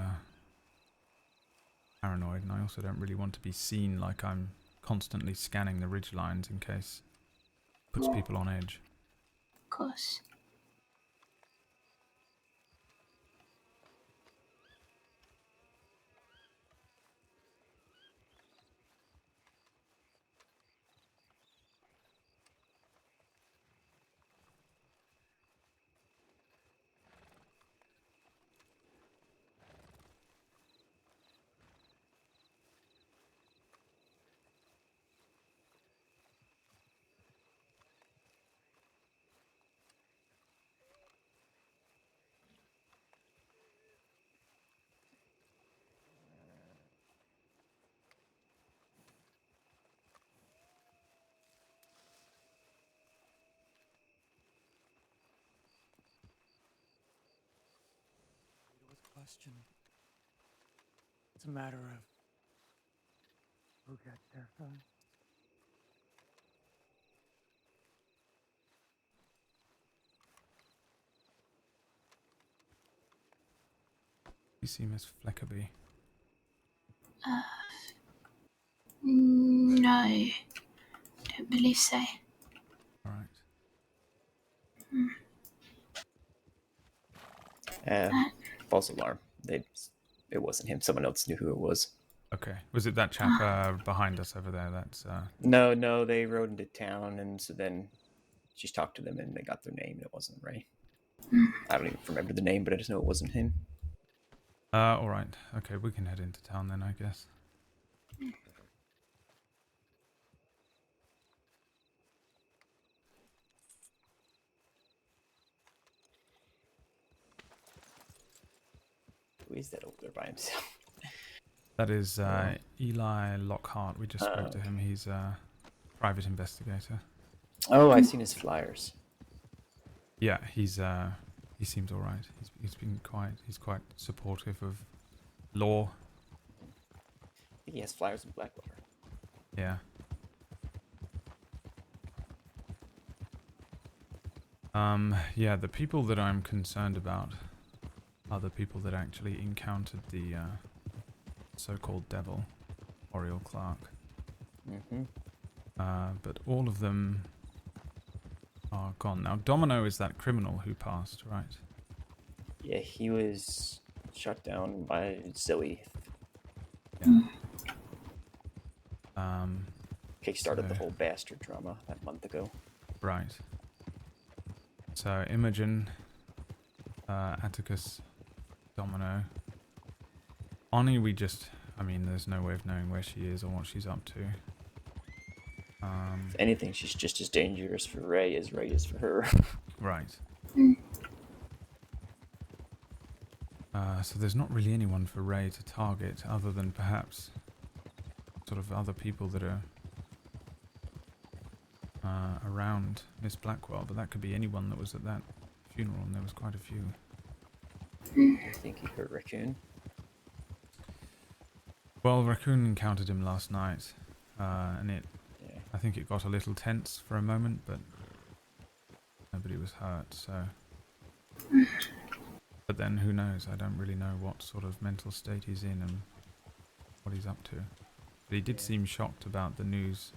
paranoid, and I also don't really want to be seen like I'm constantly scanning the ridge lines in case it puts people on edge. Of course. question. It's a matter of who gets there first. You see Miss Fleckerby? No, don't believe so. All right. False alarm. It wasn't him. Someone else knew who it was. Okay. Was it that chap behind us over there? That's No, they rode into town, and so then she talked to them, and they got their name, and it wasn't Ray. I don't even remember the name, but I just know it wasn't him. all right. Okay, we can head into town then, I guess. Who is that over there by himself? That is Eli Lockhart. We just spoke to him. He's a private investigator. Oh, I've seen his flyers. Yeah, he seems all right. He's quite supportive of law. I think he has flyers in Blackwater. Yeah. Yeah, the people that I'm concerned about are the people that actually encountered the so-called devil, Oriel Clark. Mm-hmm. But all of them are gone. Now, Domino is that criminal who passed, right? Yeah, he was shot down by Zoe. Yeah. Kickstarted the whole bastard drama that month ago. Right. So, Imogen, Atticus, Domino. Ani, there's no way of knowing where she is or what she's up to. If anything, she's just as dangerous for Ray as Ray is for her. Right. So there's not really anyone for Ray to target other than perhaps sort of other people that are around Miss Blackwell, but that could be anyone that was at that funeral, and there was quite a few. I think he hurt Raccoon. Well, Raccoon encountered him last night, and I think it got a little tense for a moment, but nobody was hurt, so... But then, who knows? I don't really know what sort of mental state he's in and what he's up to. But he did seem shocked about the news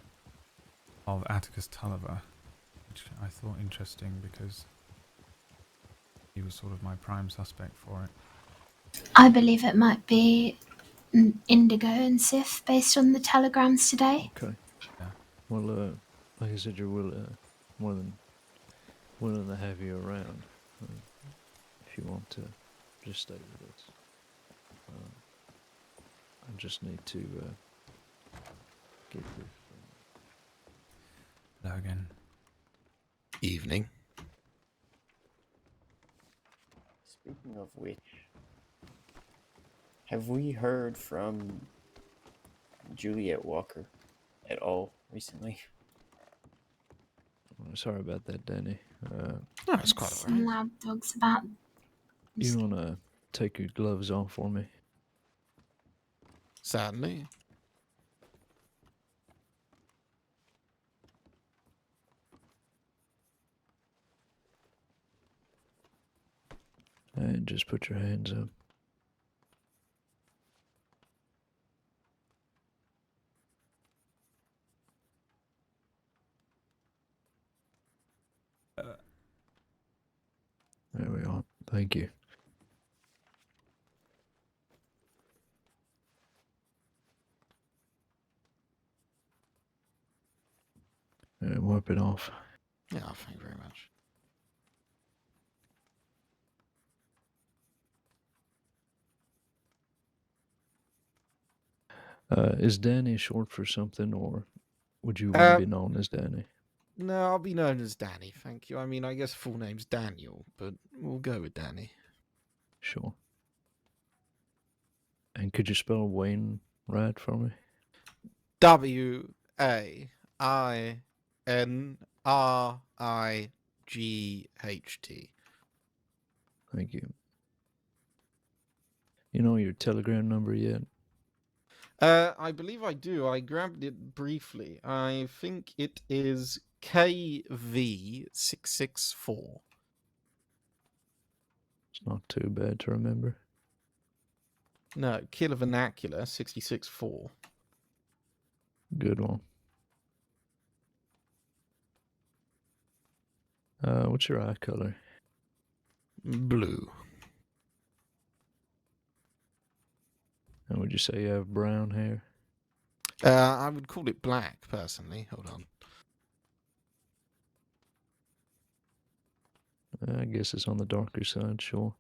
of Atticus Tulliver, which I thought interesting because he was sort of my prime suspect for it. I believe it might be Indigo and Sif based on the telegrams today. Okay. Yeah. Well, like I said, you're more than willing to have you around. If you want to just stay with us. I just need to get this. Hello again. Evening. Speaking of which, have we heard from Juliet Walker at all recently? Sorry about that, Danny. No, it's quite alright. Some loud dogs about. You want to take your gloves off for me? Sadly. And just put your hands up. There we are. Thank you. Wipe it off. Yeah, thank you very much. Is Danny short for something, or would you want to be known as Danny? No, I'll be known as Danny, thank you. I mean, I guess full name's Daniel, but we'll go with Danny. Sure. And could you spell Wayne right for me? Wainright. Thank you. You know your telegram number yet? I believe I do. I grabbed it briefly. I think it is KV664. It's not too bad to remember. No, Killer Vernacular 664. Good one. What's your eye color? Blue. And would you say you have brown hair? I would call it black, personally. Hold on. I guess it's on the darker side, sure.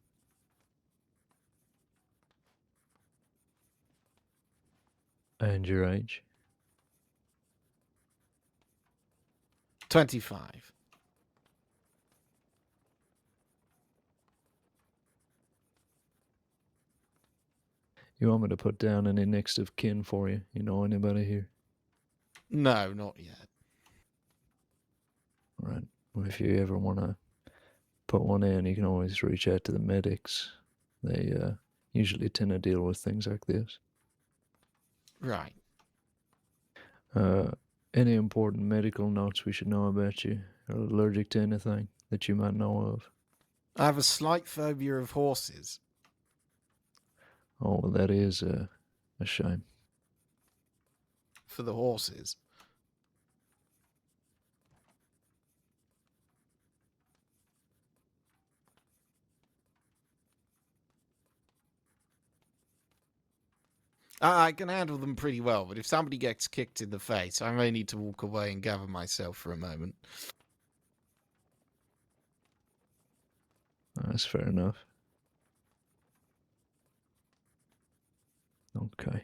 And your age? 25. You want me to put down any next of kin for you? You know anybody here? No, not yet. Right. Well, if you ever want to put one in, you can always reach out to the medics. They usually tend to deal with things like this. Right. Any important medical notes we should know about you? Are you allergic to anything that you might know of? I have a slight phobia of horses. Oh, well, that is a shame. For the horses. I can handle them pretty well, but if somebody gets kicked in the face, I may need to walk away and gather myself for a moment. That's fair enough. Okay.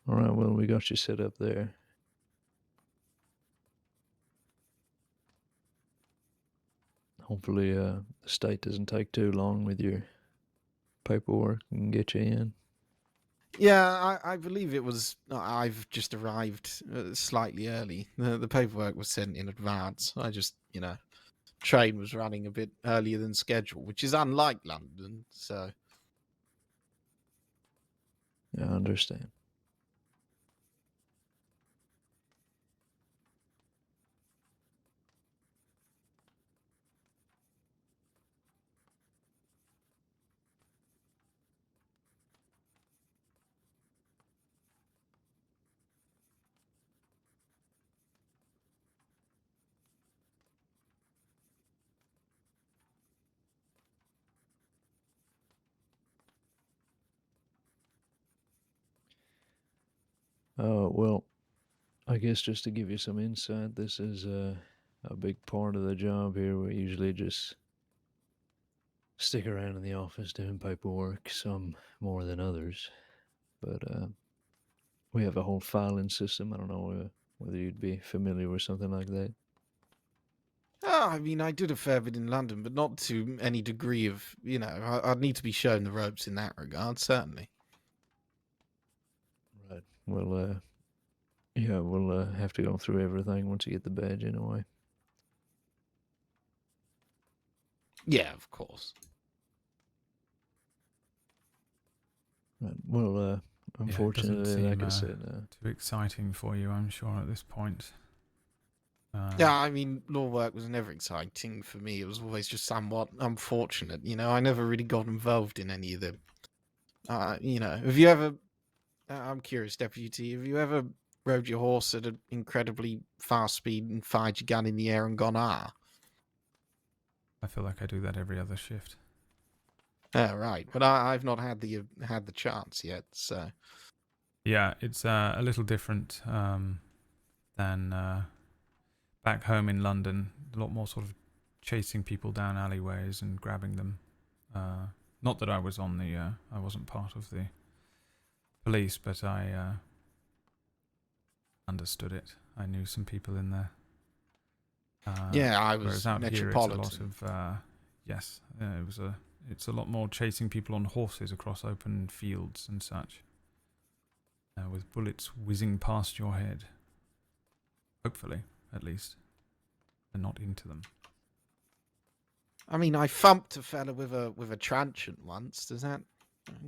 All right, well, we got you set up there. Hopefully, the state doesn't take too long with your paperwork and get you in. Yeah, I believe it was. I've just arrived slightly early. The paperwork was sent in advance. I just, train was running a bit earlier than scheduled, which is unlike London, so. Yeah, I understand. Well, I guess just to give you some insight, this is a big part of the job here. We usually just stick around in the office doing paperwork, some more than others. But we have a whole filing system. I don't know whether you'd be familiar with something like that. Oh, I mean, I did a fair bit in London, but not to any degree of, I'd need to be shown the ropes in that regard, certainly. Right. Well, yeah, we'll have to go through everything once you get the badge anyway. Yeah, of course. Right. Well, unfortunately, yeah, it like I doesn't said, seem too exciting for you, I'm sure, at this point. Yeah, I mean, law work was never exciting for me. It was always just somewhat unfortunate. I never really got involved in any of them. Have you ever... I'm curious, Deputy, have you ever rode your horse at an incredibly fast speed and fired your gun in the air and gone, ah? I feel like I do that every other shift. Oh, right. But I've not had the chance yet, so... Yeah, it's a little different than back home in London. A lot more sort of chasing people down alleyways and grabbing them. Not that I was on the... I wasn't part of the police, but I understood it. I knew some people in there. Yeah, I whereas was out Metropolitan. here it's a lot of... yes, it's a lot more chasing people on horses across open fields and such. With bullets whizzing past your head. Hopefully, at least. And not into them. I mean, I thumped a fella with a truncheon once. Does that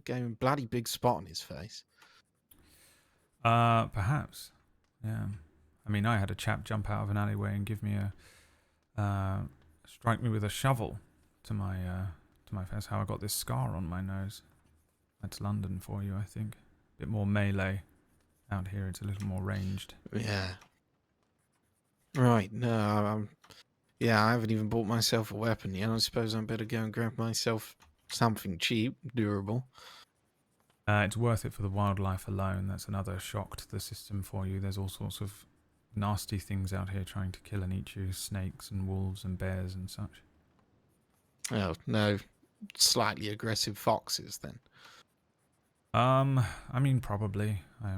gave him a bloody big spot on his face? Perhaps. Yeah. I mean, I had a chap jump out of an alleyway and give me strike me with a shovel to my face. How I got this scar on my nose. That's London for you, I think. A bit more melee. Out here, it's a little more ranged. Yeah. Right. No. Yeah, I haven't even bought myself a weapon yet. I suppose I better go and grab myself something cheap, durable. It's worth it for the wildlife alone. That's another shock to the system for you. There's all sorts of nasty things out here trying to kill and eat you. Snakes and wolves and bears and such. Oh, no. Slightly aggressive foxes, then. I mean, probably. I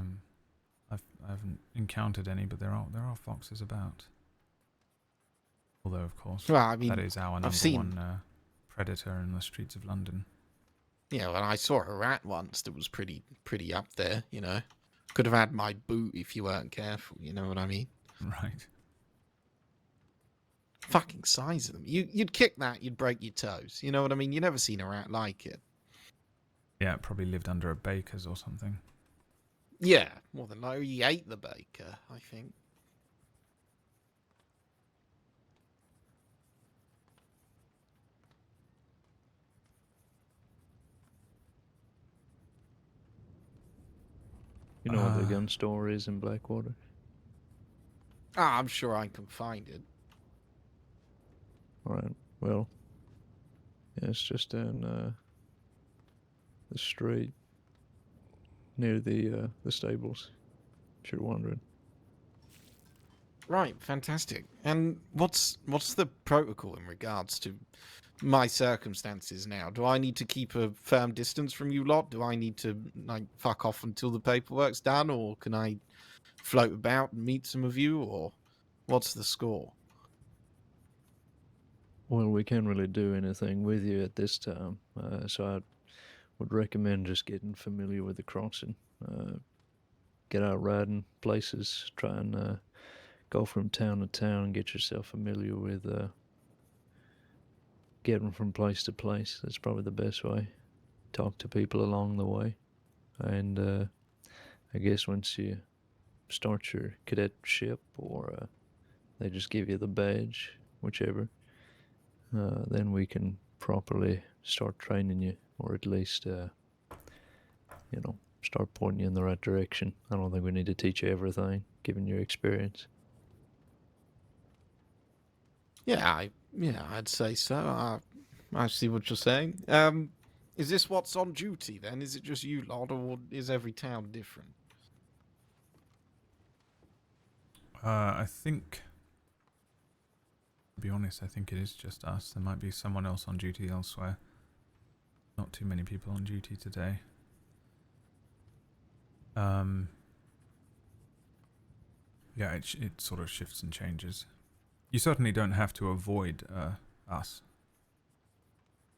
haven't encountered any, but there are foxes about. Although, of course, well, I mean, that is our number one predator in the streets of London. Yeah, well, I saw a rat once that was pretty up there, you know. Could have had my boot if you weren't careful, you know what I mean? Right. Fucking size of them. You'd kick that, you'd break your toes. You know what I mean? You never seen a rat like it. Yeah, it probably lived under a baker's or something. Yeah, more than likely he ate the baker, I think. You know where the gun store is in Blackwater? Ah, I'm sure I can find it. Alright, well, yeah, it's just down the street near the stables, if you're wondering. Right, fantastic. And what's the protocol in regards to my circumstances now? Do I need to keep a firm distance from you lot? Do I need to like fuck off until the paperwork's done, or can I float about and meet some of you, or what's the score? Well, we can't really do anything with you at this time, so I would recommend just getting familiar with the crossing. Get out riding places, try and go from town to town and get yourself familiar with getting from place to place. That's probably the best way. Talk to people along the way. And I guess once you start your cadetship, or they just give you the badge, whichever, then we can properly start training you, or at least, start pointing you in the right direction. I don't think we need to teach you everything, given your experience. Yeah, I'd say so. I see what you're saying. Is this what's on duty then? Is it just you lot, or is every town different? I think, to be honest, I think it is just us. There might be someone else on duty elsewhere. Not too many people on duty today. Yeah, it sort of shifts and changes. You certainly don't have to avoid us.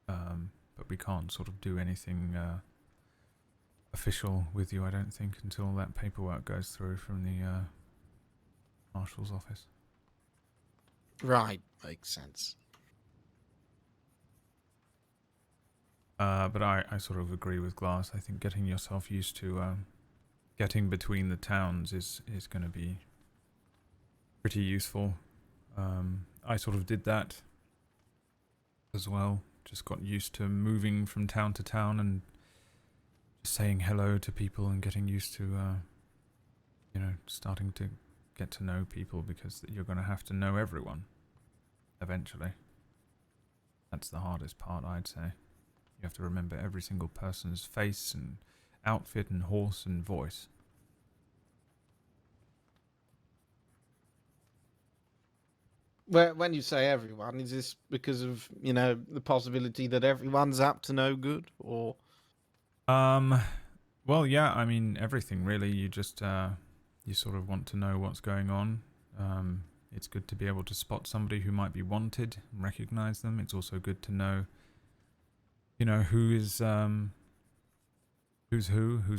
But we can't sort of do anything official with you, I don't think, until that paperwork goes through from the Marshal's office. Right, makes sense. But I sort of agree with Glass. I think getting yourself used to getting between the towns is going to be pretty useful. I sort of did that as well. Just got used to moving from town to town and just saying hello to people and getting used to, starting to get to know people, because you're going to have to know everyone eventually. That's the hardest part, I'd say. You have to remember every single person's face and outfit and horse and voice. When you say everyone, is this because of, the possibility that everyone's up to no good, or? Well, yeah, I mean, everything really. You just, you sort of want to know what's going on. It's good to be able to spot somebody who might be wanted and recognize them. It's also good to know, who is, who's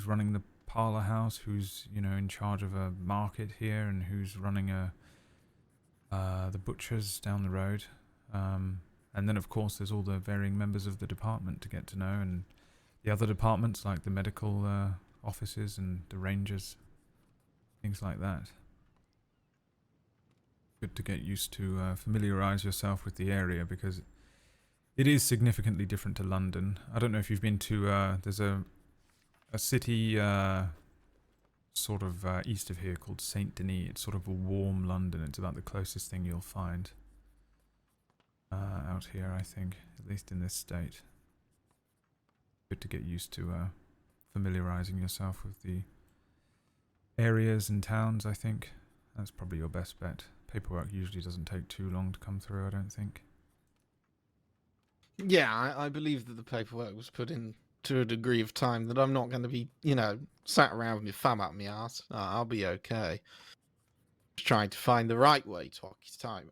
running the parlor house, who's, in charge of a market here, and who's running the butcher's down the road. And then, of course, there's all the varying members of the department to get to know, and the other departments like the medical offices and the rangers, things like that. Good to get used to, familiarise yourself with the area, because it is significantly different to London. I don't know if you've been to, there's a city sort of east of here called Saint Denis. It's sort of a warm London. It's about the closest thing you'll find out here, I think, at least in this state. Good to get used to familiarising yourself with the areas and towns, I think. That's probably your best bet. Paperwork usually doesn't take too long to come through, I don't think. Yeah, I believe that the paperwork was put in to a degree of time that I'm not going to be, sat around with my thumb up my ass. I'll be okay. Just trying to find the right way to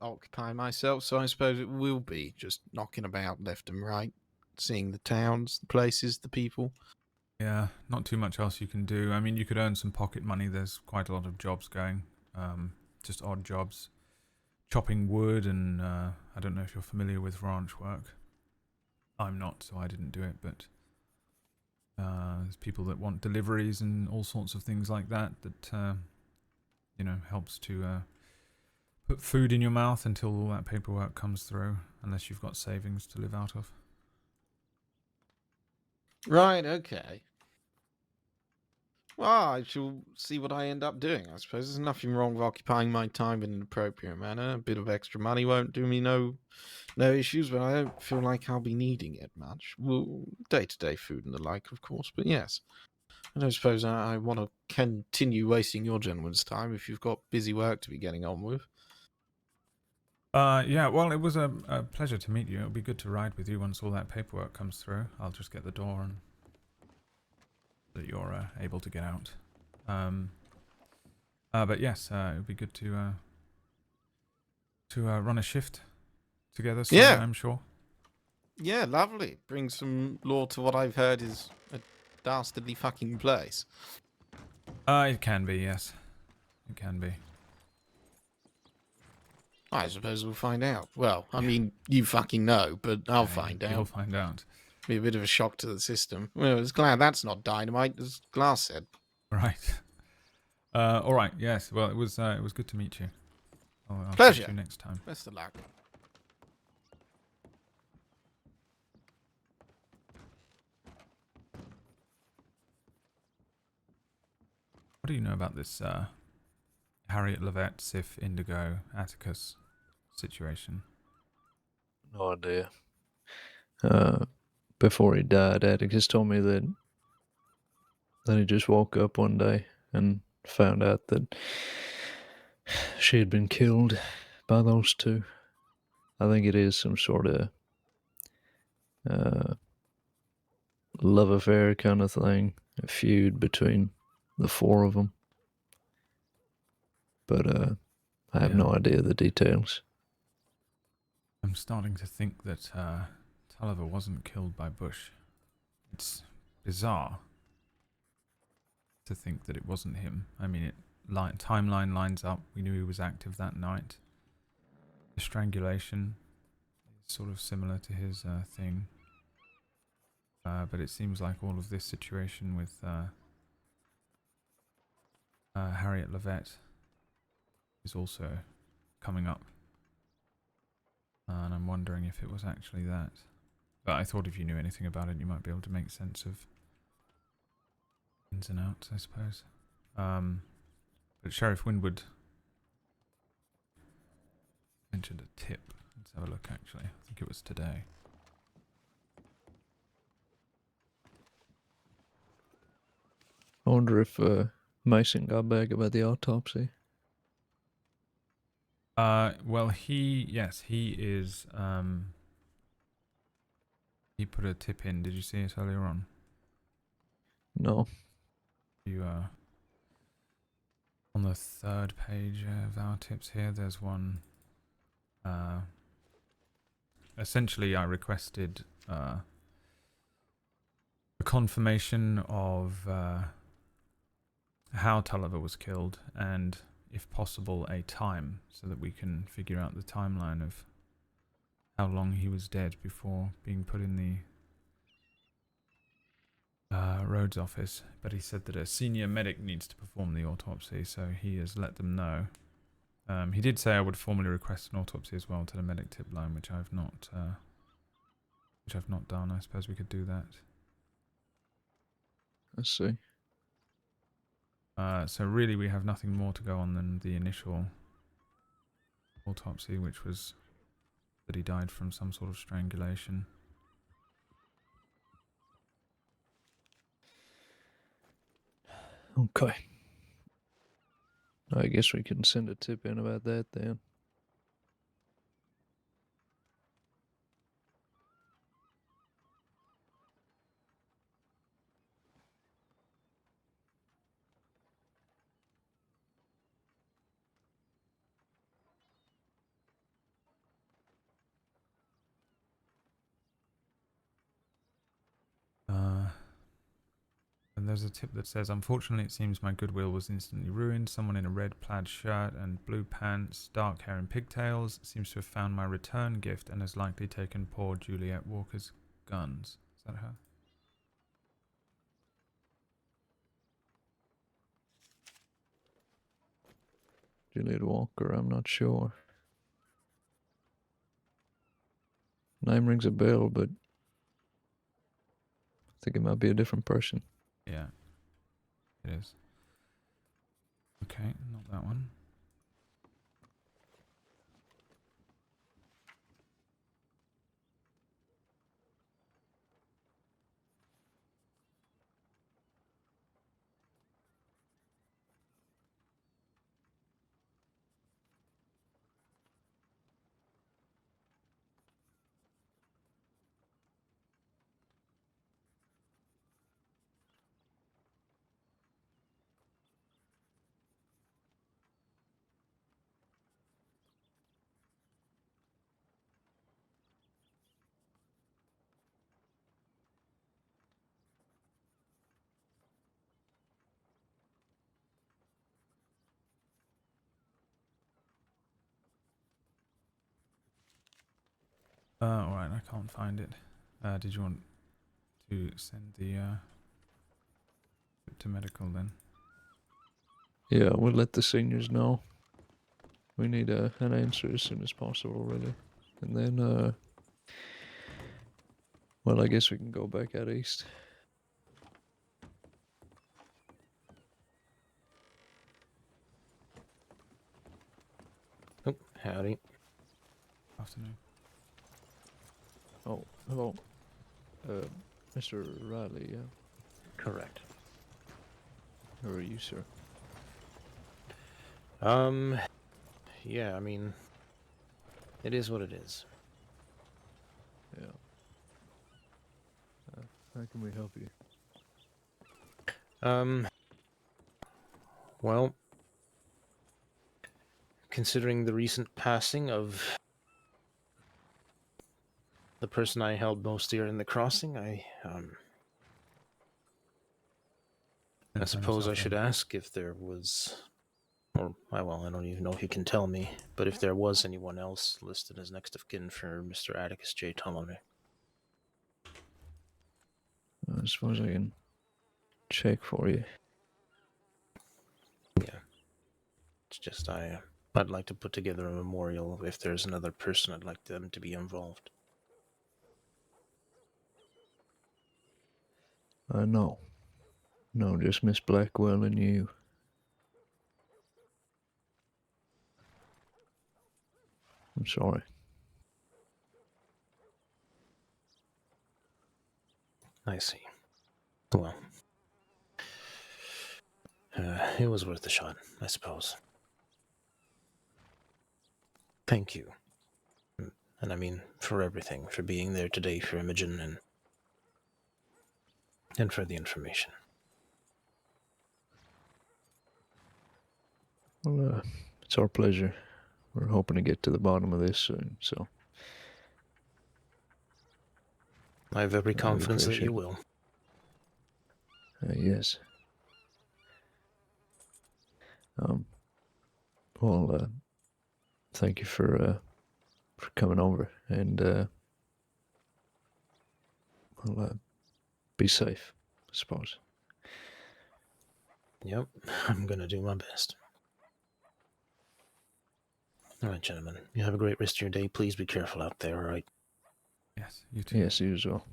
occupy myself, so I suppose it will be just knocking about left and right, seeing the towns, the places, the people. Yeah, not too much else you can do. I mean, you could earn some pocket money. There's quite a lot of jobs going, just odd jobs. Chopping wood, and I don't know if you're familiar with ranch work. I'm not, so I didn't do it, but there's people that want deliveries and all sorts of things like that helps to put food in your mouth until all that paperwork comes through, unless you've got savings to live out of. Right, okay. Well, I shall see what I end up doing, I suppose. There's nothing wrong with occupying my time in an appropriate manner. A bit of extra money won't do me no issues, but I don't feel like I'll be needing it much. Well, day-to-day food and the like, of course, but yes. I don't suppose I want to continue wasting your gentleman's time if you've got busy work to be getting on with. Yeah, well, it was a pleasure to meet you. It'll be good to ride with you once all that paperwork comes through. I'll just get the door and that you're able to get out. But yes, it would be good to run a shift together soon, Yeah. I'm sure. Yeah, lovely. Bring some lore to what I've heard is a dastardly fucking place. It can be, yes. It can be. I suppose we'll find out. Well, I mean, you fucking know, but I'll find out. You'll find out. Be a bit of a shock to the system. Well, I was glad that's not dynamite, as Glass said. Right. All right. Yes. Well, it was good to meet you. I'll Pleasure. See you next time. Best of luck. What do you know about this Harriet Levette, Sif, Indigo, Atticus situation? No idea. Before he died, Atticus told me that he just woke up one day and found out that she had been killed by those two. I think it is some sort of love affair kind of thing, a feud between the four of them. But I have no idea the details. I'm starting to think that Tulliver wasn't killed by Bush. It's bizarre to think that it wasn't him. I mean, timeline lines up. We knew he was active that night. The strangulation is sort of similar to his thing. But it seems like all of this situation with Harriet Levette is also coming up. And I'm wondering if it was actually that. But I thought if you knew anything about it, you might be able to make sense of ins and outs, I suppose. But Sheriff Winwood mentioned a tip. Let's have a look, actually. I think it was today. I wonder if Mason got back about the autopsy. Well, he is, he put a tip in. Did you see it earlier on? No. You, on the third page of our tips here, there's one, essentially I requested, a confirmation of, how Tulliver was killed, and if possible a time, so that we can figure out the timeline of how long he was dead before being put in the Rhodes office, but he said that a senior medic needs to perform the autopsy, so he has let them know. He did say I would formally request an autopsy as well to the medic tip line, which I've not done. I suppose we could do that. I see. So really, we have nothing more to go on than the initial autopsy, which was that he died from some sort of strangulation. Okay. I guess we can send a tip in about that then. And there's a tip that says, unfortunately, it seems my goodwill was instantly ruined. Someone in a red plaid shirt and blue pants, dark hair and pigtails, seems to have found my return gift and has likely taken poor Juliet Walker's guns. Is that her? Juliet Walker, I'm not sure. Name rings a bell, but I think it might be a different person. Yeah, it is. Okay, not that one. Alright, I can't find it. Did you want to send the to medical then? Yeah, we'll let the seniors know. We need an answer as soon as possible, really. And then, well, I guess we can go back out east. Oh, howdy. Afternoon. Oh, hello. Mr. Riley, yeah? Correct. How are you, sir? Yeah, I mean, it is what it is. Yeah. How can we help you? Well, considering the recent passing of the person I held most dear in the crossing, I suppose I should ask if there was, or, well, I don't even know if you can tell me, but if there was anyone else listed as next of kin for Mr. Atticus J. Ptolemy. I suppose I can check for you. Yeah. It's just I'd like to put together a memorial if there's another person I'd like them to be involved. No. No, just Miss Blackwell and you. I'm sorry. I see. Well, it was worth a shot, I suppose. Thank you. And I mean, for everything, for being there today for Imogen and for the information. Well, it's our pleasure. We're hoping to get to the bottom of this soon, so. I have every confidence that you will. Yes. Well, thank you for for coming over, and well, be safe, I suppose. Yep, I'm gonna do my best. All right, gentlemen. You have a great rest of your day. Please be careful out there, all right? Yes, you too. Yes, you as well.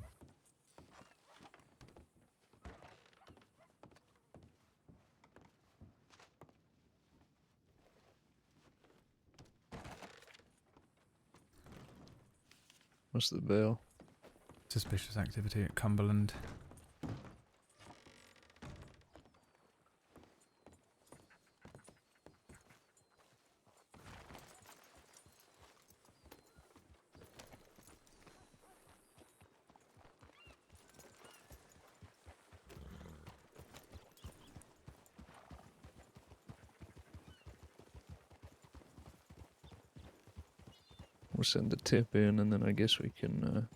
What's the bell? Suspicious activity at Cumberland. We'll send the tip in, and then I guess we can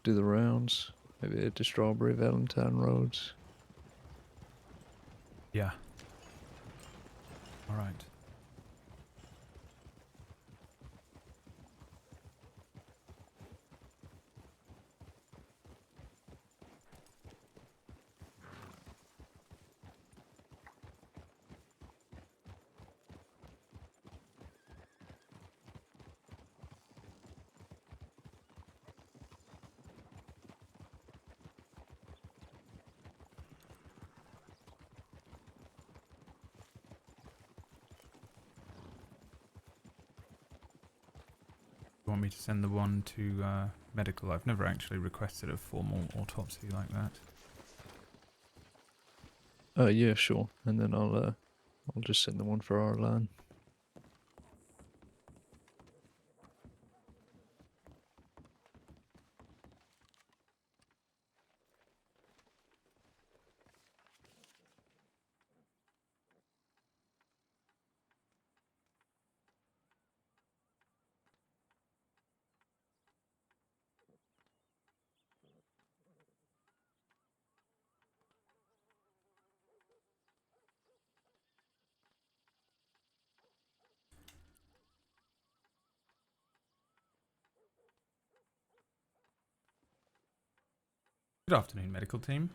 do the rounds. Maybe hit the Strawberry Valentine roads. Yeah. All right. You want me to send the one to medical? I've never actually requested a formal autopsy like that. Yeah, sure. And then I'll just send the one for our line. Good afternoon, medical team.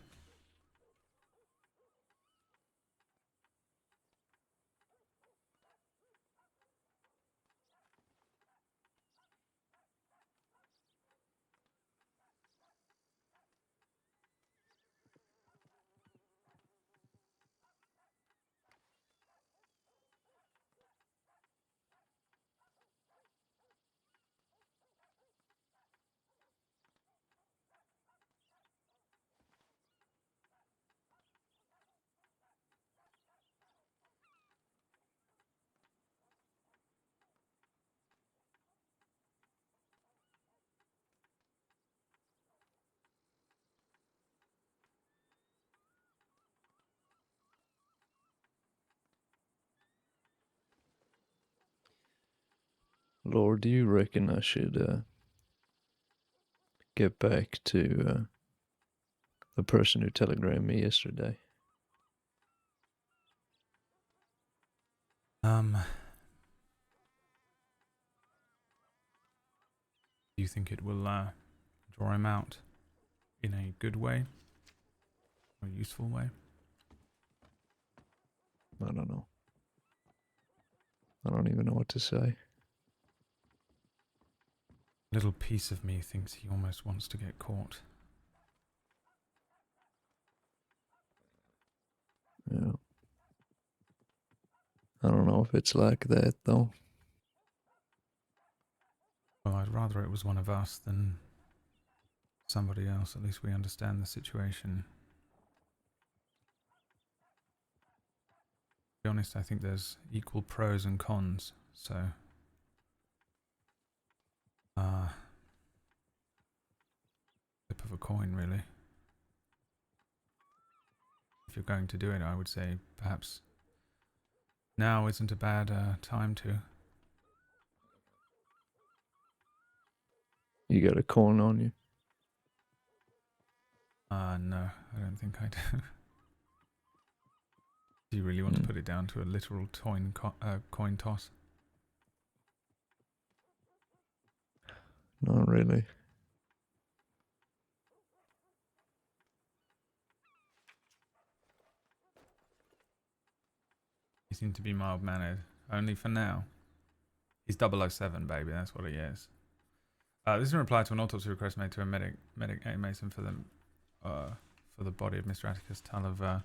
Lord, do you reckon I should get back to the person who telegrammed me yesterday? Do you think it will draw him out in a good way? Or a useful way? I don't know. I don't even know what to say. A little piece of me thinks he almost wants to get caught. Yeah. I don't know if it's like that, though. Well, I'd rather it was one of us than somebody else. At least we understand the situation. To be honest, I think there's equal pros and cons, so flip of a coin, really. If you're going to do it, I would say perhaps now isn't a bad time to. You got a coin on you? No, I don't think I do. Do you really want to put it down to a literal coin toss? Not really. He seemed to be mild-mannered. Only for now. He's 007, baby. That's what he is. This is in reply to an autopsy request made to a medic A. Mason for the body of Mr. Atticus Tulliver.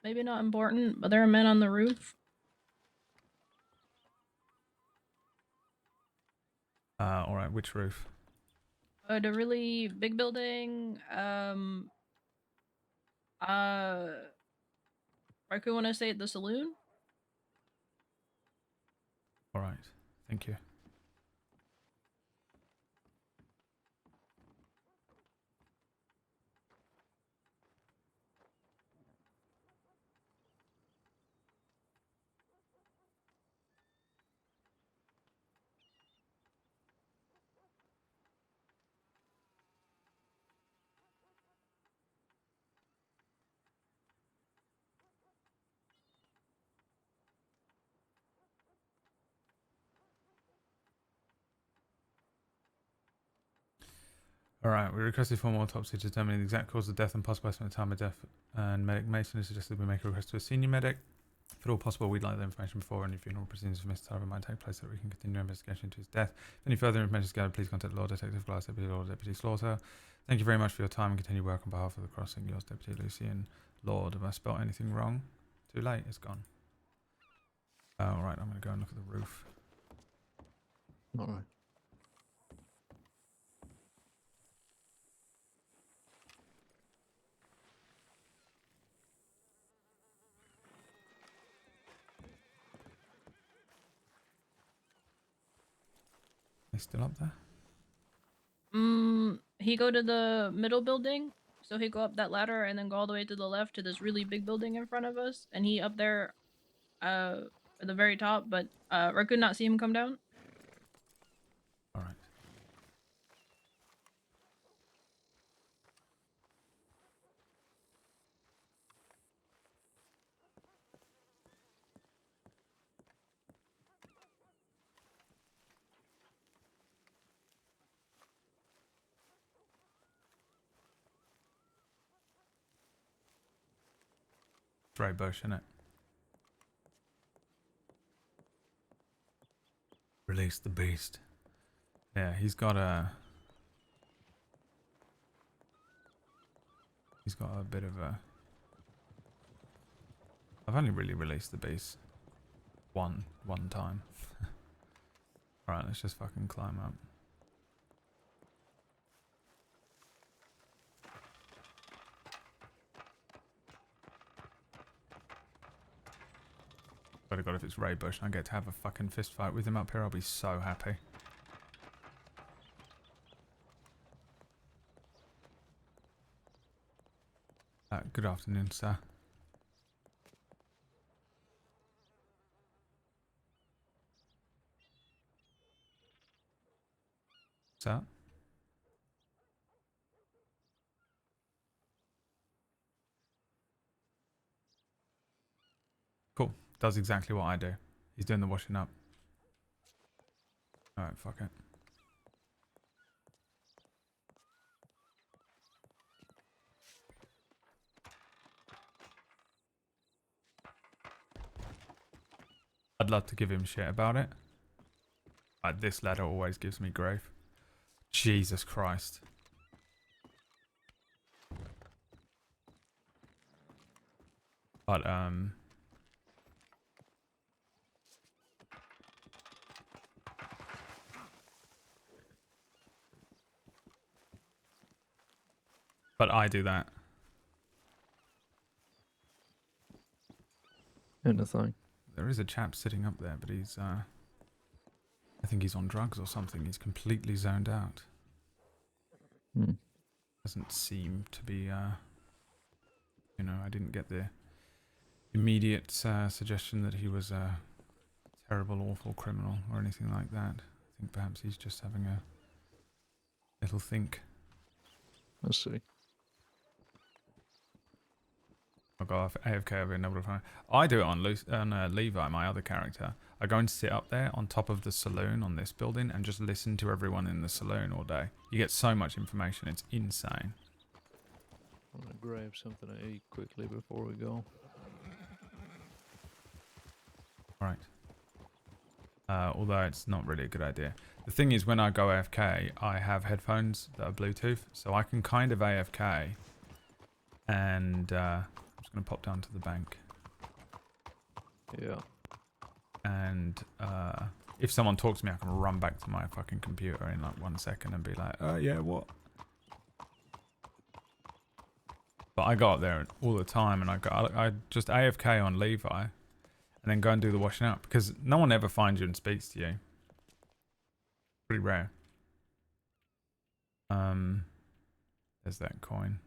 Maybe not important, but there are men on the roof. Alright, which roof? The really big building. I could want to say at the saloon. Alright, thank you. Alright, we requested formal autopsy to determine the exact cause of death and possible estimate of time of death, and Medic Mason has suggested we make a request to a senior medic. If at all possible, we'd like the information before any funeral proceedings for Mr. Tulliver might take place so that we can continue our investigation into his death. If any further information is gathered, please contact Lord Detective Glass, Deputy Lord, Deputy Slaughter. Thank you very much for your time and continue work on behalf of the crossing. Yours, Deputy Lucien. Lord, have I spelt anything wrong? Too late, it's gone. Alright, I'm going to go and look at the roof. Alright. He's still up there? He go to the middle building, so he go up that ladder and then go all the way to the left to this really big building in front of us, and he up there, at the very top. But I could not see him come down. All right. Very bush, isn't it? Release the beast. Yeah, he's got a bit of a... I've only really released the beast one time. Alright, let's just fucking climb up. Swear to God, if it's Ray Bush and I get to have a fucking fist fight with him up here, I'll be so happy. Good afternoon, sir. Sir? Cool. Does exactly what I do. He's doing the washing up. Alright, fuck it. I'd love to give him shit about it. This ladder always gives me grief. Jesus Christ. But, I do that. Anything. There is a chap sitting up there, but he's, I think he's on drugs or something. He's completely zoned out. Hmm. Doesn't seem to be, you know, I didn't get the immediate suggestion that he was a terrible, awful criminal or anything like that. I think perhaps he's just having a little think. Let's see. I go off AFK over in Noble Fire. I do it on Levi, my other character. I go and sit up there on top of the saloon on this building and just listen to everyone in the saloon all day. You get so much information, it's insane. I'm gonna grab something to eat quickly before we go. Right. Although it's not really a good idea. The thing is, when I go AFK, I have headphones that are Bluetooth, so I can kind of AFK. And I'm just going to pop down to the bank. Yeah. And if someone talks to me, I can run back to my fucking computer in like 1 second and be like, yeah, what? But I go up there all the time and I just AFK on Levi and then go and do the washing up because no one ever finds you and speaks to you. Pretty rare. There's that coin.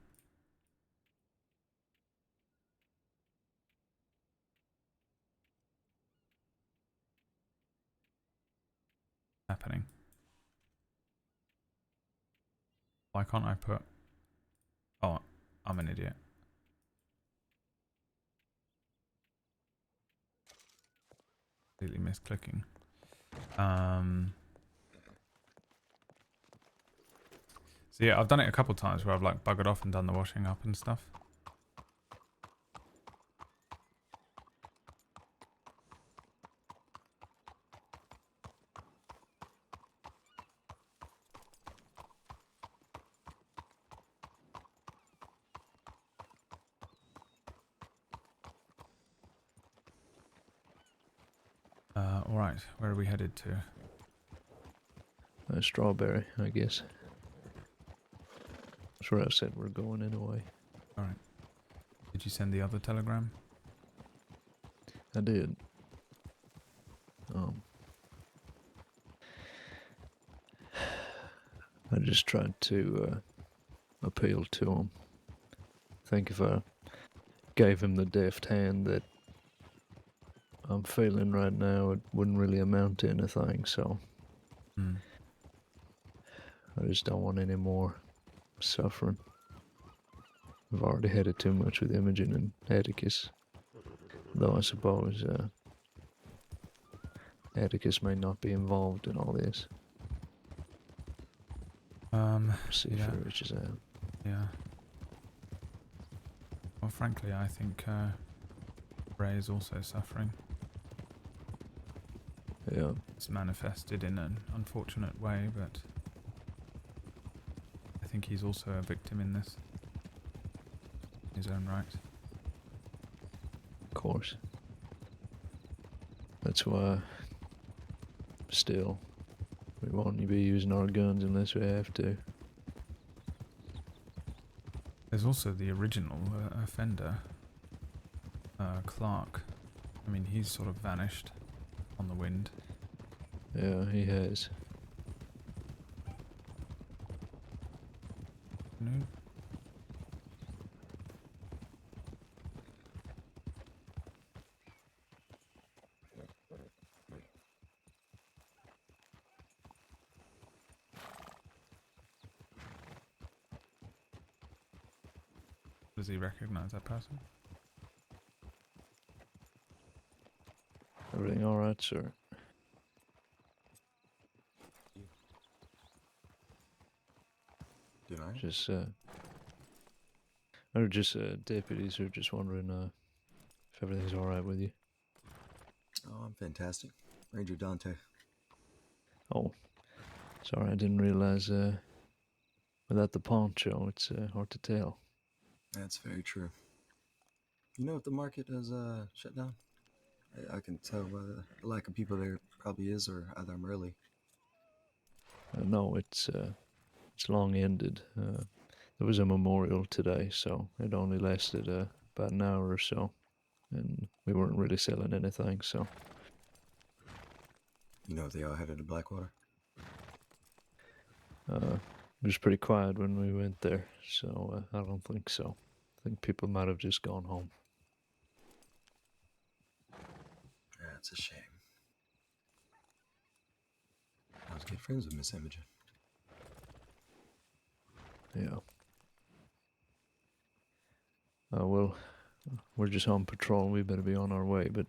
Happening. Why can't I put... Oh, I'm an idiot. Completely misclicking. So yeah, I've done it a couple times where I've like buggered off and done the washing up and stuff. Alright, where are we headed to? Strawberry, I guess. That's where I said we're going anyway. Alright. Did you send the other telegram? I did. I just tried to appeal to him. I think if I gave him the deft hand that I'm feeling right now, it wouldn't really amount to anything, so I just don't want any more suffering. I've already had it too much with Imogen and Atticus, though I suppose Atticus may not be involved in all this. See if it reaches out. Yeah. Well, frankly, I think Ray is also suffering. Yeah. It's manifested in an unfortunate way, but I think he's also a victim in this. In his own right. Of course. That's why, still, we won't be using our guns unless we have to. There's also the original offender, Clark. I mean, he's sort of vanished on the wind. Yeah, he has. Noon. Does he recognize that person? Everything all right, sir? Did I? Just, or just, deputies are just wondering, if everything's all right with you. Oh, I'm fantastic. Ranger Dante. Oh, sorry, I didn't realize, without the poncho, it's, hard to tell. That's very true. You know if the market has shut down? I can tell by the lack of people there probably is, or either I'm early. No, it's long ended. There was a memorial today, so it only lasted about an hour or so, and we weren't really selling anything, so. You know if they all headed to Blackwater? It was pretty quiet when we went there, so I don't think so. I think people might have just gone home. Yeah, it's a shame. I was good friends with Miss Imogen. Yeah. Well, we're just on patrol. We better be on our way, but,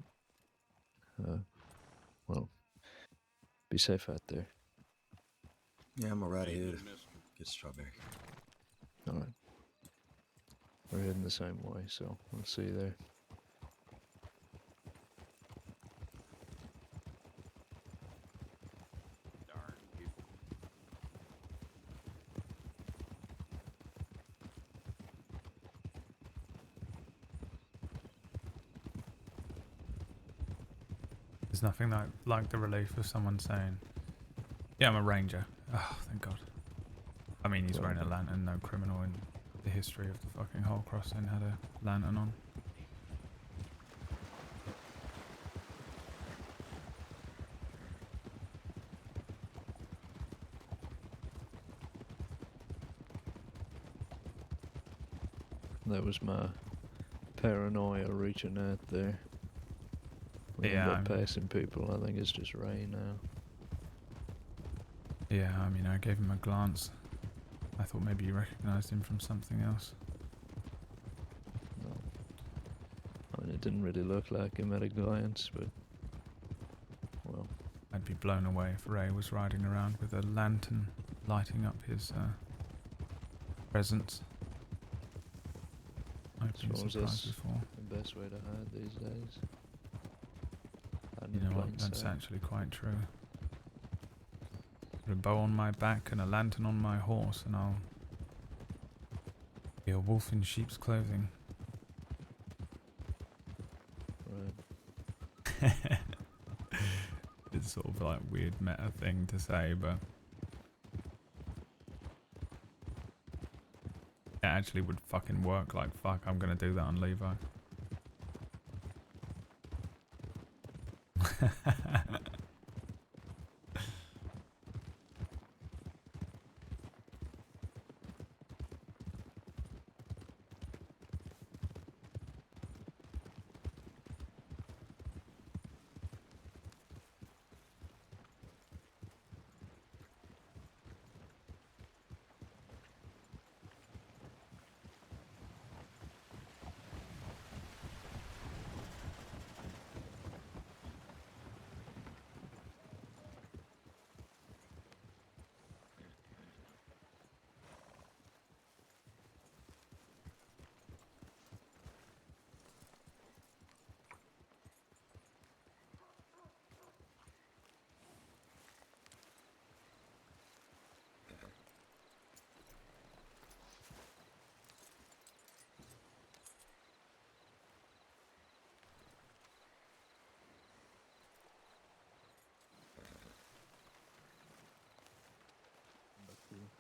well, be safe out there. Yeah, I'm right ahead. Get Strawberry. All right. We're heading the same way, so we'll see you there. There's nothing like the relief of someone saying, "Yeah, I'm a ranger." Oh, thank God. I mean, he's wearing a lantern. No criminal in the history of the fucking whole crossing had a lantern on. That was my paranoia reaching out there. We end up passing people. I think it's just rain now. Yeah, I mean, I gave him a glance. I thought maybe you recognized him from something else. No. I mean, it didn't really look like him at a glance, but, well. I'd be blown away if Ray was riding around with a lantern lighting up his presence. I've been surprised before. The best way to hide these days. You know what? That's actually quite true. Put a bow on my back and a lantern on my horse, and I'll be a wolf in sheep's clothing. Right. It's sort of like weird meta thing to say, but it actually would fucking work. Like, fuck, I'm gonna do that on Levi.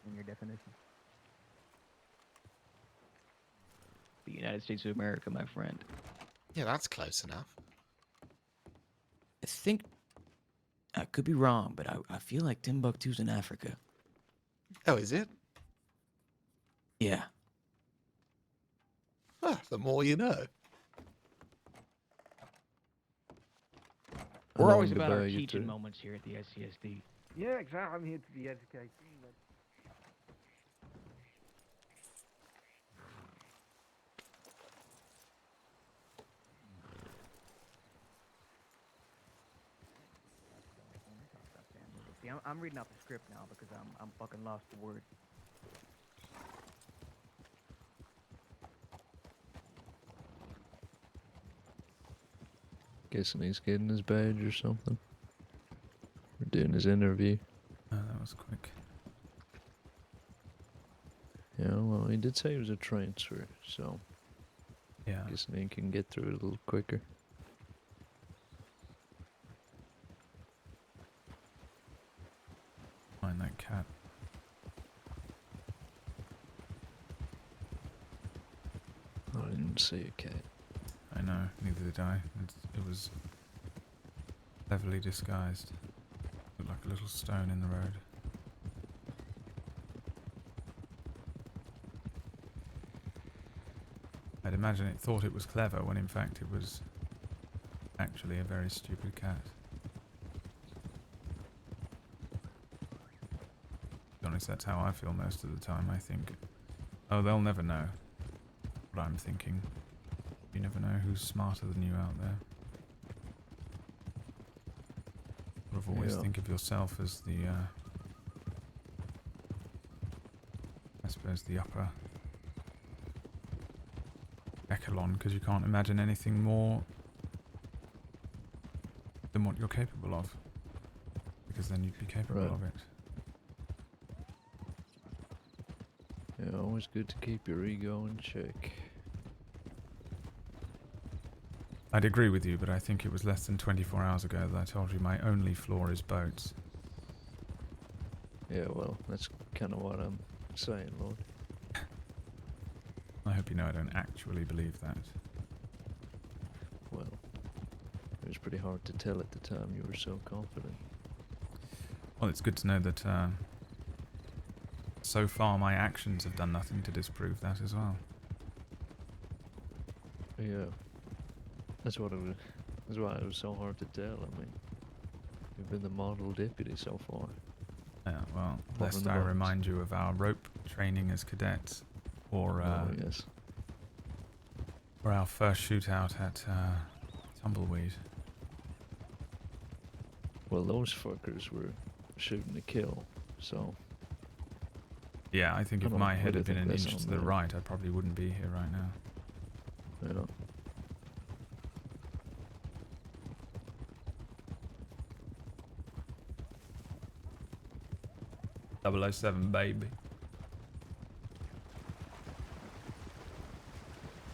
In your definition. The United States of America, my friend. Yeah, that's close enough. I think I could be wrong, but I feel like Timbuktu's in Africa. Oh, is it? Yeah. Ah, the more you know. We're always long about to our buy you teaching through? moments here at the SCSD. Yeah, exactly. I'm here to be educated. See, I'm reading off the script now because I'm fucking lost for words. Guessing he's getting his badge or something. Or doing his interview. That was quick. Yeah, well, he did say it was a transfer, so... Yeah. Guessing he can get through it a little quicker. Find that cat. I didn't see a cat. I know, neither did I. It was cleverly disguised. Looked like a little stone in the road. I'd imagine it thought it was clever when in fact it was actually a very stupid cat. To be honest, that's how I feel most of the time, I think. Oh, they'll never know what I'm thinking. You never know who's smarter than you out there. Sort of always think of yourself as the, I suppose the upper echelon, because you can't imagine anything more than what you're capable of. Because then you'd be capable of it. Yeah, always good to keep your ego in check. I'd agree with you, but I think it was less than 24 hours ago that I told you my only flaw is boats. Yeah, well, that's kind of what I'm saying, Lord. I hope you know I don't actually believe that. Well, it was pretty hard to tell at the time you were so confident. Well, it's good to know that so far my actions have done nothing to disprove that as well. Yeah. That's what it was. That's why it was so hard to tell. I mean, you've been the model deputy so far. Yeah, well, Apart from lest the I boats. remind you of our rope training as cadets, or yes. or our first shootout at Tumbleweed. Well, those fuckers were shooting to kill, so... Yeah, I think I if don't my head really had been think an that's inch on to the them. right, I probably wouldn't be here right now. Yeah. .007, baby.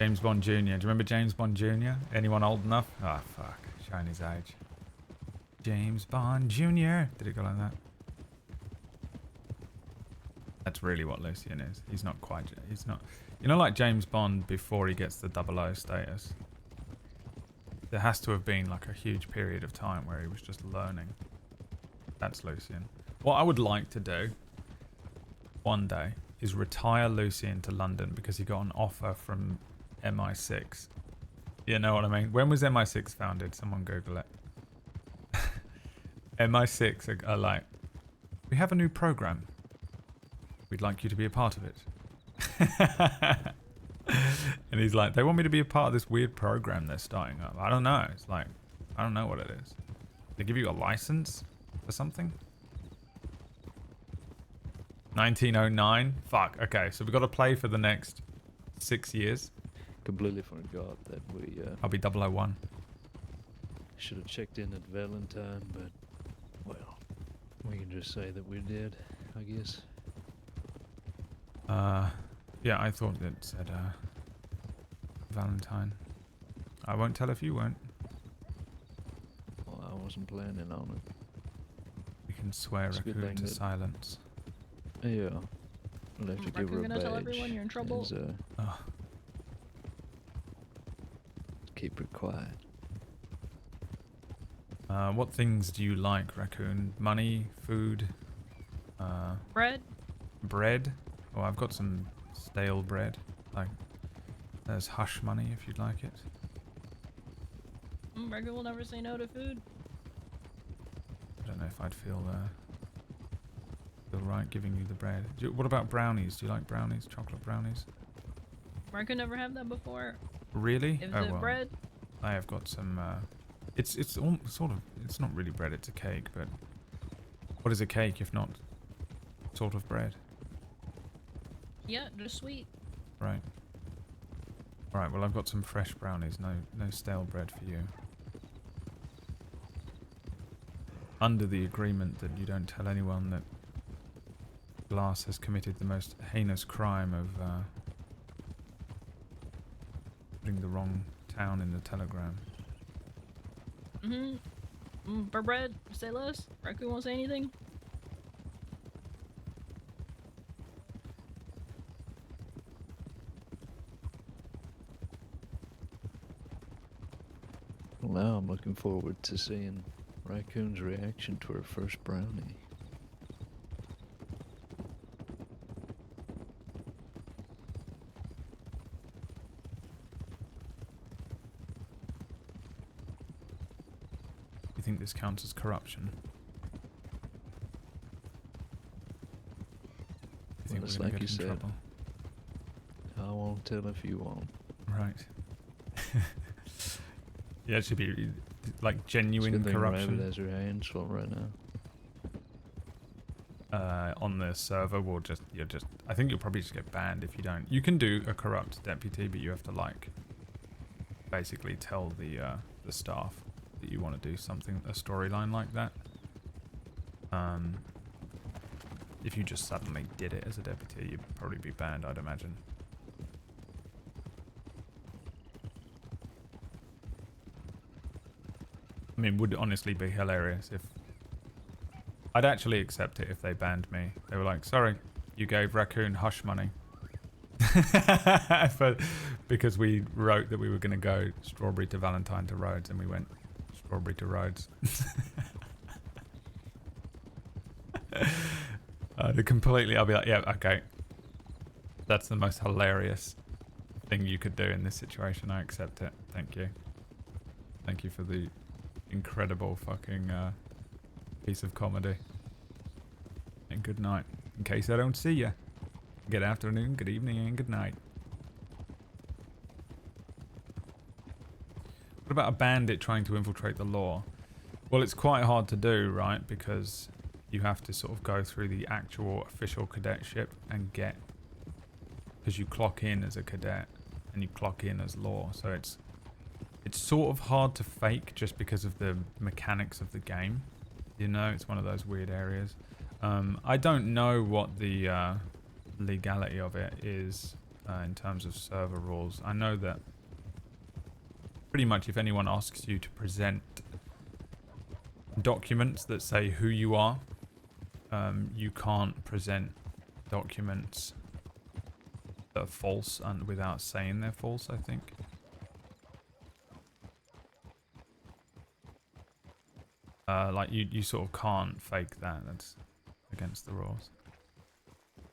James Bond Jr. Do you remember James Bond Jr.? Anyone old enough? Ah, fuck. Showing his age. James Bond Jr. Did it go like that? That's really what Lucien is. He's not quite... He's not... You know, like James Bond before he gets the 00 status? There has to have been like a huge period of time where he was just learning. That's Lucien. What I would like to do one day is retire Lucien to London because he got an offer from MI6. You know what I mean? When was MI6 founded? Someone Google it. MI6 are like, we have a new program. We'd like you to be a part of it. And he's like, they want me to be a part of this weird program they're starting up. I don't know. It's like, I don't know what it is. They give you a license for something? 1909? Fuck. Okay, so we've got to play for the next 6 years. Completely forgot that we... I'll be 001. Should have checked in at Valentine, but... Well, we can just say that we did, I guess. Yeah, I thought it said, Valentine. I won't tell if you won't. Well, I wasn't planning on it. We can swear It's a good Raccoon thing to that- silence. Yeah. I'll have to give her a Raccoon gonna tell badge. everyone you're in trouble? as, keep her quiet. What things do you like, Raccoon? Money, food, Bread? bread? Oh, I've got some stale bread. Like, there's hush money if you'd like it. Raccoon will never say no to food. I don't know if I'd feel right giving you the bread. What about brownies? Do you like brownies? Chocolate brownies? Raccoon never had that before. Really? Is Oh it well. bread? I have got some. It's all, sort of. It's not really bread. It's a cake. But what is a cake if not sort of bread? Yeah, just sweet. Right. All right. Well, I've got some fresh brownies. No stale bread for you. Under the agreement that you don't tell anyone that Glass has committed the most heinous crime of putting the wrong town in the telegram. For bread, say less. Raccoon won't say anything. Well, now I'm looking forward to seeing Raccoon's reaction to her first brownie. You think this counts as corruption? You think Well, it's we're gonna like you get in said. trouble? I won't tell if you won't. Right. Yeah, it should be like It's a genuine good thing corruption. Rabbit has her hands full right now. On the server, I think you'll probably just get banned if you don't. You can do a corrupt deputy, but you have to like basically tell the staff that you want to do something, a storyline like that. If you just suddenly did it as a deputy, you'd probably be banned, I'd imagine. I mean, would honestly be hilarious if... I'd actually accept it if they banned me. They were like, sorry, you gave Raccoon hush money. Because we wrote that we were going to go Strawberry to Valentine to Rhodes, and we went Strawberry to Rhodes. I'll be like, yeah, okay. That's the most hilarious thing you could do in this situation. I accept it. Thank you. Thank you for the incredible fucking piece of comedy. And good night. In case I don't see you. Good afternoon, good evening, and good night. What about a bandit trying to infiltrate the law? Well, it's quite hard to do, right? Because you have to sort of go through the actual official cadetship and get... Because you clock in as a cadet and you clock in as law. So it's sort of hard to fake just because of the mechanics of the game. You know, it's one of those weird areas. I don't know what the legality of it is in terms of server rules. I know that pretty much if anyone asks you to present documents that say who you are, you can't present documents that are false and without saying they're false, I think. Like you sort of can't fake that. That's against the rules.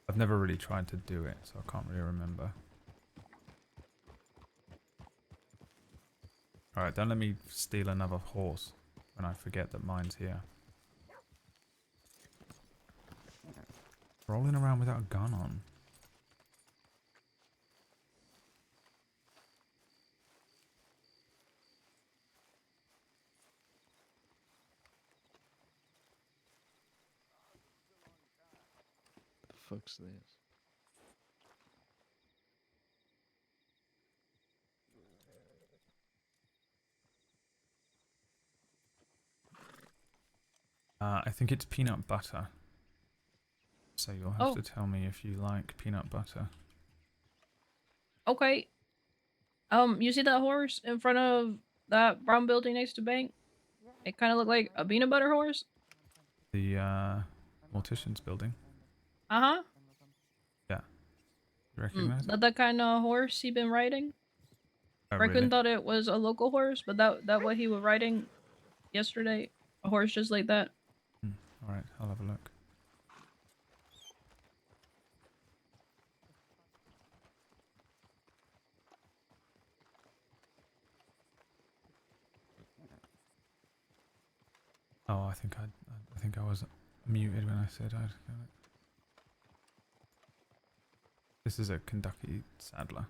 I've never really tried to do it, so I can't really remember. Alright, don't let me steal another horse when I forget that mine's here. Rolling around without a gun on. The fuck's this? I think it's peanut butter. So you'll have to tell me if you like peanut butter. Okay. You see that horse in front of that brown building next to bank? It kind of looked like a peanut butter horse. The mortician's building. Uh-huh. Yeah. You recognize it? That kind of horse he been riding. Oh, Raccoon really? thought it was a local horse, but that what he was riding yesterday. A horse just like that. Alright, I'll have a look. Oh, I think I was muted when I said I'd go it. This is a Kentucky saddler.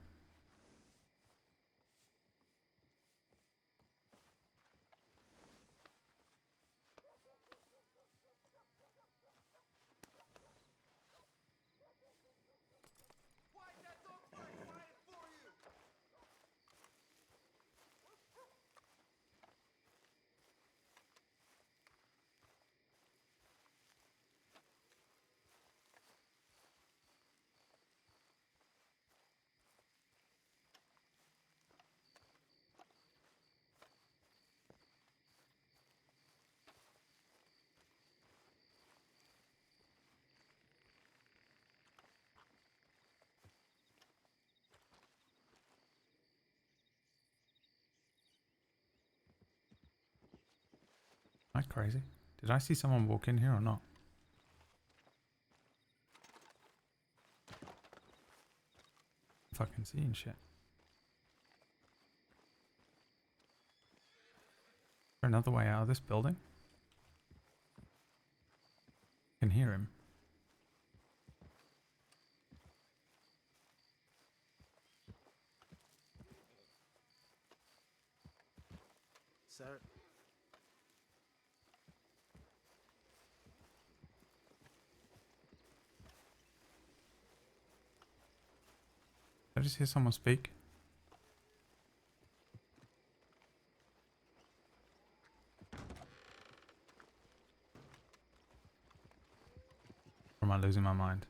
Am I crazy? Did I see someone walk in here or not? Fucking seeing shit. Is there another way out of this building? I can hear him. Sir. Did I just hear someone speak? Or am I losing my mind?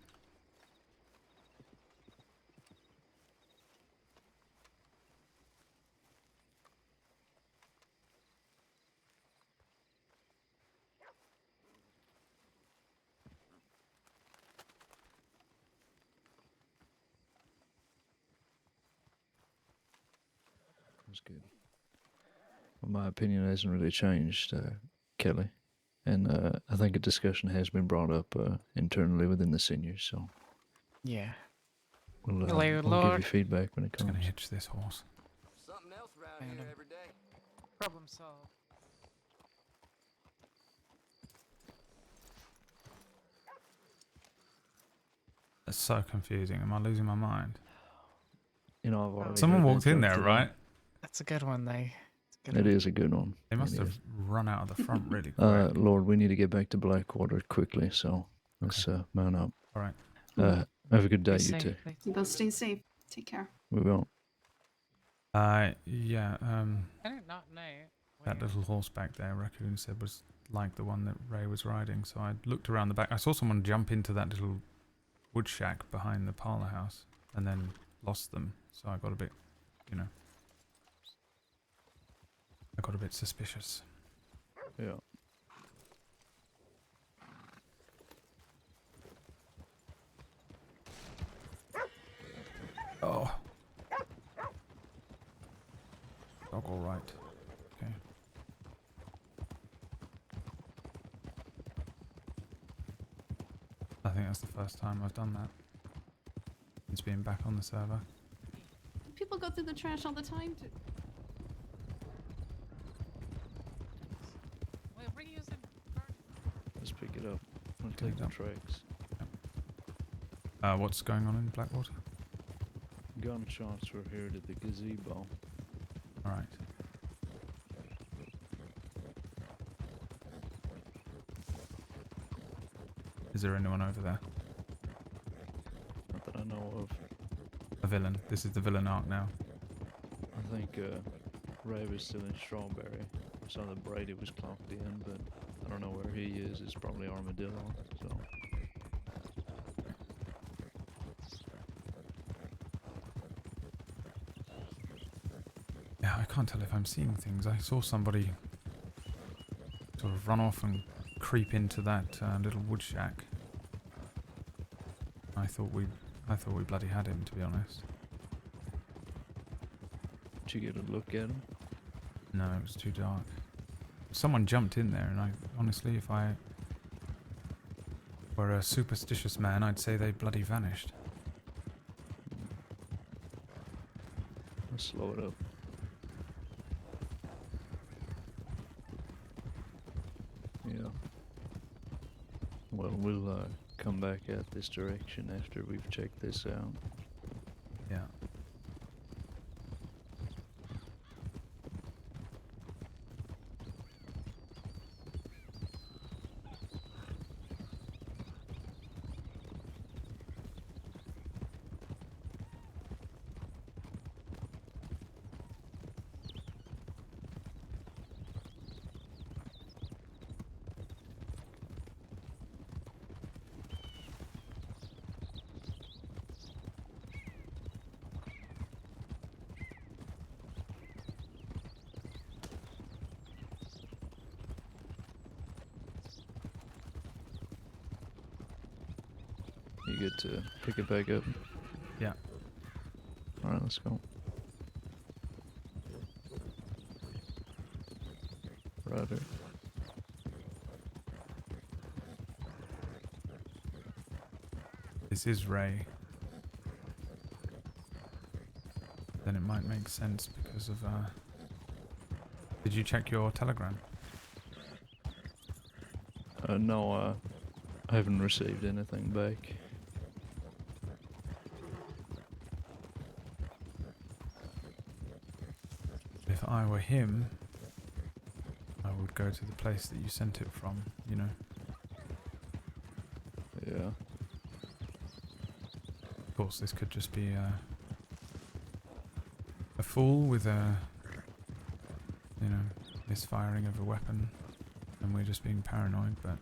That's good. Well, my opinion hasn't really changed, Kelly. And I think a discussion has been brought up internally within the seniors, so Yeah. we'll Hello, give you Lord. feedback when it Just comes. gonna hitch this horse. Something else around here every day. Problem solved. That's so confusing. Am I losing my mind? You know, I've already Someone heard walked in that there, today. right? That's a good one, though. It is a good one. They must It have is. run out of the front really quick. Lord, we need to get back to Blackwater quickly, so let's mount up. All right. Have a good day, Be you safe. two. You both stay safe. Take care. We will. Yeah, I do not know. that little horse back there, Raccoon said, was like the one that Ray was riding. So I looked around the back. I saw someone jump into that little wood shack behind the parlor house and then lost them. So I got a bit, you know, I got a bit suspicious. Yeah. Oh. Dog all right. Okay. I think that's the first time I've done that since being back on the server. People go through the trash all the time. Let's pick it up. We'll Pick take it the up. tracks. What's going on in Blackwater? Gunshots were heard at the gazebo. All right. Is there anyone over there? Not that I know of. A villain. This is the villain arc now. I think Ray was still in Strawberry. I saw that Brady was clocked in, but I don't know where he is. It's probably Armadillo, so... Yeah, I can't tell if I'm seeing things. I saw somebody sort of run off and creep into that little wood shack. I thought we bloody had him, to be honest. Did you get a look at him? No, it was too dark. someone jumped in there, and I honestly, if I were a superstitious man, I'd say they bloody vanished. Let's slow it up. Yeah. Well, we'll come back out this direction after we've checked this out. Yeah. You good to pick it back up? Yeah. Alright, let's go. Roger. This is Ray. Then it might make sense because of, Did you check your telegram? No, I haven't received anything back. If I were him, I would go to the place that you sent it from, you know. Yeah. Of course, this could just be a fool with a, you know, misfiring of a weapon, and we're just being paranoid, but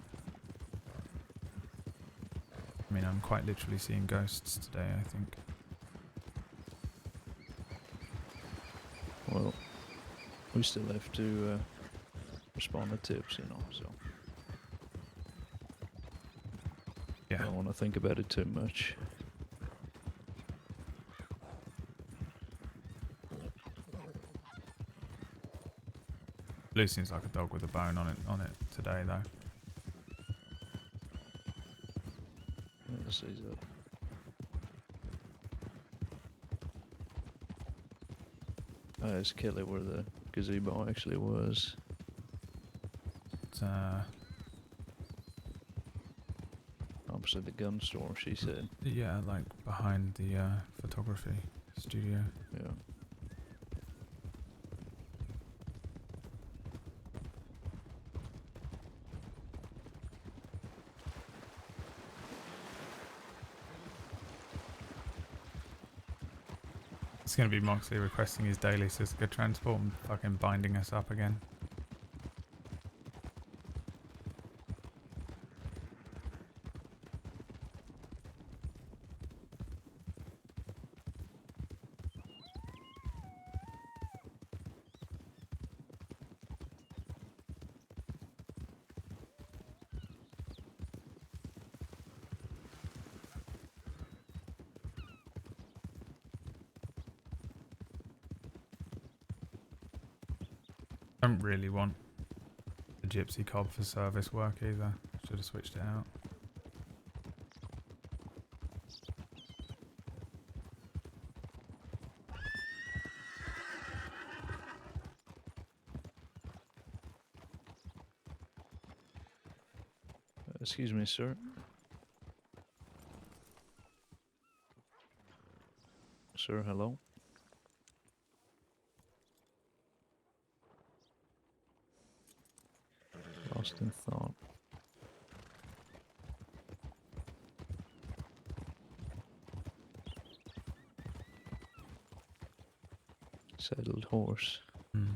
I mean, I'm quite literally seeing ghosts today, I think. Well, we still have to respond to tips, you know, so. Yeah. I don't want to think about it too much. Lucien's like a dog with a bone on it today, though. Let's ease up. Ask Kelly where the gazebo actually was. It's, opposite the gun store, she said. yeah, like behind the photography studio. Yeah. It's gonna be Moxley requesting his daily Siska transport and fucking binding us up again. I don't really want the gypsy cob for service work either. Should have switched it out. Excuse me, sir. Sir, hello? Lost in thought. Saddled horse. Hmm.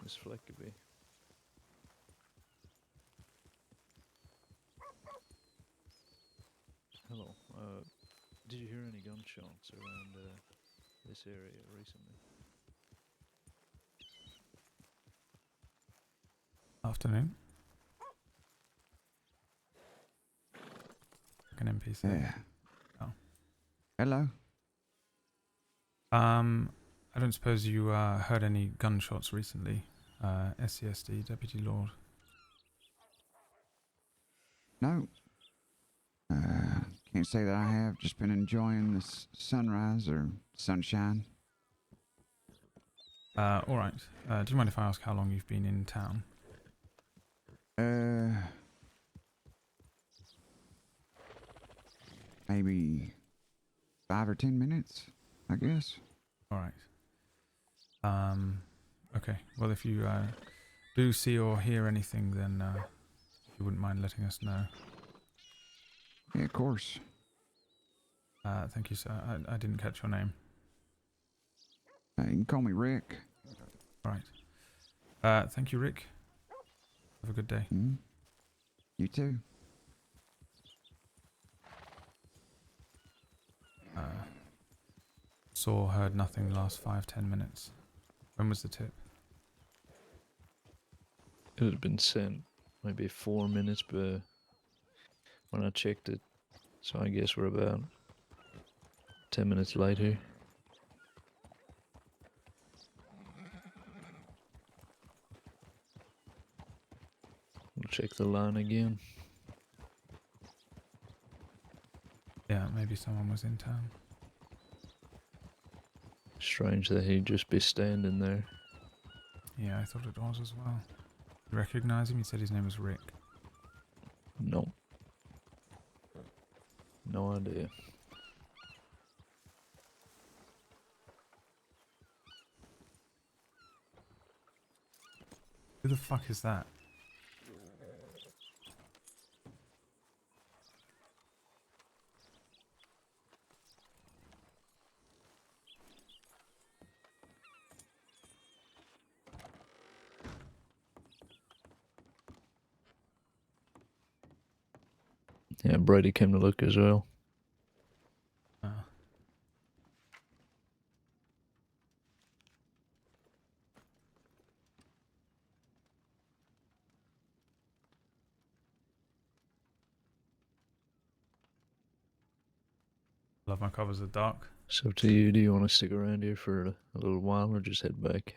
Miss Fleckaby. Hello. Did you hear any gunshots around this area recently? Afternoon. Like an NPC. Yeah. Oh. Hello. I don't suppose you heard any gunshots recently. SCSD, Deputy Lord. No. Can't say that I have. Just been enjoying this sunrise or sunshine. Alright. Do you mind if I ask how long you've been in town? Maybe 5 or 10 minutes, I guess. Alright. Okay. Well, if you do see or hear anything, then if you wouldn't mind letting us know. Yeah, of course. Thank you, sir. I didn't catch your name. You can call me Rick. Alright. Thank you, Rick. Have a good day. You too. Saw, heard nothing the last 5-10 minutes. When was the tip? It had been sent maybe 4 minutes, but when I checked it, so I guess we're about 10 minutes later. We'll check the line again. Yeah, maybe someone was in town. Strange that he'd just be standing there. Yeah, I thought it was as well. You recognize him? He said his name was Rick. No. No idea. Who the fuck is that? Yeah, Brady came to look as well. Love my covers are dark. So to you, do you want to stick around here for a little while or just head back?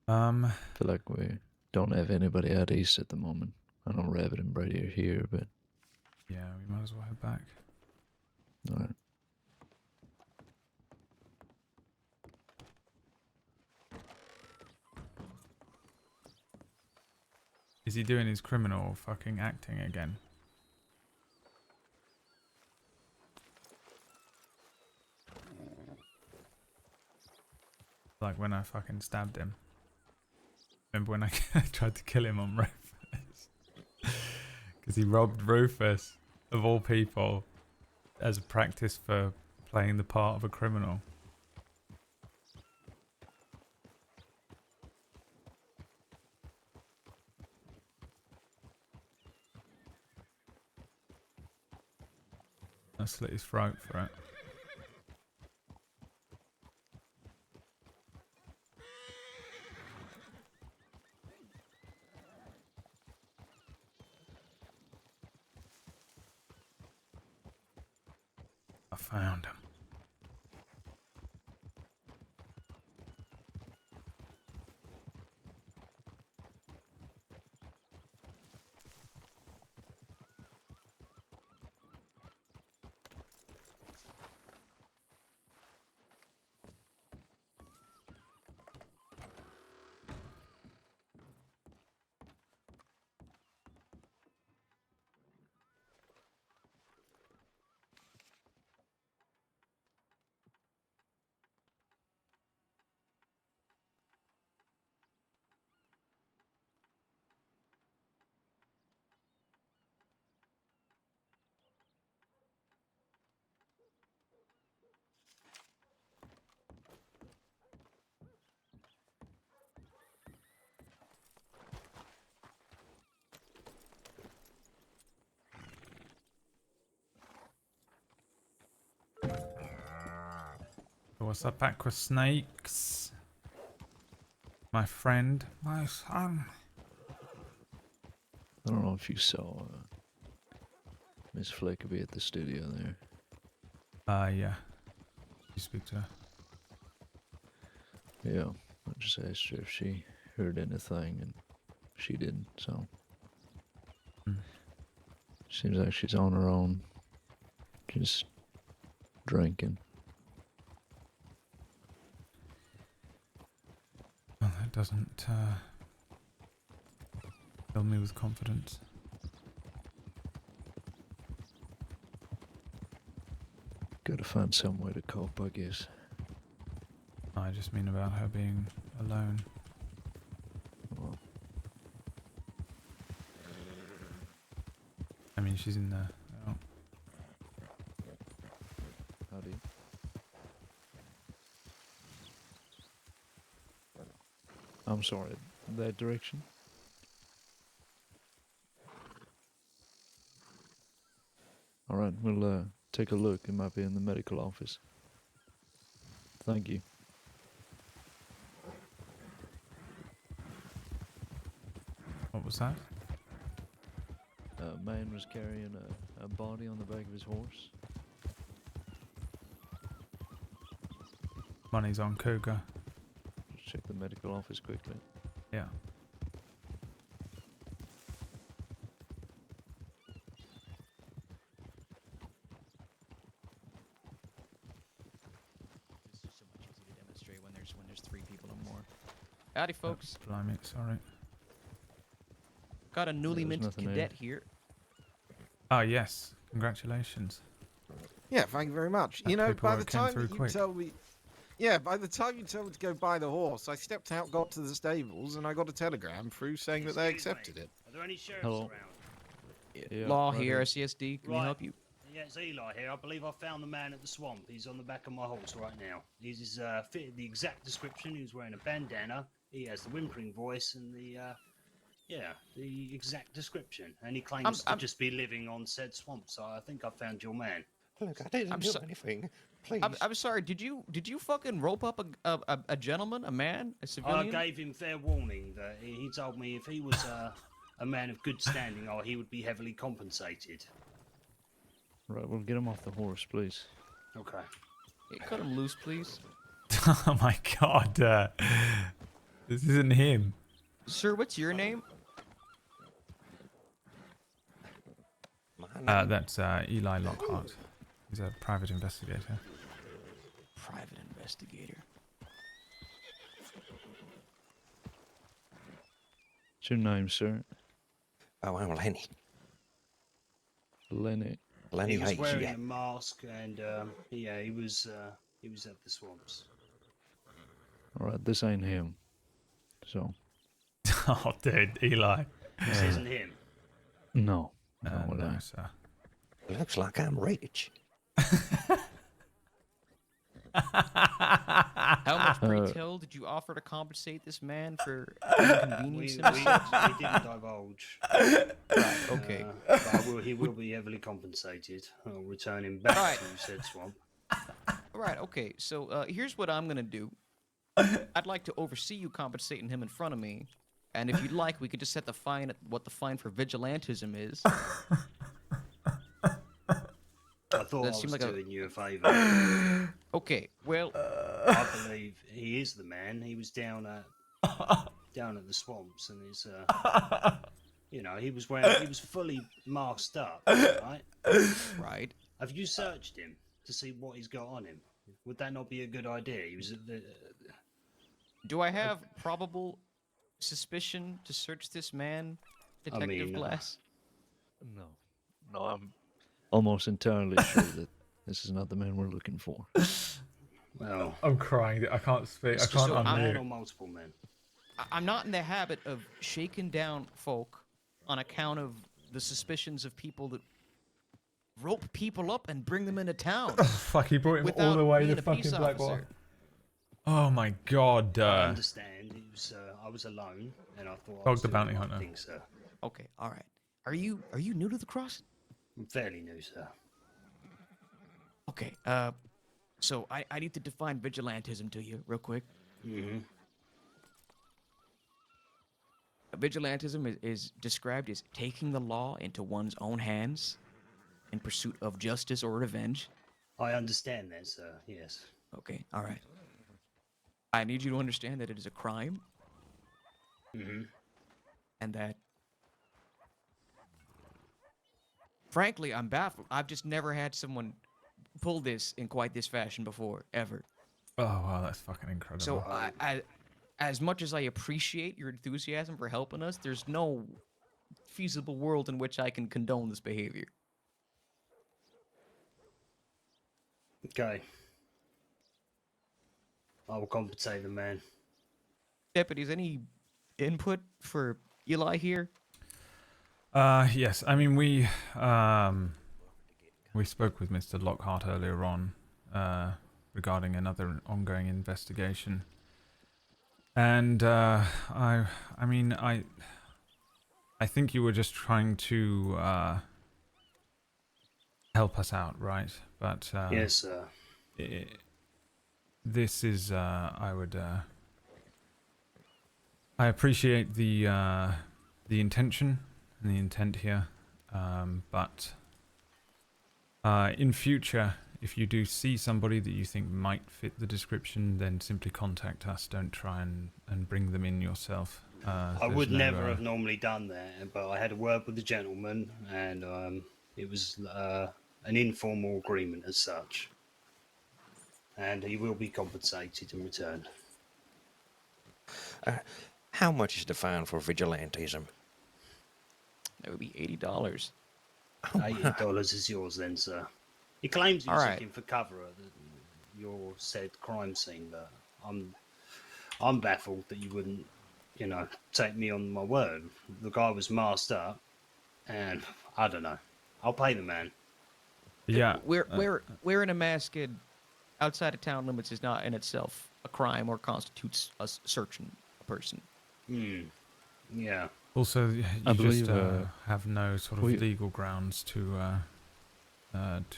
I feel like we don't have anybody out east at the moment. I know Rabbit and Brady are here, but... Yeah, we might as well head back. Alright. Is he doing his criminal fucking acting again? Like when I fucking stabbed him. Remember when I tried to kill him on Rufus? Because he robbed Rufus, of all people, as a practice for playing the part of a criminal. I slit his throat for it. I found him. what's up, Aqua Snakes? My friend, my son. I don't know if you saw Miss Flickerby at the studio there. Yeah. You speak to her. Yeah, I just asked her if she heard anything, and she didn't, so. Seems like she's on her own, just drinking. Well, that doesn't fill me with confidence. Gotta find some way to cope, I guess. I just mean about her being alone. Well, I mean, she's in there. Oh. how do you? I'm sorry, that direction? Alright, we'll take a look. It might be in the medical office. Thank you. What was that? A man was carrying a body on the back of his horse. Money's on Cougar. Just check the medical office quickly. Yeah. It's just so much easier to demonstrate when there's 3 people or more. Howdy, folks. Blimey, sorry. Got a newly There's minted nothing cadet here. Ah, yes. Congratulations. Yeah, thank you very much. That You know, by the paperwork came time through you quick. told me... Yeah, by the time you told me to go buy the horse, I stepped out, got to the stables, and I got a telegram through saying that they accepted it. Are there any sheriffs Hello. around? Yeah, Law right here, here. SCSD. Can we Right. help you? Yeah, it's Eli here. I believe I found the man at the swamp. He's on the back of my horse right now. He's fitted the exact description. He was wearing a bandana. He has the whimpering voice and the exact description. And he claims to just be living on said swamp. So I think I found your man. Look, I didn't do anything. Please. I'm sorry. Did you fucking rope up a gentleman, a man, a I civilian? gave him fair warning that he told me if he was a man of good standing, he would be heavily compensated. Right, we'll get him off the horse, please. Okay. Hey, cut him loose, please. Oh my god. This isn't him. Sir, what's your name? That's Eli Lockhart. He's a private investigator. Private investigator. What's your name, sir? Oh, I'm Lenny. Lenny. Lenny He was Hayes, wearing yeah. a mask, and he was at the swamps. Alright, this ain't him. So. Oh, dude, Eli. This isn't him. No. No, sir. Looks like I'm rich. How much retail did you offer to compensate this man for inconveniencing we himself? didn't divulge. Right, okay. But he will be heavily compensated. I'll return him back Alright. to said swamp. Right, okay. So here's what I'm gonna do. I'd like to oversee you compensating him in front of me, and if you'd like, we could just set the fine at what the fine for vigilantism is. I thought That I was seemed like doing you a favour. Okay, well, I believe he is the man. He was down at the swamps, and he's he was fully masked up, right? Right. Have you searched him to see what he's got on him? Would that not be a good idea? He was at the. Do I have probable suspicion to search this man, Detective Glass? No. No, I'm almost entirely sure that this is not the man we're looking for. Well, I'm crying. I can't speak. I it's just can't a man or unmute. multiple men. I'm not in the habit of shaking down folk on account of the suspicions of people that rope people up and bring them into town. Fuck, he brought him all without the way being to a fucking peace Blackwater. officer. Oh my god. I understand. It was I was alone, and I thought. Dog the bounty hunter. Thing, sir. Okay, all right. Are you new to the cross? I'm fairly new, sir. Okay. So I need to define vigilantism to you real quick. Mm-hmm. Vigilantism is described as taking the law into one's own hands in pursuit of justice or revenge. I understand that, sir. Yes. Okay, all right. I need you to understand that it is a crime. Mm-hmm. And that, frankly, I'm baffled. I've just never had someone pull this in quite this fashion before, ever. Oh wow, that's fucking incredible. So I as much as I appreciate your enthusiasm for helping us, there's no feasible world in which I can condone this behavior. Okay. I will compensate the man. Deputies, any input for Eli here? Yes. I mean, we spoke with Mr. Lockhart earlier on regarding another ongoing investigation, and I think you were just trying to help us out, right? But Yes, sir. This is I appreciate the intention and the intent here, but in future, if you do see somebody that you think might fit the description, then simply contact us. Don't try and bring them in yourself. I would never have normally done that, but I had a word with the gentleman, and it was an informal agreement as such. And he will be compensated in return. How much is the fine for vigilantism? That would be $80. $80 is yours then, sir. He claims he was All right. looking for cover at your said crime scene, but I'm baffled that you wouldn't, take me on my word. The guy was masked up, and I don't know. I'll pay the man. Yeah. Wearing a mask outside of town limits is not in itself a crime or constitutes us searching a person. Yeah. Also, you I believe, just have no sort of legal grounds to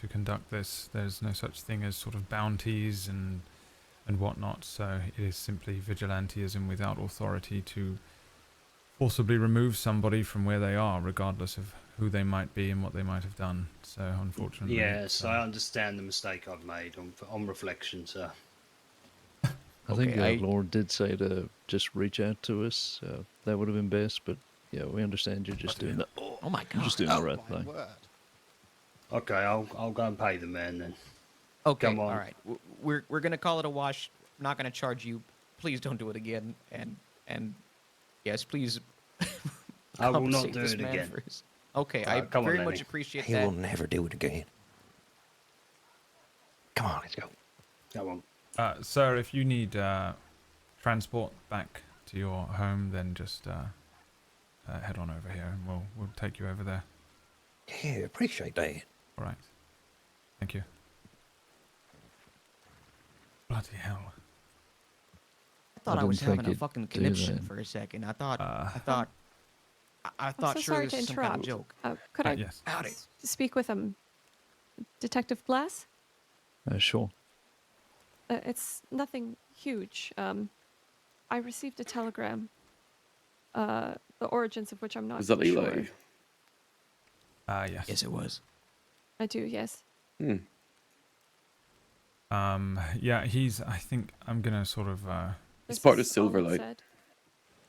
conduct this. There's no such thing as sort of bounties and whatnot. So it is simply vigilantism without authority to forcibly remove somebody from where they are, regardless of who they might be and what they might have done. So unfortunately, Yes, I understand the mistake I've made on reflection, sir. I think Lorde did say to just reach out to us. That would have been best, but yeah, we understand you're just doing the. Oh my God! You're just doing the right thing. Okay, I'll go and pay the man then. Okay, Come on. all right. We're gonna call it a wash. I'm not gonna charge you. Please don't do it again. And yes, please. I will not compensate do this it man again. for his- Okay, I Come on, very Lenny. much appreciate He that. will never do it again. Come on, let's go. Come on. Sir, if you need transport back to your home, then just head on over here, and we'll take you over there. Yeah, appreciate that. All right. Thank you. Bloody hell! I thought I was didn't think having a you'd fucking do conniption that. for a second. I thought I'm so sure sorry this to was some kind of interrupt. joke. Could I Yes. Howdy. speak with Detective Glass? Sure. It's nothing huge. I received a telegram, the origins of which I'm not Was that sure. Eli? Yes. Yes, it was. I do, yes. Yeah, I think I'm gonna sort of. He's This part of is all it Silverlight. said.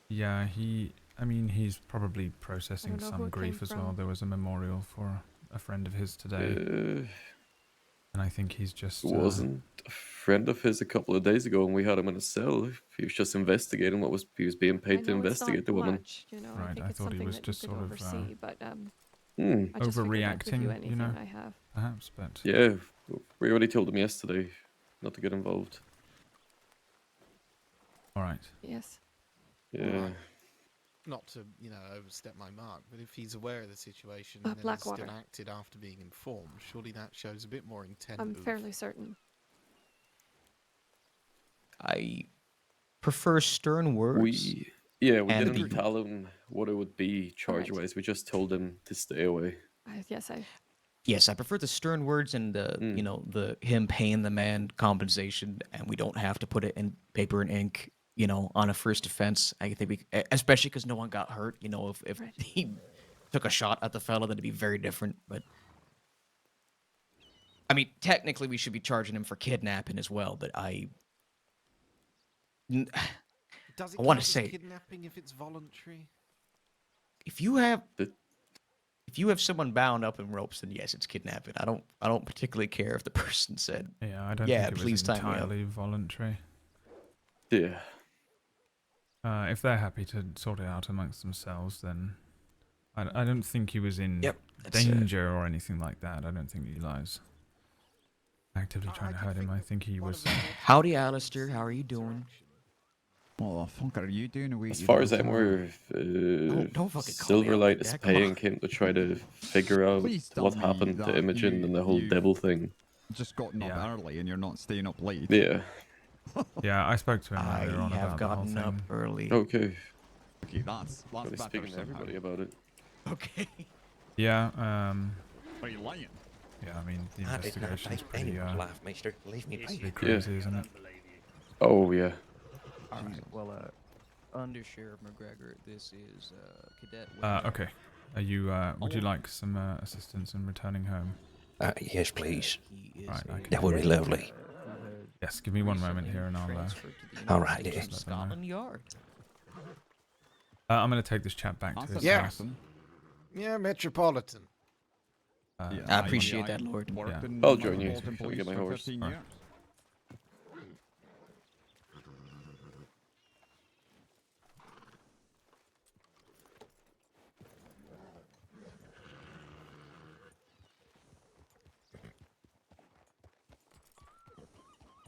Yeah, he's probably processing know who some it grief came as well. from. There was a memorial for a friend of his today, and I think he's just. Wasn't a friend of his a couple of days ago, and we had him in a cell. He was just investigating he was being I paid to know it's investigate not the woman. much, I Right, think I it's thought he something was that just you could sort of, oversee, but Hmm. I just figured I'd give you Overreacting, anything know, I have. perhaps, but. Yeah, we already told him yesterday not to get involved. All right. Yes. Yeah. Not to, overstep my mark, but if he's aware of the situation and then has Blackwater. still acted after being informed, surely that shows a bit more intent. I'm of- fairly certain. I prefer stern words. We and didn't the- tell him what it would be charge-wise. We just told him to stay away. Yes, I Yes, I prefer the stern words and the you know the him paying the man compensation, and we don't have to put it in paper and ink. You know, on a first offense, I think especially because no one got hurt. You know, if he took a shot at the fella, that'd be very different. But I mean, technically, we should be charging him for kidnapping as well. But Does it I want count to as say, kidnapping if it's voluntary? if you have someone bound up in ropes, then yes, it's kidnapping. I don't particularly care if the person said, Yeah, I don't "Yeah, think it please was tie me up." entirely voluntary. Yeah. If they're happy to sort it out amongst themselves, then I don't think he was in danger or anything like that. I don't think Eli's actively trying to hurt him. I think he was. Howdy, Alistair. How are you doing? What the fuck are you doing away? As far as I'm aware, don't fucking call me out Silverlight like is that, come on. paying him to try to figure out Please tell what me happened to that Imogen and the whole you devil thing. just gotten up early and you're not staying up late. Yeah. Yeah, I spoke to him earlier on have about the whole gotten up thing. early. Okay. Okay, that's Gotta be better speaking to somehow. everybody about it. Okay. Yeah. Are you lying? Yeah, I mean the I did not investigation's take pretty anyone's life, mister. Leave me pretty be. crazy, isn't it? Oh yeah. All right. Well, Under Sheriff McGregor, this is Cadet. Okay. Are you? Would you like some assistance in returning home? Yes, please. Right, I can That would be lovely. Yes, give me one moment here, and I'll. All right, just yeah. let them know. Scotland Yard. I'm going to take this chap back to his Yeah. house. Yeah, Metropolitan. I appreciate that, Lord. Yeah. I'll join you. Shall we get my horse?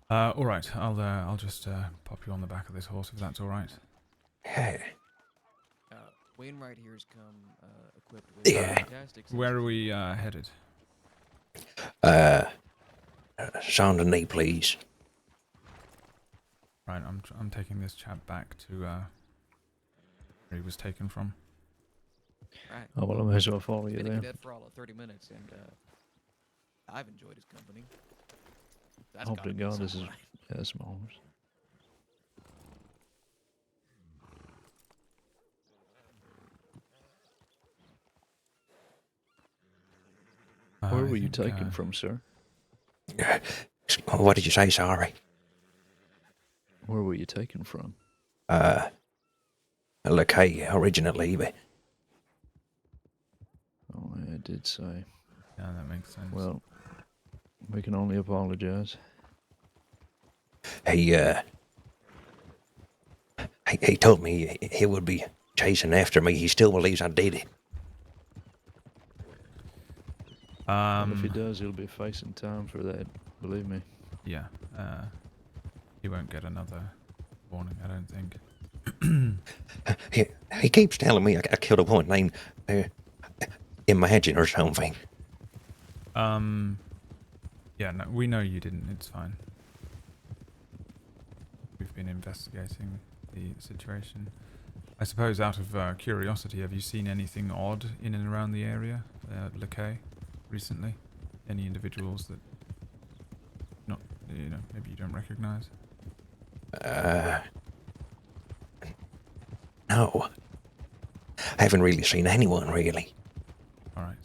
Alright. All right. I'll just pop you on the back of this horse if that's all right. Wainwright here has come equipped with fantastic. Where are we headed? Saint Denis, please. Right. I'm taking this chap back to where he was taken from. Right. Oh, well, I may as well follow you Been a there. cadet for all of 30 minutes, and I've enjoyed his company. That's Hope gotta to be God this is something, right? small horse. Where I were you think, taken from, sir? What did you say? Sorry. Where were you taken from? Lucay originally, but Oh, yeah, I did say. Yeah, that makes sense. Well, we can only apologize. he told me he would be chasing after me. He still believes I did it. And if he does, he'll be facing time for that. Believe me. Yeah. He won't get another warning, I don't think. He keeps telling me I killed a woman named Imagine or something. Yeah, no, we know you didn't. It's fine. We've been investigating the situation. I suppose out of curiosity, have you seen anything odd in and around the area at Lucay recently? Any individuals that not, maybe you don't recognize? No. I haven't really seen anyone, really. All right.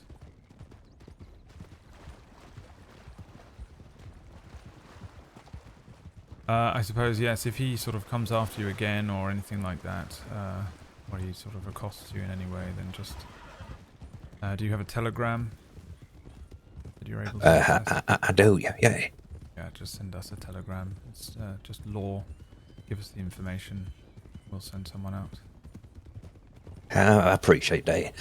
I suppose, yes, if he sort of comes after you again or anything like that, or he sort of accosts you in any way, then just... do you have a telegram that you're able to access? I do, yeah. Yeah, just send us a telegram. It's just law. Give us the information. We'll send someone out. I appreciate that.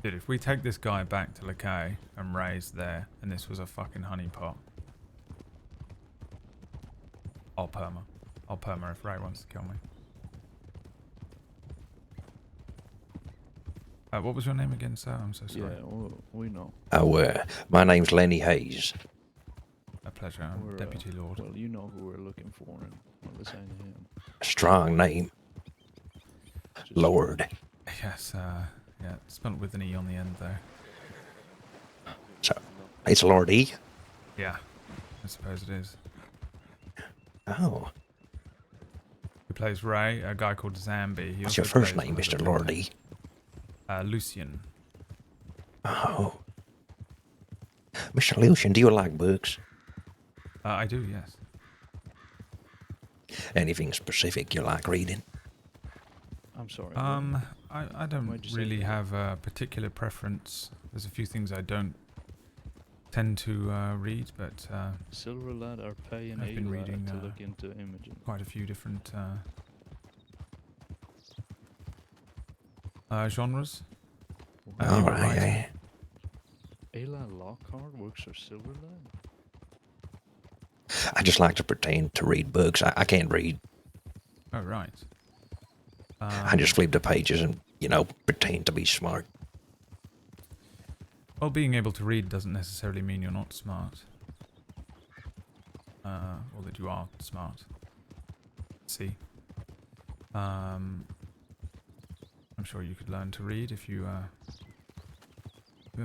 Dude, if we take this guy back to Lucay and Ray's there, and this was a fucking honeypot, I'll perma. I'll perma if Ray wants to kill me. What was your name again, sir? I'm so sorry. Yeah, well, we know. Oh, my name's Lenny Hayes. A pleasure. I'm Deputy Lord. Well, you know who we're looking for, and well, this ain't him. Strong name. Lorde. Yes, yeah, spelled with an E on the end there. So, it's Lorde E? Yeah, I suppose it is. Oh. He plays Ray, a guy called Zambi. He What's also your first plays name, one of the Mr. Lorde? Lucien. Oh. Mr. Lucien, do you like books? I do, yes. Anything specific you like reading? I'm sorry. I don't why'd you say really that? have a particular preference. There's a few things I don't tend to read, but Silver Lad are paying I've been Eli reading to look into imaging. quite a few different genres. All but right, writing. Eli Lockhart works for Silver Lad? I just like to pretend to read books. I can't read. Oh, right. I just flip the pages and, pretend to be smart. Well, being able to read doesn't necessarily mean you're not smart. Or that you are smart. See? I'm sure you could learn to read if you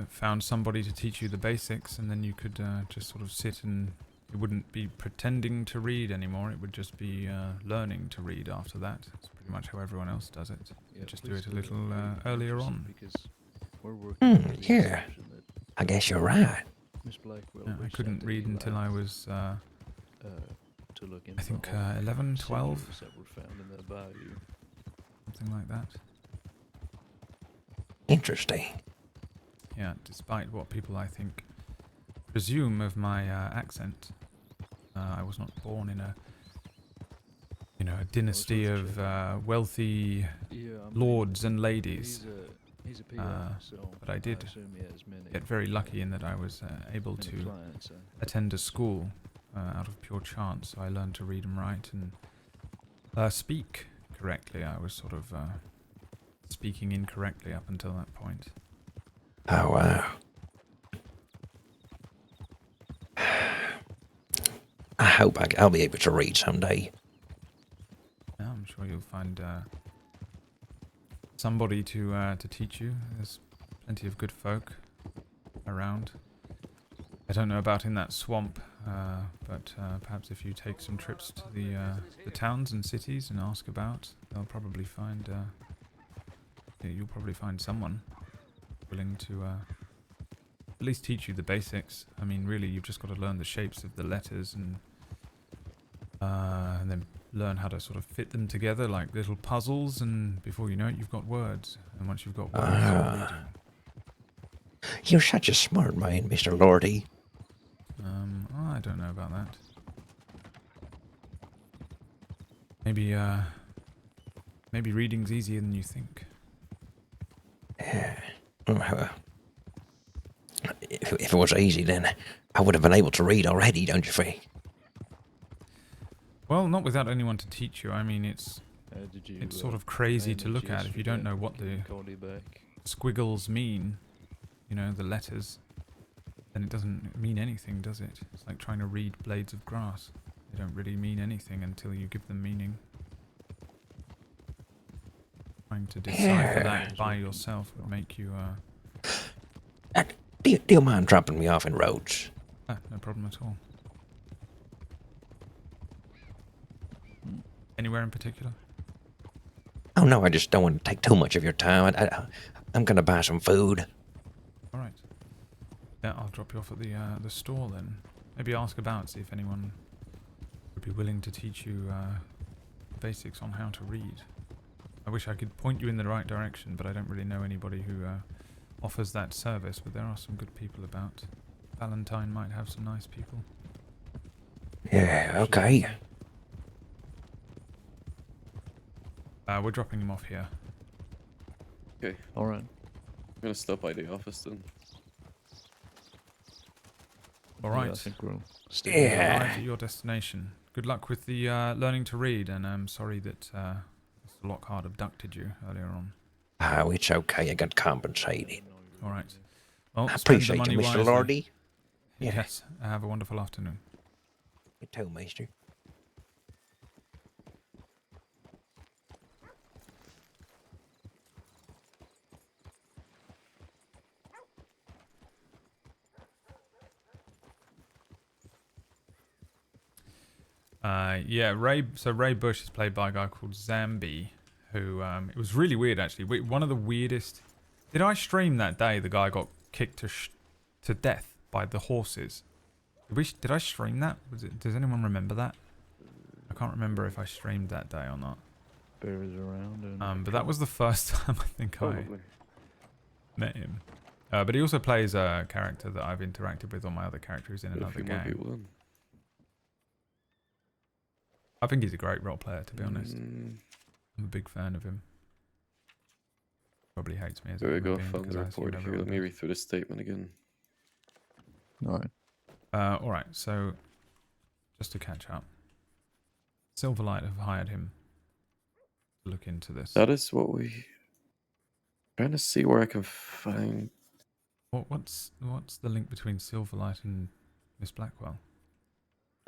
found somebody to teach you the basics, and then you could just sort of sit and it wouldn't be pretending to read anymore, it would just be learning to read after that. It's pretty much how everyone else does it. You just do it a little earlier on. Because we're working under the Yeah. assumption that I guess you're right. Miss Blackwell Yeah, I reached couldn't out to read Eli, until I was, to look into I think, all the 11, 12. sinews that were found in the bayou. Something like that. Interesting. Yeah, despite what people, I think, presume of my accent. I was not born in a dynasty of wealthy lords and ladies. He's a PA, but I did assume he has many get very lucky in that I was able many to clients, attend a school out of pure chance. So I learned to read and write and speak correctly. I was sort of speaking incorrectly up until that point. Oh, wow. I hope I'll be able to read someday. Yeah, I'm sure you'll find somebody to teach you. There's plenty of good folk around. I don't know about in that swamp, but perhaps if you take some trips to the towns and cities and ask about, they'll probably find you'll probably find someone willing to at least teach you the basics. I mean, really, you've just got to learn the shapes of the letters and then learn how to sort of fit them together like little puzzles, and before you know it, you've got words. And once you've got words, you're reading. You're such a smart man, Mr. Lorde. I don't know about that. Maybe reading's easier than you think. Yeah. If it was easy, then I would have been able to read already, don't you think? Well, not without anyone to teach you. I mean, it's Did sort of crazy to look at if you don't know what the squiggles mean. You know, the letters. Then it doesn't mean anything, does it? It's like trying to read blades of grass. They don't really mean anything until you give them meaning. Trying to decipher that by yourself would make you, Do you mind dropping me off in Rhodes? no problem at all. Anywhere in particular? Oh, no, I just don't want to take too much of your time. I'm going to buy some food. All right. Yeah, I'll drop you off at the store then. Maybe ask about, see if anyone would be willing to teach you basics on how to read. I wish I could point you in the right direction, but I don't really know anybody who offers that service, but there are some good people about. Valentine might have some nice people. Yeah, okay. We're dropping him off here. Okay. Alright. I'm gonna stop by the office then. Alright. Yeah, I think we'll stay Arrive at your destination. Good luck with the learning to read, and I'm sorry that Mr. Lockhart abducted you earlier on. Oh, it's okay. I got compensated. Alright. Well, I spend the appreciate you, money Mr. wisely. Lorde. Yeah. Yes. Have a wonderful afternoon. You too, mister. Yeah, Ray. So Ray Bush is played by a guy called Zambi, who it was really weird actually. One of the weirdest. Did I stream that day? The guy got kicked to death by the horses. Did I stream that? Does anyone remember that? I can't remember if I streamed that day or not. Bears around. And But that was the first time I think Probably. I met him. But he also plays a character that I've interacted with on my other character who's in But if another you might be game. one. I think he's a great role player, to be honest. Mm. I'm a big fan of him. Probably hates me as a There we human go, being found because the I assume report here. everyone Let me does. read through the statement again. Alright. Alright, so just to catch up. Silverlight have hired him to look into this. That is what we... Trying to see where I can find... What's the link between Silverlight and Miss Blackwell?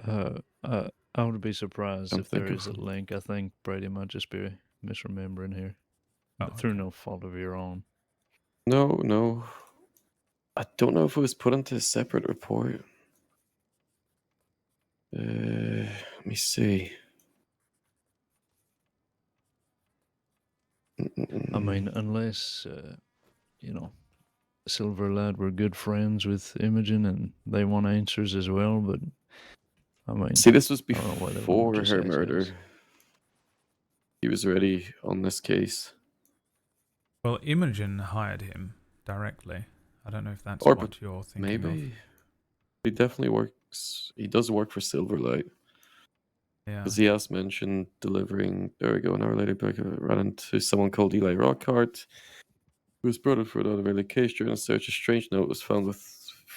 I would be surprised I'm if there thinking is a link. I think Brady might just be misremembering here. Oh, Through no fault of your own. No. I don't know if it was put into a separate report. Let me see. I mean, unless, you know, Silver Lad were good friends with Imogen and they want answers as well, but I mean... See, this was I don't know why they wouldn't before just her ask murder. us. He was already on this case. Well, Imogen hired him directly. I don't know if that's Or what you're thinking maybe. of. He definitely works. He does work for Silverlight. Yeah. Because he has mentioned delivering. There we go. An hour later, Becca ran into someone called Eli Rockhart, who was brought up for another early case. During a search, a strange note was found with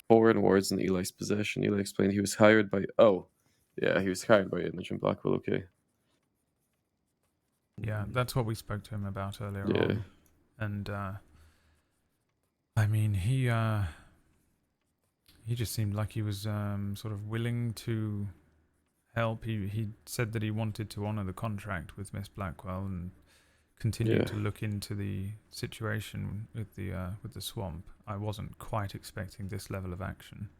foreign words in Eli's possession. Eli explained he was hired by. Oh, yeah, he was hired by Imogen Blackwell. Okay. Yeah, that's what we spoke to him about earlier Yeah. on. And I mean, he just seemed like he was sort of willing to help. He said that he wanted to honor the contract with Miss Blackwell and continue Yeah. to look into the situation with the swamp. I wasn't quite expecting this level of action.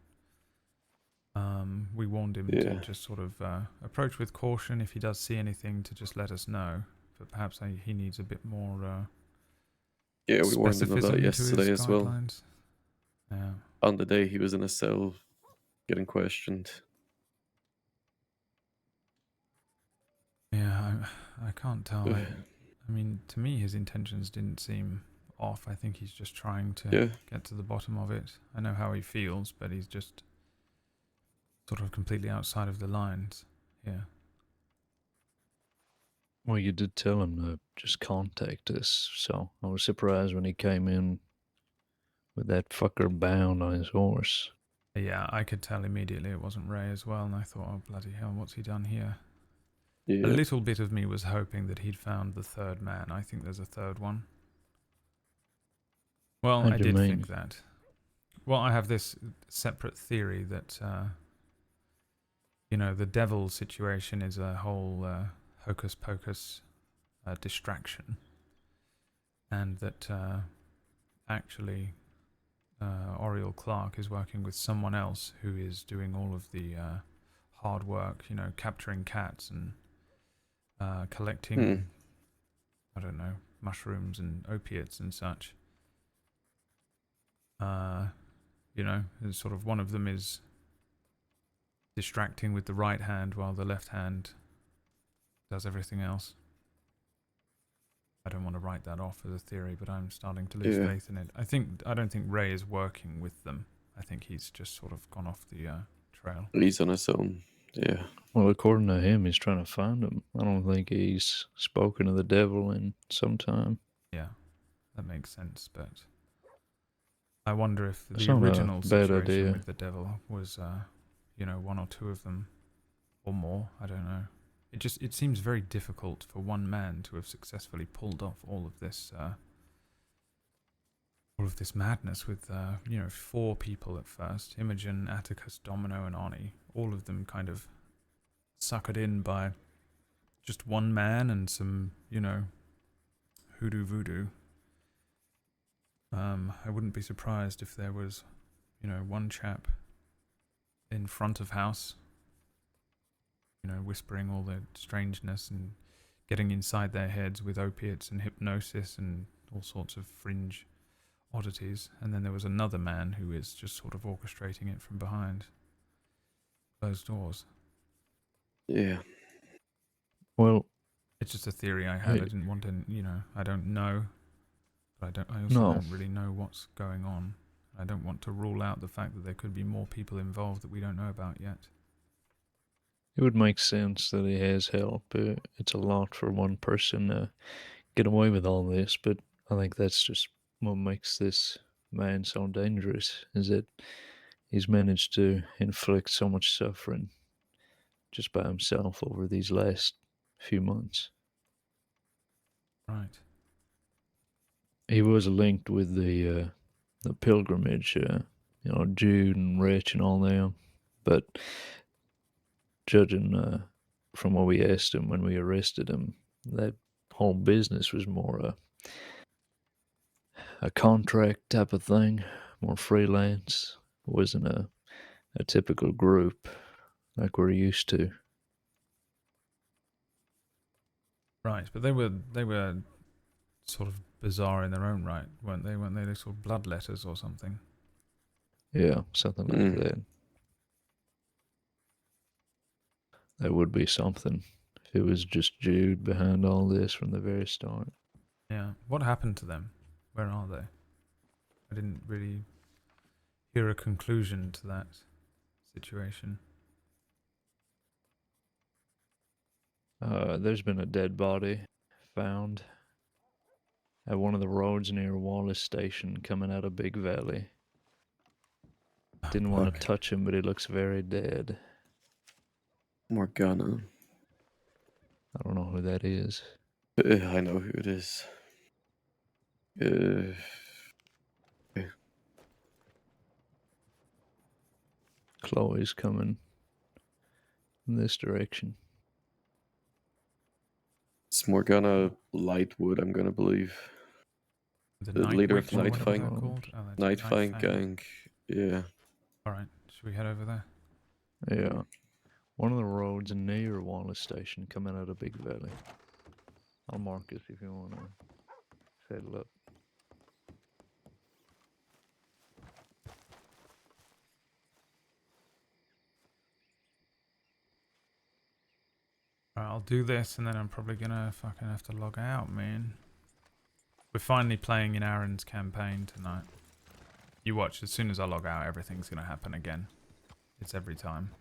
We warned him to Yeah. just sort of approach with caution. If he does see anything, to just let us know. But perhaps he needs a bit more Yeah, we warned him of specificism that to yesterday his as well. guidelines. Yeah. On the day he was in a cell getting questioned. Yeah, I can't tell. I mean, to me, his intentions didn't seem off. I think he's just trying to Yeah. get to the bottom of it. I know how he feels, but he's just sort of completely outside of the lines. Yeah. Well, you did tell him to just contact us, so I was surprised when he came in with that fucker bound on his horse. Yeah, I could tell immediately it wasn't Ray as well, and I thought, oh, bloody hell, what's he done here? Yeah. A little bit of me was hoping that he'd found the third man. I think there's a third one. Well, How I do you did mean? think that. Well, I have this separate theory that, the devil situation is a whole hocus pocus distraction. And that actually Oriel Clark is working with someone else who is doing all of the hard work, capturing cats and collecting, I don't know, mushrooms and opiates and such. And sort of one of them is distracting with the right hand while the left hand does everything else. I don't want to write that off as a theory, but I'm starting to lose Yeah. faith in it. I don't think Ray is working with them. I think he's just sort of gone off the trail. He's on his own. Yeah. Well, according to him, he's trying to find him. I don't think he's spoken to the devil in some time. Yeah, that makes sense, but I wonder if That's the not a original bad situation idea. with the devil was, one or two of them, or more. I don't know. It seems very difficult for one man to have successfully pulled off all of this madness with, 4 people at first: Imogen, Atticus, Domino, and Oni. All of them kind of suckered in by just one man and some, hoodoo voodoo. I wouldn't be surprised if there was, one chap in front of house whispering all the strangeness and getting inside their heads with opiates and hypnosis and all sorts of fringe oddities. And then there was another man who is just sort of orchestrating it from behind closed doors. Yeah. Well, it's just a theory I had. I Hey. didn't want to, I don't know, but I also No. don't really know what's going on. I don't want to rule out the fact that there could be more people involved that we don't know about yet. It would make sense that he has help. It's a lot for one person to get away with all this, but I think that's just what makes this man so dangerous, is that he's managed to inflict so much suffering just by himself over these last few months. Right. He was linked with the pilgrimage, Jude and Rich and all them, but judging from what we asked him when we arrested him, that whole business was more a contract type of thing, more freelance. It wasn't a typical group like we're used to. Right, but they were sort of bizarre in their own right, weren't they? Weren't they? They sort of bloodletters or something. Yeah, something like that. That would be something if it was just Jude behind all this from the very start. Yeah. What happened to them? Where are they? I didn't really hear a conclusion to that situation. There's been a dead body found at one of the roads near Wallace Station coming out of Big Valley. Didn't want to touch him, but he looks very dead. Morgana. I don't know who that is. I know who it is. Okay. Chloe's coming in this direction. It's Morgana Lightwood, I'm gonna believe. The The Night leader Witch of or whatever they're Nightfang. called? Oh, that's Nightfang Nightfang. gang. Yeah. Alright, should we head over there? Yeah. One of the roads near Wallace Station coming out of Big Valley. I'll mark this if you want to settle up. Alright, I'll do this and then I'm probably gonna fucking have to log out, man. We're finally playing in Aaron's campaign tonight. You watch, as soon as I log out, everything's gonna happen again. It's every time.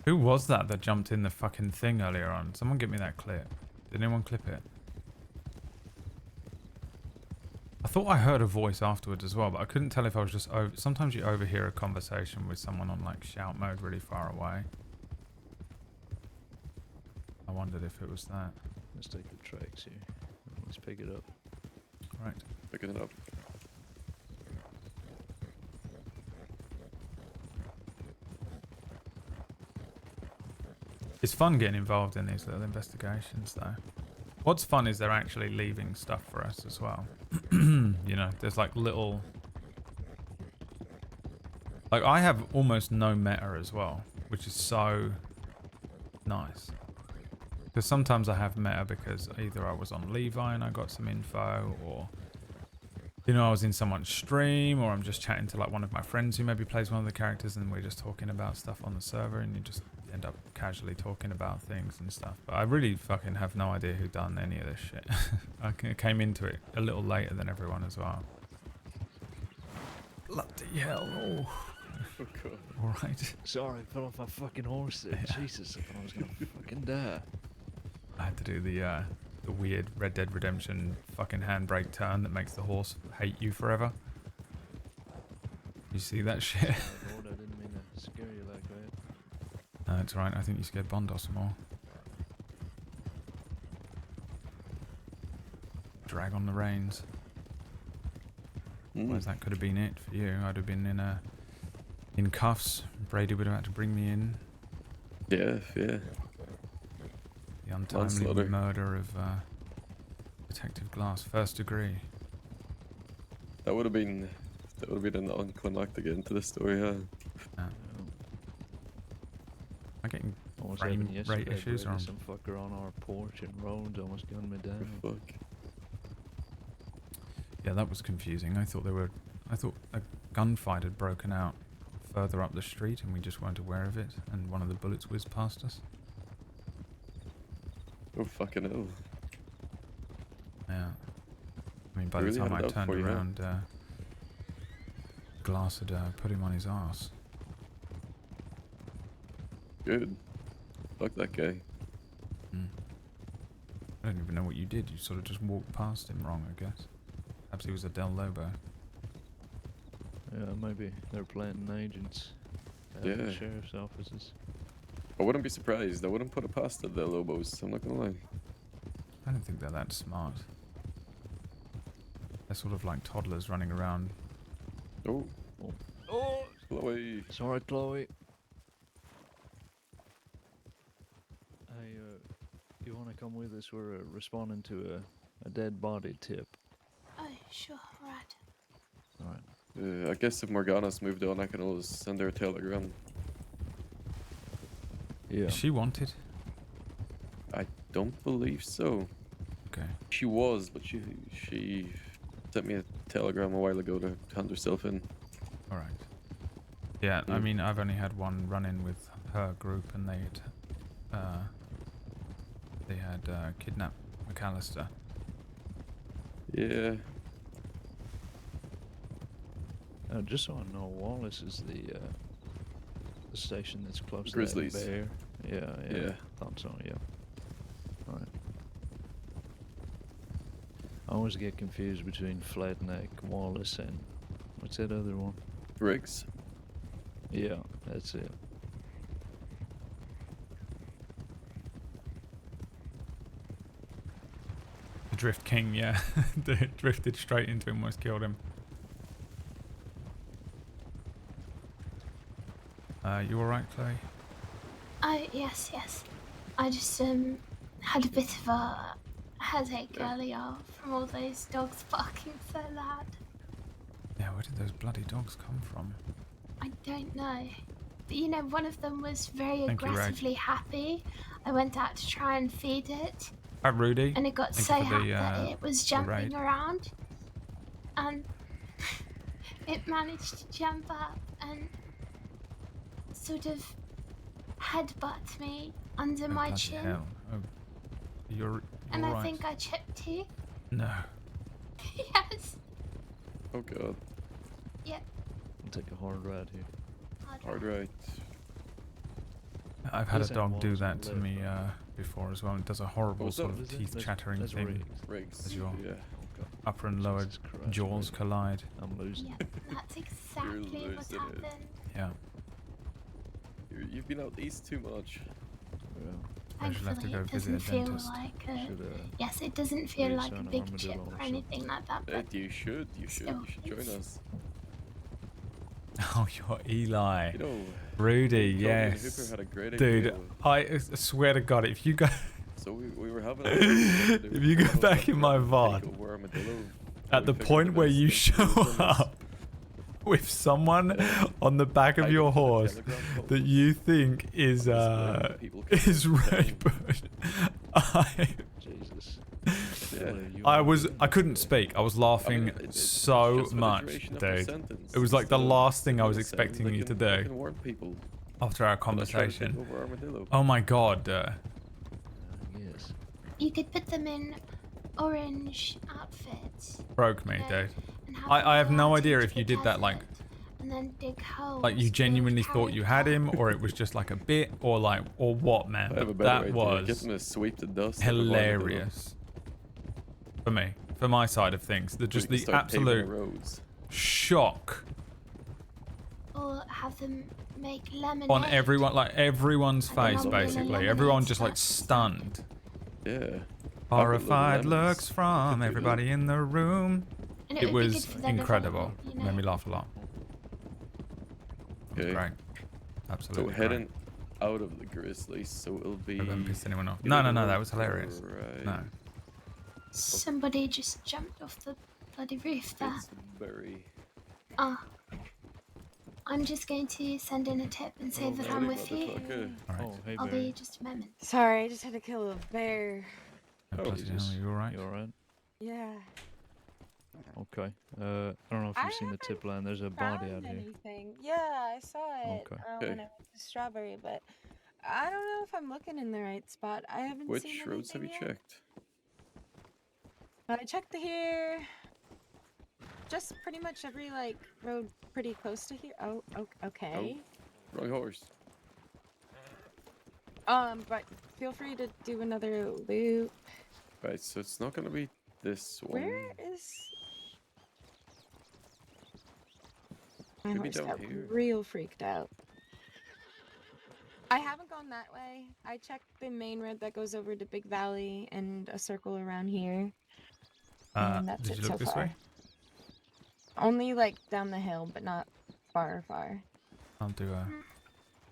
Who was that jumped in the fucking thing earlier on? Someone get me that clip. Did anyone clip it? I thought I heard a voice afterwards as well, but I couldn't tell if I was just over... Sometimes you overhear a conversation with someone on like shout mode really far away. I wondered if it was that. Let's take the tracks here. Let's pick it up. Right. Picking it up. It's fun getting involved in these little investigations, though. What's fun is they're actually leaving stuff for us as well. There's like little... Like, I have almost no meta as well, which is so nice. Because sometimes I have meta because either I was on Levi and I got some info, or... I was in someone's stream, or I'm just chatting to like one of my friends who maybe plays one of the characters and we're just talking about stuff on the server and you just end up casually talking about things and stuff. But I really fucking have no idea who done any of this shit. I came into it a little later than everyone as well. Bloody hell. Oh. Alright. Sorry, I fell off my fucking horse there. Yeah. Jesus, I thought I was gonna fucking die. I had to do the weird Red Dead Redemption fucking handbrake turn that makes the horse hate you forever. You see that shit? Lord, I didn't mean to scare you like that. No, it's alright. I think you scared Bondos more. drag on the reins. Otherwise, that could have been it for you. I'd have been in cuffs. Brady would have had to bring me in. Yeah, yeah. The untimely Manslaughter. murder of Detective Glass, 1st degree. That would have been an unclimactic end to the story, huh? Am I getting Almost frame happened rate yesterday, issues? Or Brady. Some fucker on our porch in Rollins almost gunned me down. Fuck. yeah, that was confusing. I thought a gunfight had broken out further up the street, and we just weren't aware of it. And one of the bullets whizzed past us. Oh fucking hell. Yeah. I mean, by You the really time had I it out turned for you, huh? around, Glass had put him on his arse. Good. Fuck that guy. I don't even know what you did. You sort of just walked past him wrong, I guess. Perhaps he was a Del Lobo. Yeah, maybe they're planting agents at Yeah. the sheriff's offices. I wouldn't be surprised. I wouldn't put it past the Lobos. I'm not gonna lie. I don't think they're that smart. They're sort of like toddlers running around. Oh. Oh! Chloe. Sorry, Chloe. Hey, you want to come with us? We're responding to a dead body tip. Oh, sure, right. Alright. I guess if Morgana's moved on, I can always send her a telegram. Yeah. Is she wanted? I don't believe so. Okay. She was, but she sent me a telegram a while ago to hand herself in. Alright. Yeah, I mean, I've only had one run-in with her group, and they had kidnapped McAllister. Yeah. Just so I know, Wallace is the station that's close Grizzlies. to that bear. Yeah. Yeah. Thought so, yeah. Alright. I always get confused between Flatneck, Wallace, and what's that other one? Briggs. Yeah, that's it. The Drift King, yeah. They drifted straight into him, almost killed him. You alright, Chloe? Oh, yes. I just had a bit of a headache earlier from all those dogs barking so loud. Yeah, where did those bloody dogs come from? I don't know. But you know, one of them was very Thank you, Ray. aggressively happy. I went out to try and feed it. Hi, Rudy. And it got Thank so you for happy the, that it was the raid. jumping around. And it managed to jump up and sort of headbutt me under my Bloody chin. hell. Oh, you're And right. I think I chipped you. No. Yes. Oh god. Yep. I'll take a hard ride here. Hard right. I've had a Yes, I dog do was that to left, me before as well. It does a horrible was sort that? of teeth That's- chattering that's thing Riggs. as your Yeah. upper and lower Jesus Christ, jaws Ray. collide. I'm losing. Yeah, that's exactly what losing it. happened. Yeah. You've been out east too much. Yeah. I shall have to Thankfully, go it visit doesn't a feel dentist. like Should, yes, it doesn't feel read like a Son big Armadillo chip or or something. anything like that. But You should join us. Oh, you're Eli. You know, Rudy, Cody and yes. Hooper had a great Dude, idea. I swear to God, if you go... So we were having if you go back in my VOD, at the point where you show up with someone on the back of your horse that you think is Rayburn, Jesus. I couldn't speak. I was laughing so much, dude. It was like the last thing I was expecting you to do after our conversation. Oh my God. Yes. you could put them in orange outfits. Broke me, you know, dude. and have I them have go no out idea into if the you did that like desert and then dig holes. you genuinely thought you had him, or it was just like a bit, or what, man. I have a But better that idea. was Get them to sweep the dust. out of Armadillo. hilarious for me, for my side of things. Just We the can start paving the absolute roads. shock Or have them make lemonade. on everyone, like everyone's Like an face, umbrella basically. lemonade Everyone just stuff. like stunned. Yeah. Horrified lemons. looks from Could do everybody in the room. And It would be was good for their incredible. development, you Made know. me laugh a lot. It was Okay. great. So Absolutely heading out of the grizzly, so it'll be. I haven't pissed anyone off. either No, the that road was hilarious. right- No. Somebody just jumped off the bloody roof there. It's very. Ah. I'm just going to send in a tip and say that I'm with you. Oh, hey, I'll Barry. be just a moment. Sorry, I just had to kill a bear. Oh, bloody hell, you alright? You alright? Yeah. Okay. I don't know if you've seen the tip line. There's a body out here. Anything. Yeah, I saw it Okay. when I went to Strawberry, but I don't know if I'm looking in the right spot. I haven't Which seen roads have you anything yet. checked? I checked here. Just pretty much every like road pretty close to here. Oh, okay. Wrong horse. But feel free to do another loop. Right, so it's not gonna be this one. Where is? My Could be horse down got here. real freaked out. I haven't gone that way. I checked the main road that goes over to Big Valley and a circle around here. And that's Did it you look so this far. way? Only like down the hill, but not far. I'll do a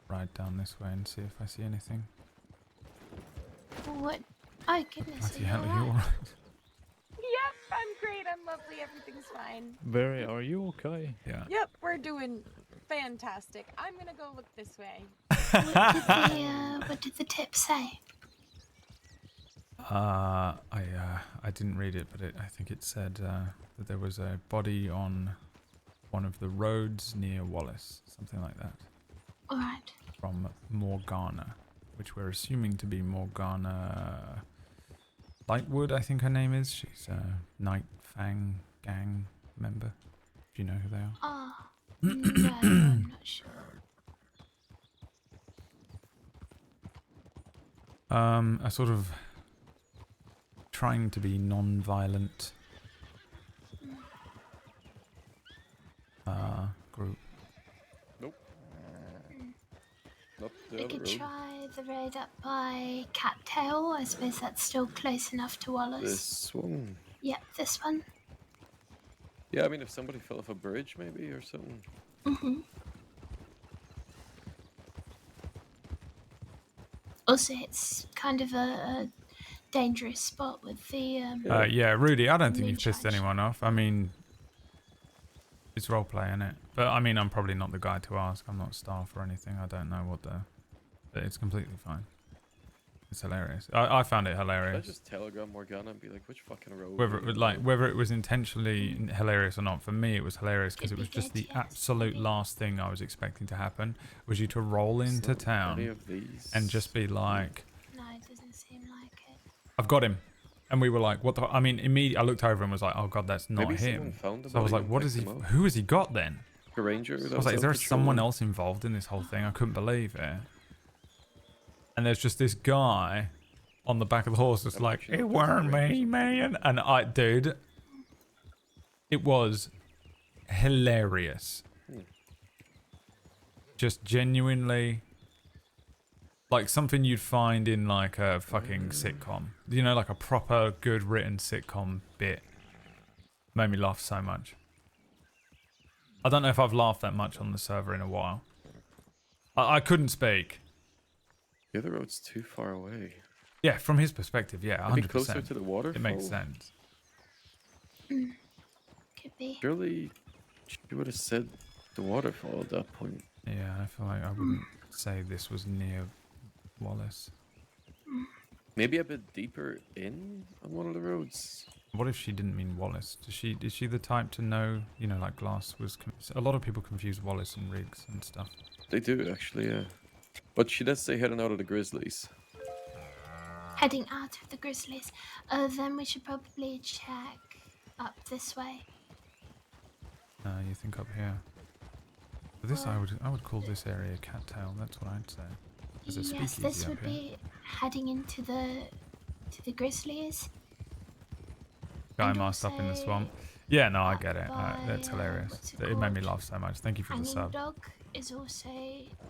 ride down this way and see if I see anything. What? Oh, goodness. Bloody Are hell, you are you alright? alright? Yep, I'm great. I'm lovely. Everything's fine. Barry, are you okay? Yeah. Yep, we're doing fantastic. I'm gonna go look this way. What did the tip say? I didn't read it, but I think it said that there was a body on one of the roads near Wallace, something like that. Alright. From Morgana, which we're assuming to be Morgana Lightwood, I think her name is. She's a Night Fang gang member. Do you know who they are? Oh, no, I'm not sure. A sort of trying to be non-violent group. Nope. Up the We other could road. try the road up by Cattail. I suppose that's still close enough to Wallace. This one. Yep, this one. Yeah, I mean, if somebody fell off a bridge, maybe, or something. Also, it's kind of a dangerous spot with the. Yeah, Rudy, I don't think moon you've pissed charge. anyone off. I mean, it's roleplay, isn't it? But I mean, I'm probably not the guy to ask. I'm not staff or anything. I don't know what the. But it's completely fine. It's hilarious. I found it I hilarious. just telegram Morgana and be like, which fucking road? Whether are you on?" whether it was intentionally hilarious or not, for me it was hilarious because it was just the absolute last thing I was expecting to happen was you to roll It's into not any town of these. and just be like, No, it doesn't seem like it. "I've got him," and we were like, "What the?" I mean, immediately I looked over and was like, "Oh God, that's not Maybe someone him." found the So I was body like, and "What picked is he? him up. Who has he got then?" A ranger. I was like, "Is there someone else involved in this whole thing?" I couldn't believe it. And there's just this guy on the back of the horse that's like, "It weren't me, man." And I, dude, it was hilarious. Just genuinely like something you'd find in like a fucking sitcom. You know, like a proper good written sitcom bit. Made me laugh so much. I don't know if I've laughed that much on the server in a while. I couldn't speak. The other road's too far away. Yeah, from his perspective, yeah, 100%. Maybe closer to the waterfall. It makes sense. Could be. Surely, she would have said the waterfall at that point. Yeah, I feel like I wouldn't say this was near Wallace. Maybe a bit deeper in on one of the roads. What if she didn't mean Wallace? Is she the type to know, you know, like Glass was... a lot of people confuse Wallace and Riggs and stuff. They do, actually, yeah. But she does say heading out of the Grizzlies. Heading out of the Grizzlies. Then we should probably check up this way. You think up here? But this, I would call this area Cattail. That's what I'd say. There's a Yes, speakeasy this up would here. be heading into the Grizzlies. Guy and masked up in the also swamp. Yeah, no, I get it. by, That's hilarious. what's It made me laugh so much. Thank you for the Hanging sub. Dog is also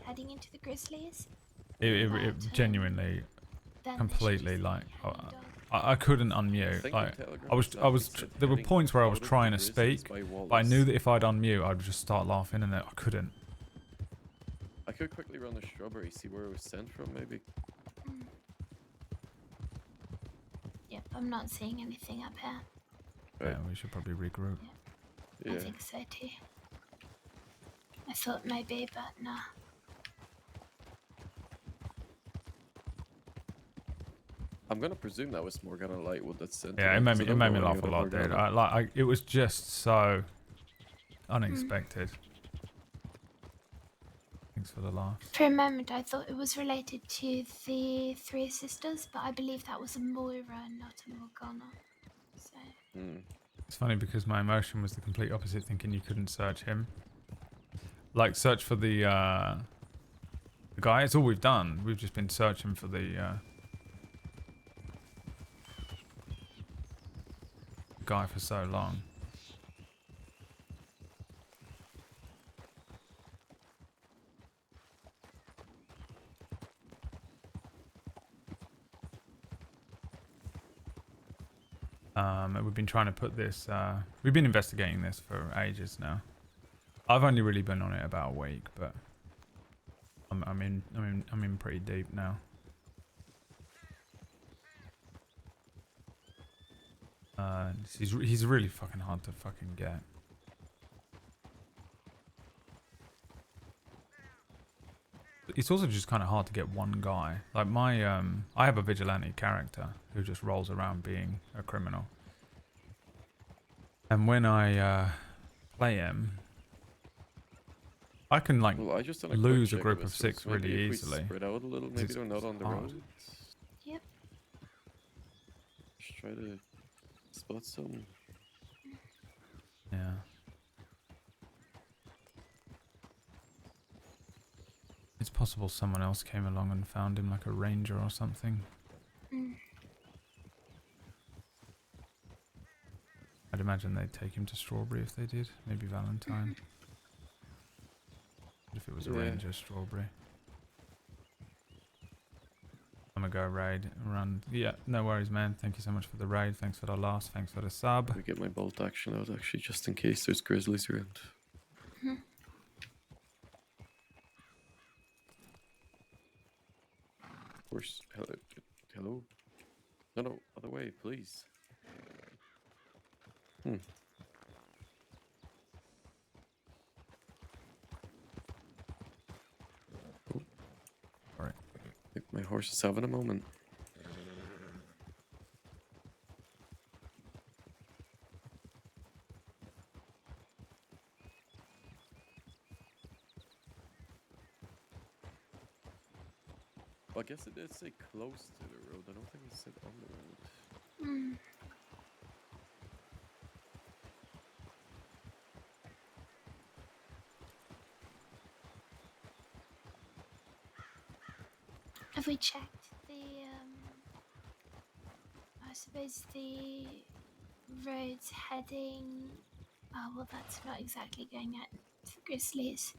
heading into the Grizzlies. It genuinely, then there completely should be like, Hanging Dog. I couldn't unmute. think Like the telegram I was exactly said there were heading points where I was out of the trying to Grizzlies speak, by but I knew Wallace. that if I'd unmute, I'd just start laughing, and I couldn't. I could quickly run the strawberry, see where it was sent from, maybe. Yep, I'm not seeing anything up here. Yeah, we should probably regroup. I think so too. I thought maybe, but nah. I'm gonna presume that was Morgana Lightwood that sent Yeah, it. it made because me I don't know laugh any a other lot, dude. Morgana. It was just so unexpected. Thanks for the laugh. For a moment, I thought it was related to the three sisters, but I believe that was a Moira, not a Morgana. So. It's funny because my emotion was the complete opposite, thinking you couldn't search him. Like, search for the guy. It's all we've done. We've just been searching for the guy for so long. We've been trying to put this. We've been investigating this for ages now. I've only really been on it about a week, but I'm in pretty deep now. He's really fucking hard to fucking get. It's also just kind of hard to get one guy. Like I have a vigilante character who just rolls around being a criminal. And when I play him, I can like Well, I just done a lose quick a check group of of it, 6 so maybe really if easily. We spread out a little, maybe they're not on the hard. road. Yep. Just try to spot some. Yeah. It's possible someone else came along and found him, like a ranger or something. I'd imagine they'd take him to Strawberry if they did. Maybe Valentine. If it was a ranger, Strawberry. I'm gonna go raid, run. Yeah, no worries, man. Thank you so much for the raid. Thanks for the last. Thanks for the sub. We get my bolt action out actually, just in case there's grizzlies around. Of course. Hello. Hello. No, other way, please. Alright. I think my horse is having a moment. I guess it did say close to the road. I don't think it said on the road. Have we checked the, I suppose the roads heading... Oh, well, that's not exactly going at the Grizzlies.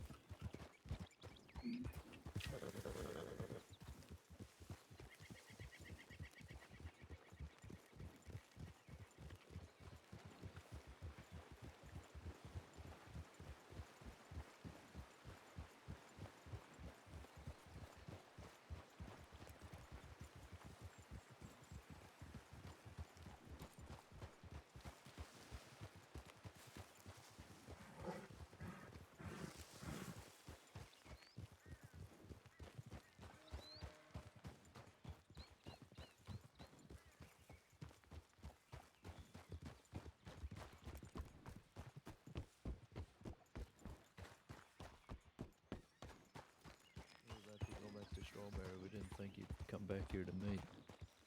We were about to go back to Strawberry. We didn't think you'd come back here to meet.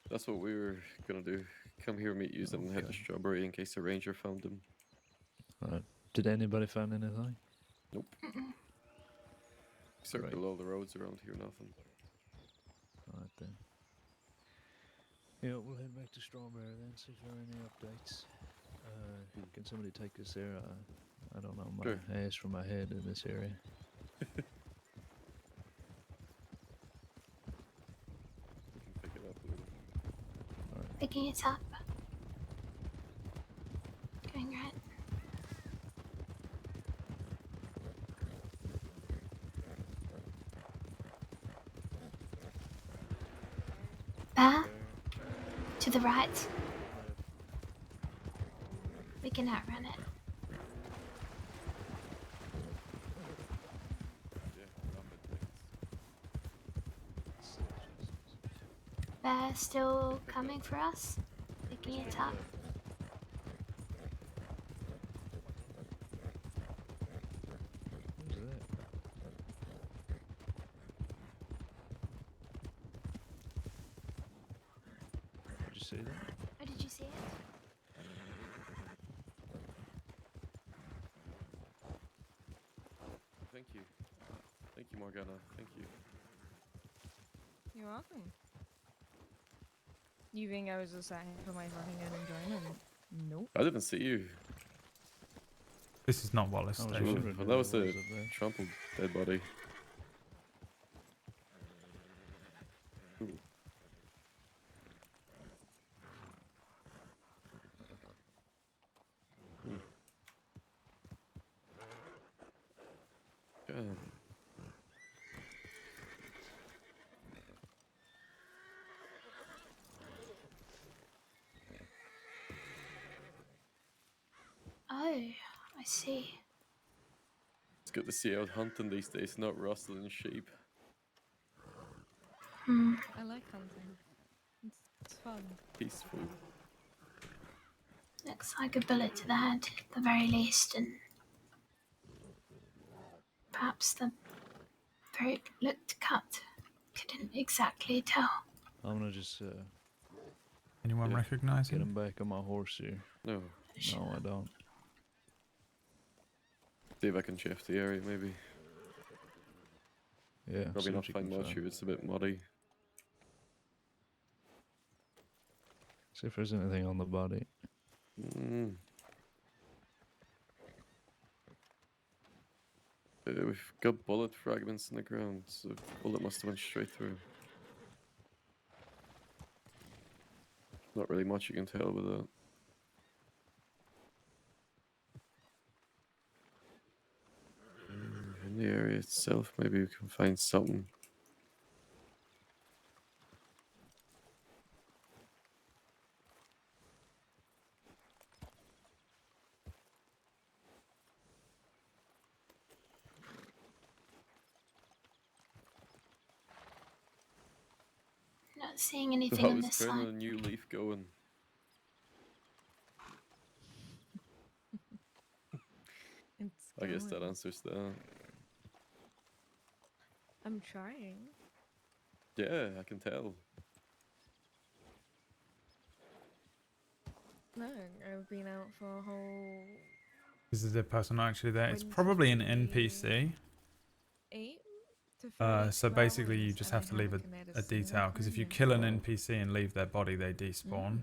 That's what we were gonna do. Come here, meet you, and head to Strawberry in case a ranger found them. Alright. Did anybody find anything? Nope. Circle all the roads around here, nothing. Alright then. Yeah, we'll head back to Strawberry then, see if there are any updates. Can somebody take us there? I don't know my ass from my head in this area. Pick it up a little. Pick Picking it up. Going right. Bear. To the right. We can outrun it. Bear still coming for us? Picking it up. Who's that? Did you see that? Oh, did you see it? Thank you. Thank you, Morgana. Thank you. You're welcome. You think I was just sat here for my fucking own enjoyment? Nope. I didn't see you. This is not Wallace I was Station. wondering Well, who that was that a was up there. trampled dead body. Ooh. Hmm. God. Oh, I see. It's good to see out hunting these days, not rustling sheep. I like hunting. It's fun. Peaceful. Looks like a bullet to the head, at the very least, and perhaps the throat looked cut. Couldn't exactly tell. I'm gonna just Anyone recognize get him? him back on my horse here. No. No, I don't. See if I can shift the area, maybe. Yeah, see Probably what not you find can much find. here, it's a bit muddy. See if there's anything on the body. We've got bullet fragments in the ground, so the bullet must have went straight through. Not really much you can tell with that. In the area itself, maybe we can find something. Not seeing anything I on was this turning side. a new leaf going. It's I guess that going. answers that. I'm trying. Yeah, I can tell. Look, I've been out for a whole Is the dead person actually there? It's probably an NPC. 8 to 32 So basically, you hours, just and have I to leave haven't committed a detail, single because if you crime kill an yet. NPC and leave their body, they despawn.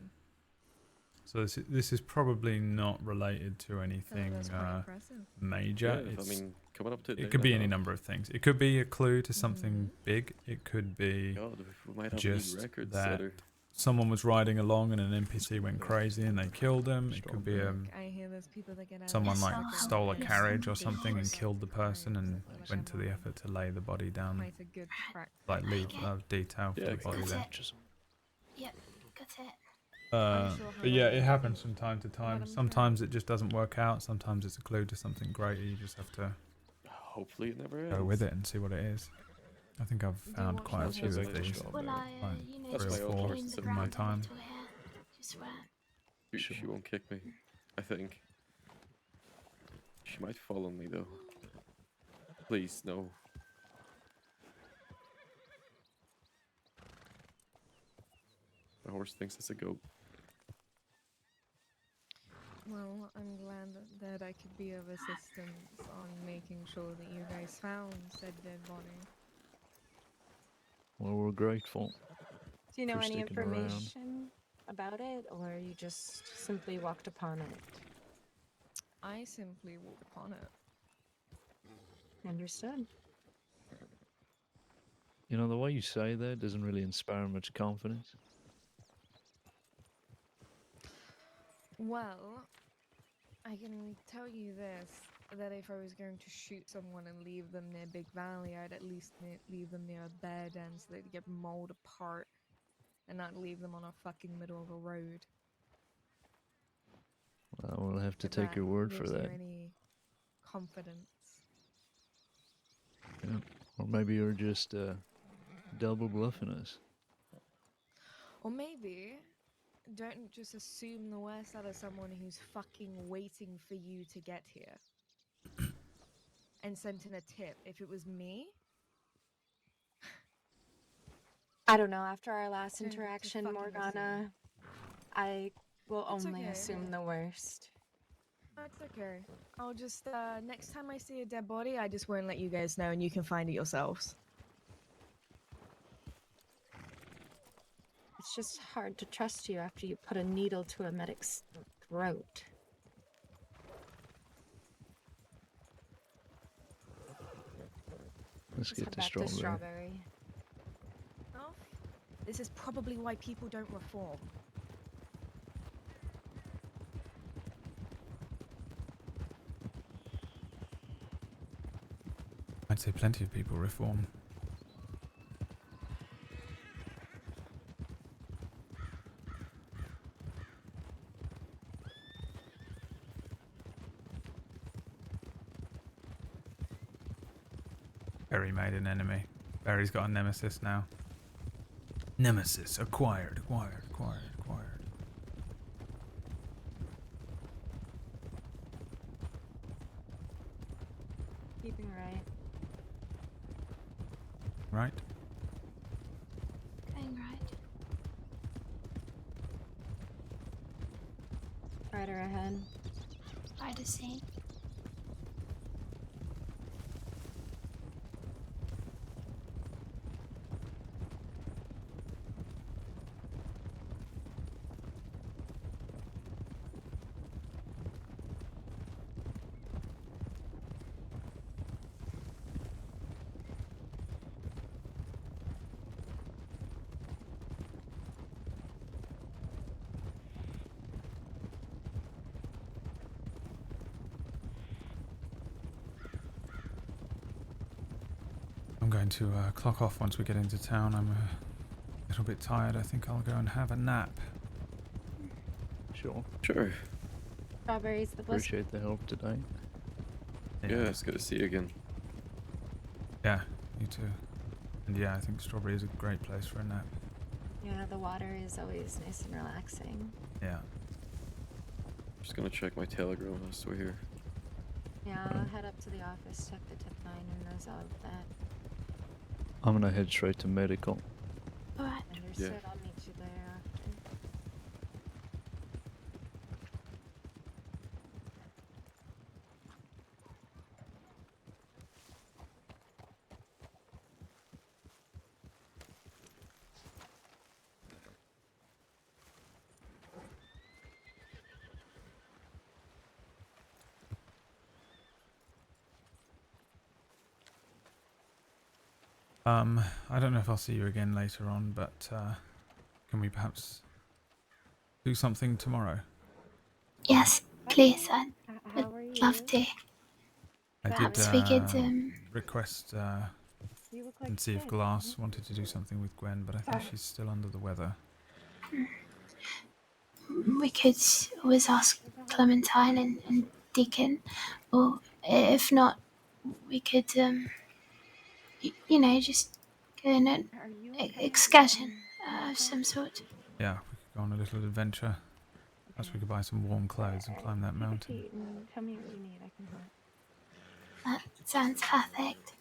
So this is probably not related to anything that's quite impressive. major. Yeah, I mean, coming up to a day It could and be a any half. number of things. It could be a clue to something big. It could be God, we might have a just new record that setter. someone was riding along and an NPC went crazy and they killed them. It could be I hear those people that get out someone of like the stole a ground carriage or and something and just killed the person and like went to the effort to lay the body down, quite a good practice. like leave a detail for Yeah, the body there. Yep, got it. But yeah, it happens from time to time. Sometimes it just doesn't work out. Sometimes it's a clue to something greater. You just have to Hopefully it never ends. go with it and see what it is. I think I've found quite a few of these. Well, Like you know, That's 3 just or my old 4 horse's the in my ground a time. little here. Just where. She won't kick me, I think. She might follow me though. Please, no. My horse thinks it's a goat. Well, I'm glad that I could be of assistance on making sure that you guys found said dead body. Well, we're grateful. Do you know for any sticking around. information about it, or you just simply walked upon it? I simply walked upon it. Understood. You know, the way you say that doesn't really inspire much confidence. Well, I can tell you this, that if I was going to shoot someone and leave them near Big Valley, I'd at least leave them near a bear den so they'd get mauled apart and not leave them on a fucking middle of a road. I will have to If take that your word for gives you that. any confidence. Yeah. Or maybe you're just double bluffing us. Or maybe don't just assume the worst out of someone who's fucking waiting for you to get here. And sent in a tip. If it was me, I don't know. After our last don't get to interaction, fucking Morgana, I will It's only okay. assume the worst. That's okay. I'll just, next time I see a dead body, I just won't let you guys know and you can find it yourselves. It's just hard to trust you after you put a needle to a medic's throat. Let's Let's get head to back Strawberry. to Strawberry. Well, this is probably why people don't reform. I'd say plenty of people reform. Barry made an enemy. Barry's got a nemesis now. Nemesis acquired, acquired, acquired, acquired. Keeping right. Right? Going right. Rider ahead. Rider seen. I'm going to clock off once we get into town. I'm a little bit tired. I think I'll go and have a nap. Sure. Sure. Strawberry's the best. Appreciate the help today. Yeah, it's good to see you again. Yeah, you too. And yeah, I think Strawberry is a great place for a nap. Yeah, the water is always nice and relaxing. Yeah. Just gonna check my telegram whilst we're here. Yeah, I'll head up to the office, check the tip line, and resolve that. I'm gonna head straight to medical. Alright. Understood. I'll meet you there after. I don't know if I'll see you again later on, but can we perhaps do something tomorrow? Yes, please. I'd love to. I did Perhaps we could, request You look like and see if Gwen. Glass wanted to do something with Gwen, but I think she's still under the weather. we could always ask Clementine and Deacon, or if not, we could, you know, just go on an excursion of some sort. Yeah, we could go on a little adventure. Perhaps we could buy some warm clothes and climb that mountain. Petite and tell me what you need. I can help. That sounds perfect.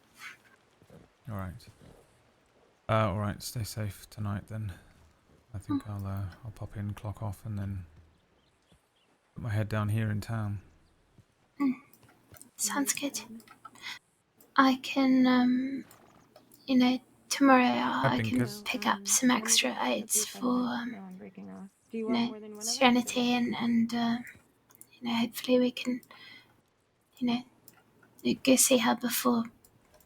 All right. Stay safe tonight then. I think I'll pop in, clock off, and then put my head down here in town. Sounds good. I can, you know, tomorrow I can pick up some extra aids for, you know, Serenity and you know, hopefully we can, you know, go see her before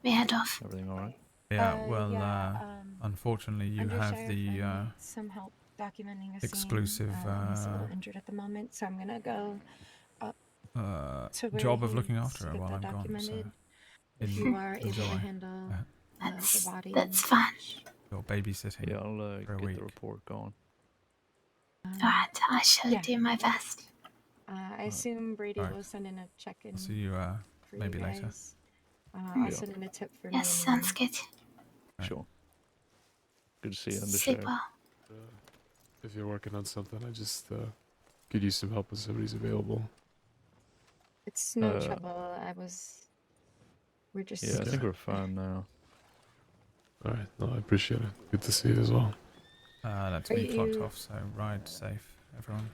we head off. Everything alright? Yeah, unfortunately you have the some help documenting a exclusive scene. He's a little injured at the moment, so I'm gonna go up to where job of he's looking after to her get while that I'm gone. So documented. If you are able to enjoy. handle the body, That's fun. Your babysitting. Yeah, I'll for a get week. the report going. Alright, I shall yeah. do my best. I assume Brady Alright. will send in a check-in. I'll see you for maybe you later. guys. I'll send in a tip for me. Yes, sounds good. Sure. Good to see you on the show. Super. If you're working on something, I just could use some help if somebody's available. It's no trouble. We're just. Yeah, I think we're fine now. Alright, no, I appreciate it. Good to see you as well. That's Are me clocked you- off, so ride safe, everyone.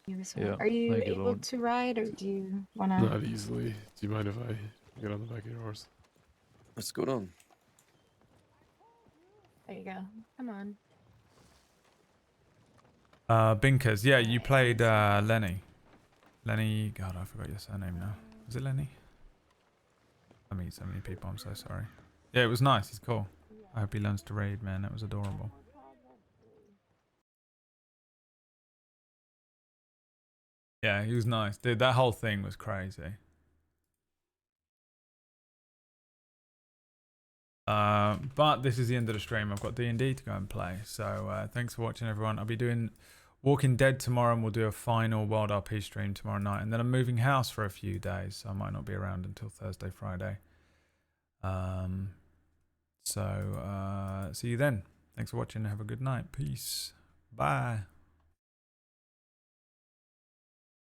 You as well. Yeah, Are you thank you, able Lord. to ride, or do you wanna? Not easily. Do you mind if I get on the back of your horse? What's going on? There you go. Come on. Binkers, yeah, you played Lenny. Lenny, God, I forgot your surname now. Is it Lenny? I meet so many people, I'm so sorry. Yeah, it was nice, he's cool. I hope he learns to raid, man, that was adorable. Yeah, he was nice. Dude, that whole thing was crazy. But this is the end of the stream. I've got D&D to go and play. So thanks for watching, everyone. I'll be doing Walking Dead tomorrow, and we'll do a final Wild RP stream tomorrow night. And then I'm moving house for a few days, so I might not be around until Thursday, Friday. So see you then. Thanks for watching. Have a good night. Peace. Bye.